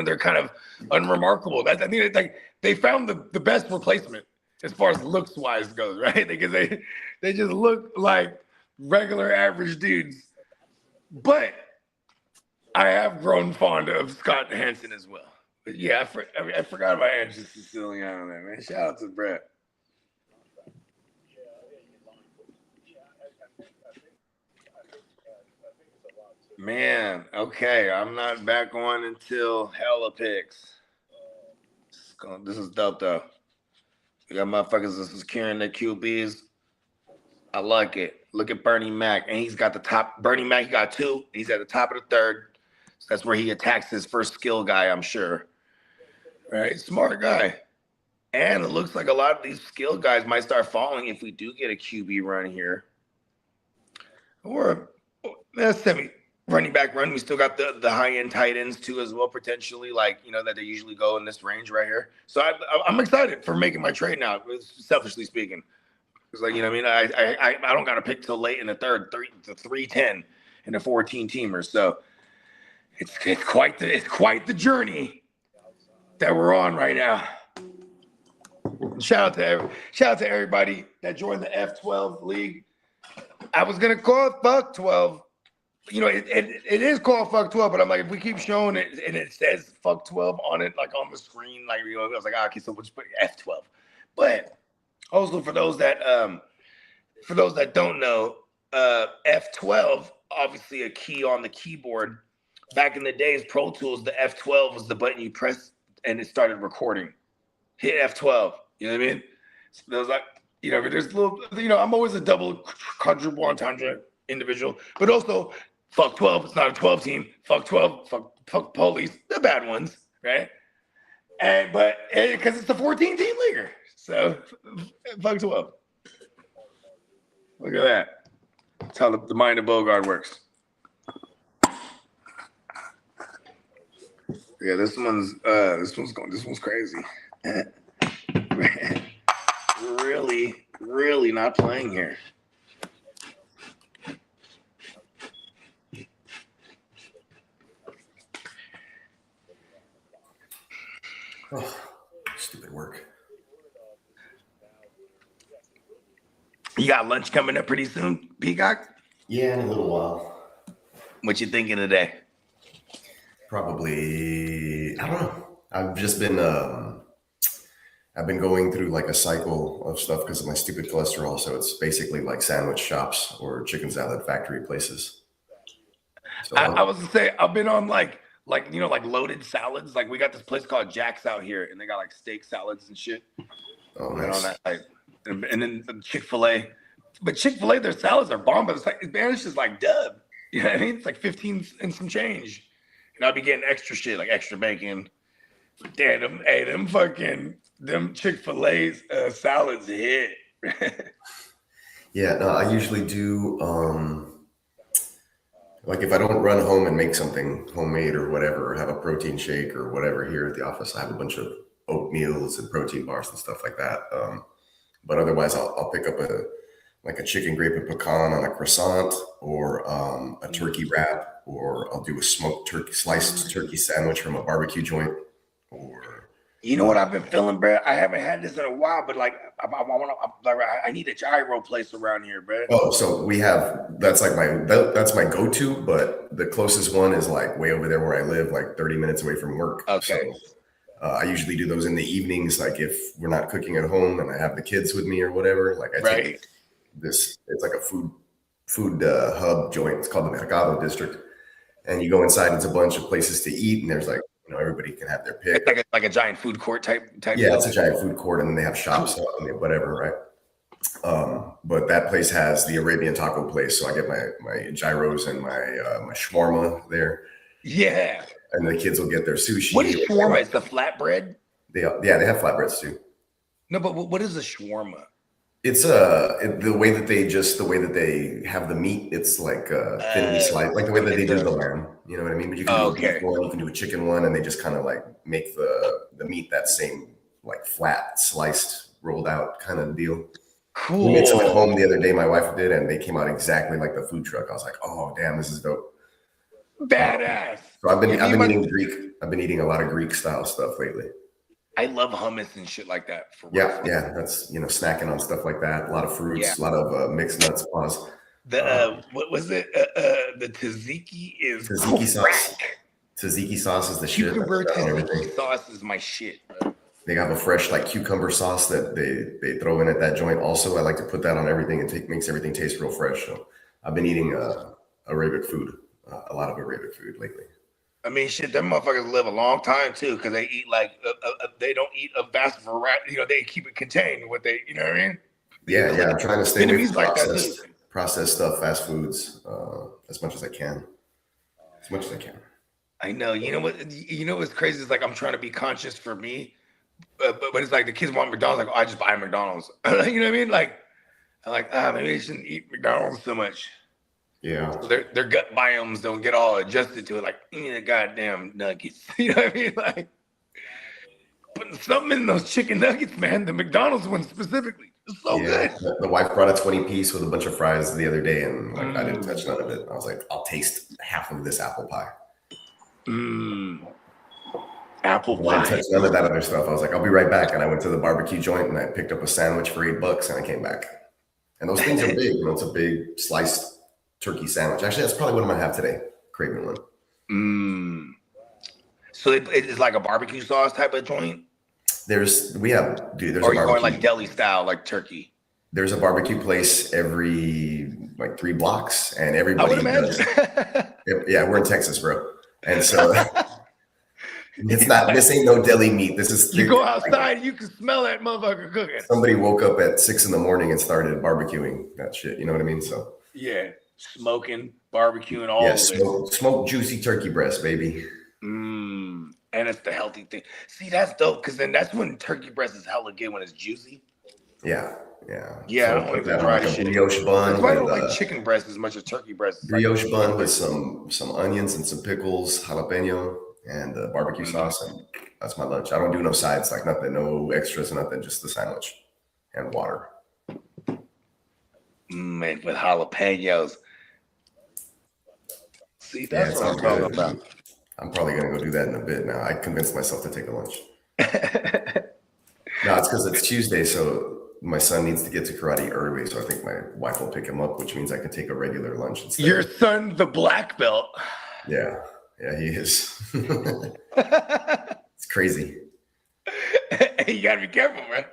they're kind of unremarkable. I think it's like they found the best replacement as far as looks wise goes, right? Because they just look like regular average dudes. But I have grown fond of Scott Hansen as well. But yeah, I forgot about Andrew Siciliano there, man. Shout out to Brett. Man, okay. I'm not back on until Hella picks. This is dope though. We got motherfuckers that's securing their QBs. I like it. Look at Bernie Mac. And he's got the top. Bernie Mac, he got 2. He's at the top of the 3rd. So that's where he attacks his first skill guy, I'm sure. Right? Smart guy. And it looks like a lot of these skill guys might start falling if we do get a QB run here. Or that's semi running back run. We still got the high-end tight ends too as well, potentially, that they usually go in this range right here. So I'm excited for making my trade now, selfishly speaking. It's like, you know what I mean? I don't got to pick till late in the 3rd, the 3-10 and a 14-teamer. So it's quite the journey that we're on right now. Shout out to everybody that joined the F12 league. I was gonna call it Fuck 12. It is called Fuck 12, but I'm like, if we keep showing it and it says Fuck 12 on it, like on the screen, I was like, okay, so we'll just put F12. But also for those that don't know, F12, obviously a key on the keyboard. Back in the days, Pro Tools, the F12 was the button you press and it started recording. Hit F12. You know what I mean? So there's like, there's little, I'm always a double, quadruple entendre individual, but also fuck 12. It's not a 12 team. Fuck 12. Fuck police. The bad ones, right? But because it's the 14 team leaguer, so fuck 12. Look at that. That's how the mind of Bogard works. Yeah, this one's crazy. Man, really not playing here. Oh, stupid work. You got lunch coming up pretty soon, Peacock? Yeah, in a little while. What you thinking today? Probably, I don't know. I've just been, I've been going through like a cycle of stuff because of my stupid cholesterol. So it's basically like sandwich shops or chicken salad factory places. So I was gonna say I've been on like loaded salads. Like we got this place called Jack's out here, and they got like steak salads and shit. oh, Been nice. on that, and then Chick-fil-A. But Chick-fil-A, their salads are bomb, but Spanish is like dub. You know what I mean? It's like 15 and some change. And I'll be getting extra shit, like extra bacon, Damn, them fucking Chick-fil-A's salads hit. Yeah, no, I usually do like if I don't run home and make something homemade or whatever, or have a protein shake or whatever here at the office, I have a bunch of oatmeals and protein bars and stuff like that. But otherwise, I'll pick up a chicken grape and pecan on a croissant, or a turkey wrap, or I'll do a smoked turkey, sliced turkey sandwich from a barbecue joint, or You know what I've been feeling, bro? I haven't had this in a while, but like I need a gyro place around here, bro. oh, so that's my go-to, but the closest one is like way over there where I live, like 30 minutes away from work. Okay. So I usually do those in the evenings, like if we're not cooking at home and I have the kids with me or whatever. Like I take it's like a food hub joint. It's called the Mercado District, and you go inside. It's a bunch of places to eat, and there's like everybody can have their pick. It's like a giant food court type. Yeah, it's a giant food court, and then they have shops and whatever, right? But that place has the Arabian taco place, so I get my gyros and my shawarma there. Yeah. And the kids will get their sushi. What is shawarma? It's the flatbread? They have flatbreads too. No, but what is a shawarma? It's the way that they have the meat. It's like thinly sliced, like the way that they do the lamb. You know what I mean? But you can do a beef one, you can do a chicken one, and they just kind of like make the meat that same like flat, sliced, rolled out kind of deal. Cool. We made some at home the other day. My wife did, and they came out exactly like the food truck. I was like, oh damn, this is dope. Badass. So I've been eating Greek. I've been eating a lot of Greek style stuff lately. I love hummus and shit like that. Yeah, that's snacking on stuff like that. A lot of fruits, a lot of mixed nuts. Pause. What was it? The tzatziki is tzatziki sauce. Tzatziki sauce is the shit. Cucumber tzatziki sauce is my shit, bro. They have a fresh like cucumber sauce that they throw in at that joint. Also, I like to put that on everything. It makes everything taste real fresh. So I've been eating Arabic food, a lot of Arabic food lately. I mean, shit, them motherfuckers live a long time too, because they eat like they don't eat a vast variety. They keep it contained. What they, you know what I mean? Yeah. I'm trying to stay away from like processed stuff, fast foods, as much as I can. I know. You know what? You know what's crazy is like I'm trying to be conscious for me, but it's like the kids want McDonald's. Like, I just buy McDonald's. You know what I mean? Like, I'm like, maybe I shouldn't eat McDonald's so much. Yeah. So their gut biomes don't get all adjusted to it. Like, the goddamn nuggets. You know what I mean? Like, putting something in those chicken nuggets, man. The McDonald's one specifically. It's so good. The wife brought a 20-piece with a bunch of fries the other day, and like I didn't touch none of it. I was like, I'll taste half of this apple pie. Apple pie. I didn't touch none of that other stuff. I was like, I'll be right back. And I went to the barbecue joint and I picked up a sandwich for $8, and I came back. And those things are big. It's a big sliced turkey sandwich. Actually, that's probably what I'm gonna have today. Craving one. So it's like a barbecue sauce type of joint. There's or you're going like deli style, like turkey. There's a barbecue place every like 3 blocks, and everybody. I would imagine. Yeah, we're in Texas, bro, and so this ain't no deli meat. This is you go outside, you can smell that motherfucker cooking. Somebody woke up at 6 a.m. and started barbecuing that shit. You know what I mean? So yeah. Smoking, barbecuing, all of it. Smoked juicy turkey breast, baby. And it's the healthy thing. See, that's dope, because then that's when turkey breast is hella good, when it's juicy. Yeah. So I don't like that on like a brioche bun. That's why I don't like chicken breast as much as turkey breast. Brioche bun with some onions and some pickles, jalapeno, and barbecue sauce, and that's my lunch. I don't do no sides, like nothing, no extras, nothing, just the sandwich and water. Man, with jalapenos. See, that's what I'm talking about. I'm probably gonna go do that in a bit now. I convinced myself to take a lunch. No, it's because it's Tuesday, so my son needs to get to karate early, so I think my wife will pick him up, which means I can take a regular lunch instead. Your son, the black belt. Yeah, he is. It's crazy. You gotta be careful, man.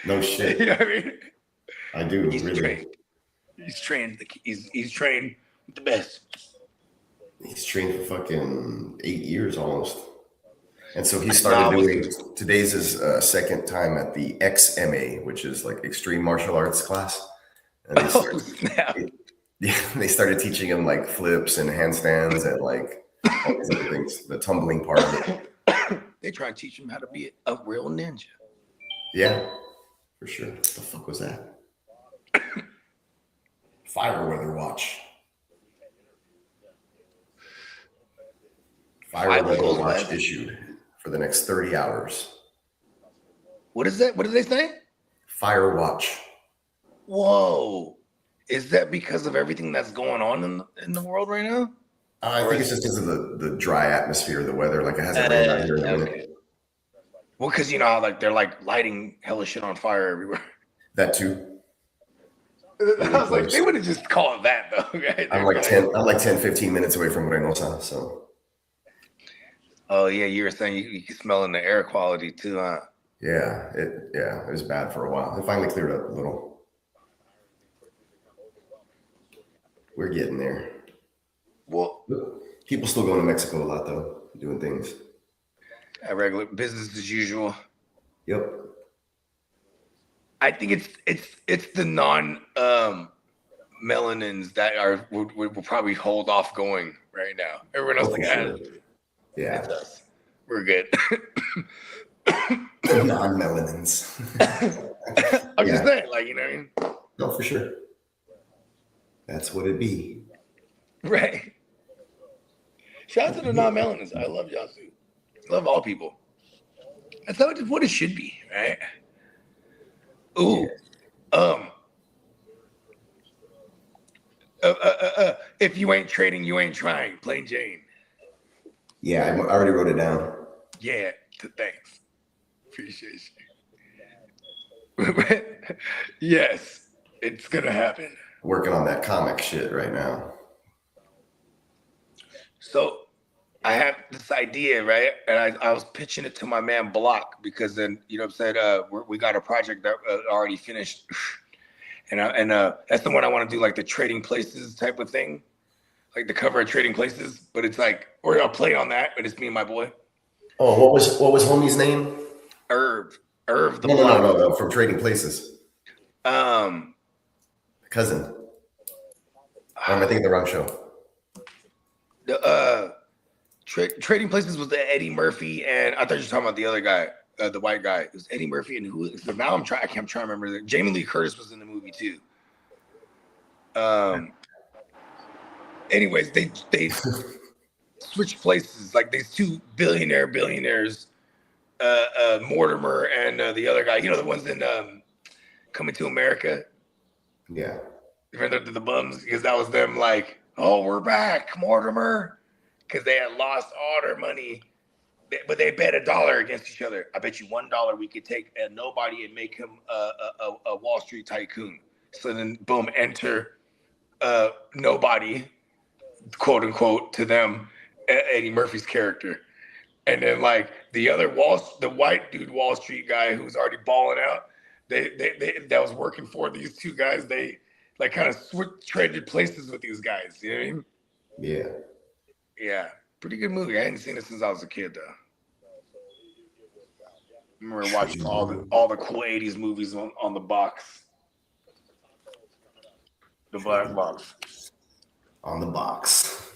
No shit. You know what I mean? I do. He's really. trained. He's trained. He's trained with the best. He's trained for fucking 8 years almost. And so he started doing, today's his second time at the XMA, which is like extreme martial arts class. And they started teaching him like flips and handstands and like all these other things, the tumbling part of it. They try and teach him how to be a real ninja. Yeah, for sure. What the fuck was that? Fire weather watch. Fire weather watch issued for the next 30 hours. What is that? What did they say? Fire watch. Whoa. Is that because of everything that's going on in the world right now? I think it's just because of the dry atmosphere, the weather. Like it hasn't rained out here in a minute. Well, because you know how like they're like lighting hella shit on fire everywhere. That too. I was like, they would have just called it that though. Right? I'm like 10, 15 minutes away from Reynosa, so. Oh yeah, you were saying you can smell in the air quality too, huh? Yeah, it was bad for a while. It finally cleared up a little. We're getting there. Well, people still going to Mexico a lot though, doing things. Regular business as usual. Yep. I think it's the non melanins that will probably hold off going right now. Everyone else like, sure. Yeah, it's us. We're good. Non-melanins. I'm just saying, like, you know what I mean? No, for sure. That's what it be. Right. Shout out to the non-melanins. I love y'all too. Love all people. That's what it should be, right? Ooh. If you ain't trading, you ain't trying. Plain Jane. Yeah, I already wrote it down. Yeah, thanks. Appreciate you. Yes, it's gonna happen. Working on that comic shit right now. So I have this idea, right? And I was pitching it to my man Block because then, you know what I'm saying? We got a project that already finished. And that's the one I want to do, like the Trading Places type of thing. Like the cover of Trading Places. But it's like, or I'll play on that, but it's me and my boy. Oh, what was homie's name? Irv the no, from Trading Places. Cousin. Or am I thinking the wrong show? The Trading Places was the Eddie Murphy, and I thought you were talking about the other guy, the white guy. It was Eddie Murphy, and who? So now I'm trying to remember that. Jamie Lee Curtis was in the movie too. Anyways, they switched places. Like these two billionaires, Mortimer and the other guy. You know the ones in Coming to America. Yeah. Remember the bums, because that was them. Like, oh, we're back, Mortimer. Because they had lost all their money, but they bet $1 against each other. I bet you $1 we could take a nobody and make him a Wall Street tycoon. So then, boom, enter nobody, quote unquote, to them, Eddie Murphy's character, and then like the white dude Wall Street guy who's already balling out. They that was working for these two guys. They like kind of traded places with these guys. You know what I mean? Yeah. Yeah, pretty good movie. I hadn't seen it since I was a kid, though. I remember watching all the cool '80s movies on the box, the black box. On the box.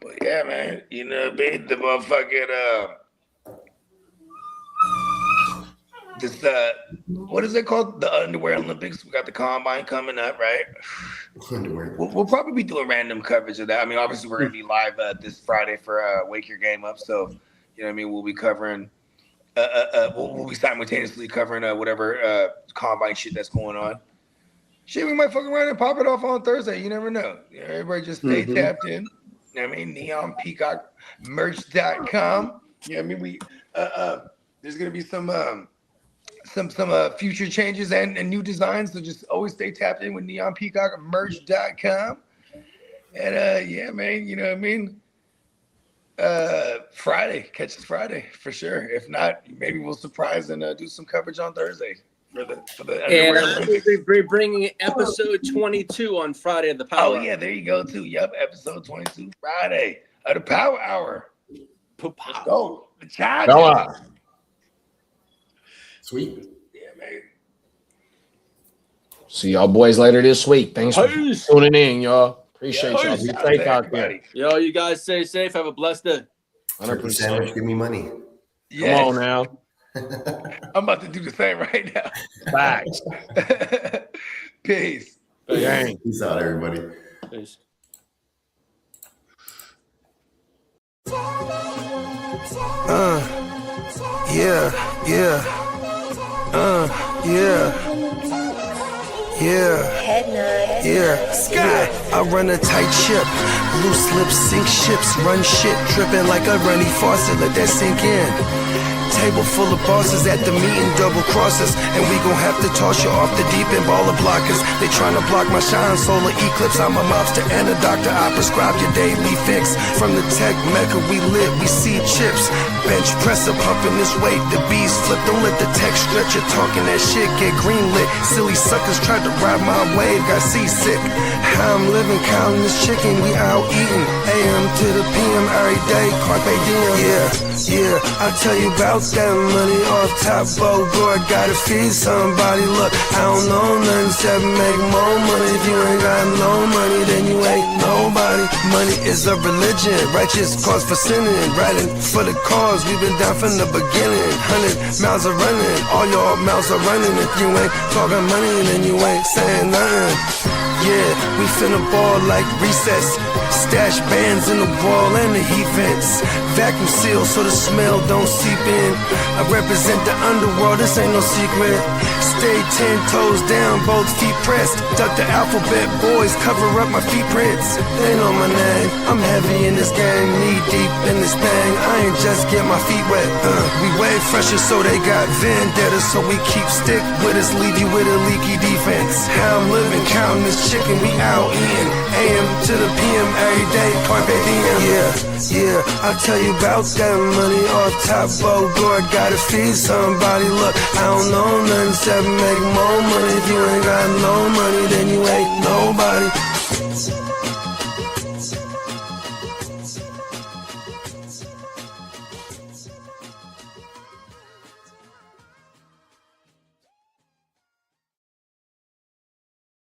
But yeah, man, you know, babe, the motherfucking this what is it called? The Underwear Olympics. We got the Combine coming up, right? Underwear. We'll probably be doing random coverage of that. I mean, obviously we're gonna be live this Friday for Wake Your Game Up. So, you know what I mean? We'll be covering we'll be simultaneously covering whatever Combine shit that's going on. Shit, we might fuck around and pop it off on Thursday. You never know. You know, everybody just stay tapped in. You know what I mean? NeonPeacockMerch.com. You know what I mean? We there's gonna be some future changes and new designs, so just always stay tapped in with NeonPeacockMerch.com. And yeah, man, you know what I mean? Friday, catch us Friday for sure. If not, maybe we'll surprise and do some coverage on Thursday for the Underwear Olympics. We're bringing episode 22 on Friday of the Power. Oh yeah, there you go too. Yep, episode 22 Friday of the Power Hour. Let's go. The Chargers. Go on. Sweet. Yeah, man. See y'all boys later this week. Thanks for tuning in, y'all. Appreciate y'all. Be Shout out safe to out everybody. there. Yo, you guys stay safe. Have a blessed day. Turkey sandwich, give me money. Yes. Come on now. I'm about to do the same right now. Facts. Peace. Dang. Peace out, everybody. Peace. Yeah, yeah. Yeah. Yeah. I run a tight ship. Loose lips sink ships. Run shit. Dripping like a runny faucet. Let that sink in. Table full of bosses at the meeting, double crosses, and we gon' have to toss you off the deep end, baller blockers. They tryna block my shine, solar eclipse. I'm a mobster and a doctor. I prescribe your daily fix. From the tech mecca, we lit, we see chips. Bench presser pumping this weight, the bees flip. Don't let the tech stretch you talking that shit, get greenlit. Silly suckers tried to ride my wave, got seasick. How I'm living, counting this chicken, we out eating. AM to the PM every day, carpe diem. Yeah, I'll tell you about that money off top, Bogart, gotta feed somebody. Look, I don't know nothing except make more money. If you ain't got no money, then you ain't nobody. Money is a religion, righteous cause for sinning. Riding for the cause, we've been down from the beginning. 100 miles are running, all your mouths are running. If you ain't talking money, then you ain't saying nothing. Yeah, we finna ball like recess. Stash bands in the wall and the heat vents. Vacuum seal so the smell don't seep in. I represent the underworld, this ain't no secret. Stay 10 toes down, both feet pressed. Duck the alphabet, boys, cover up my feet prints. They know my name, I'm heavy in this game. Knee deep in this thing, I ain't just get my feet wet. We way fresher so they got vendetta. So we keep stick with us, leave you with a leaky defense. How I'm living, counting this chicken, we out eating. AM to the PM every day, carpe diem. Yeah, I'll tell you about that money off top, Bogart, gotta feed somebody. Look, I don't know nothing except make more money. If you ain't got no money, then you ain't nobody.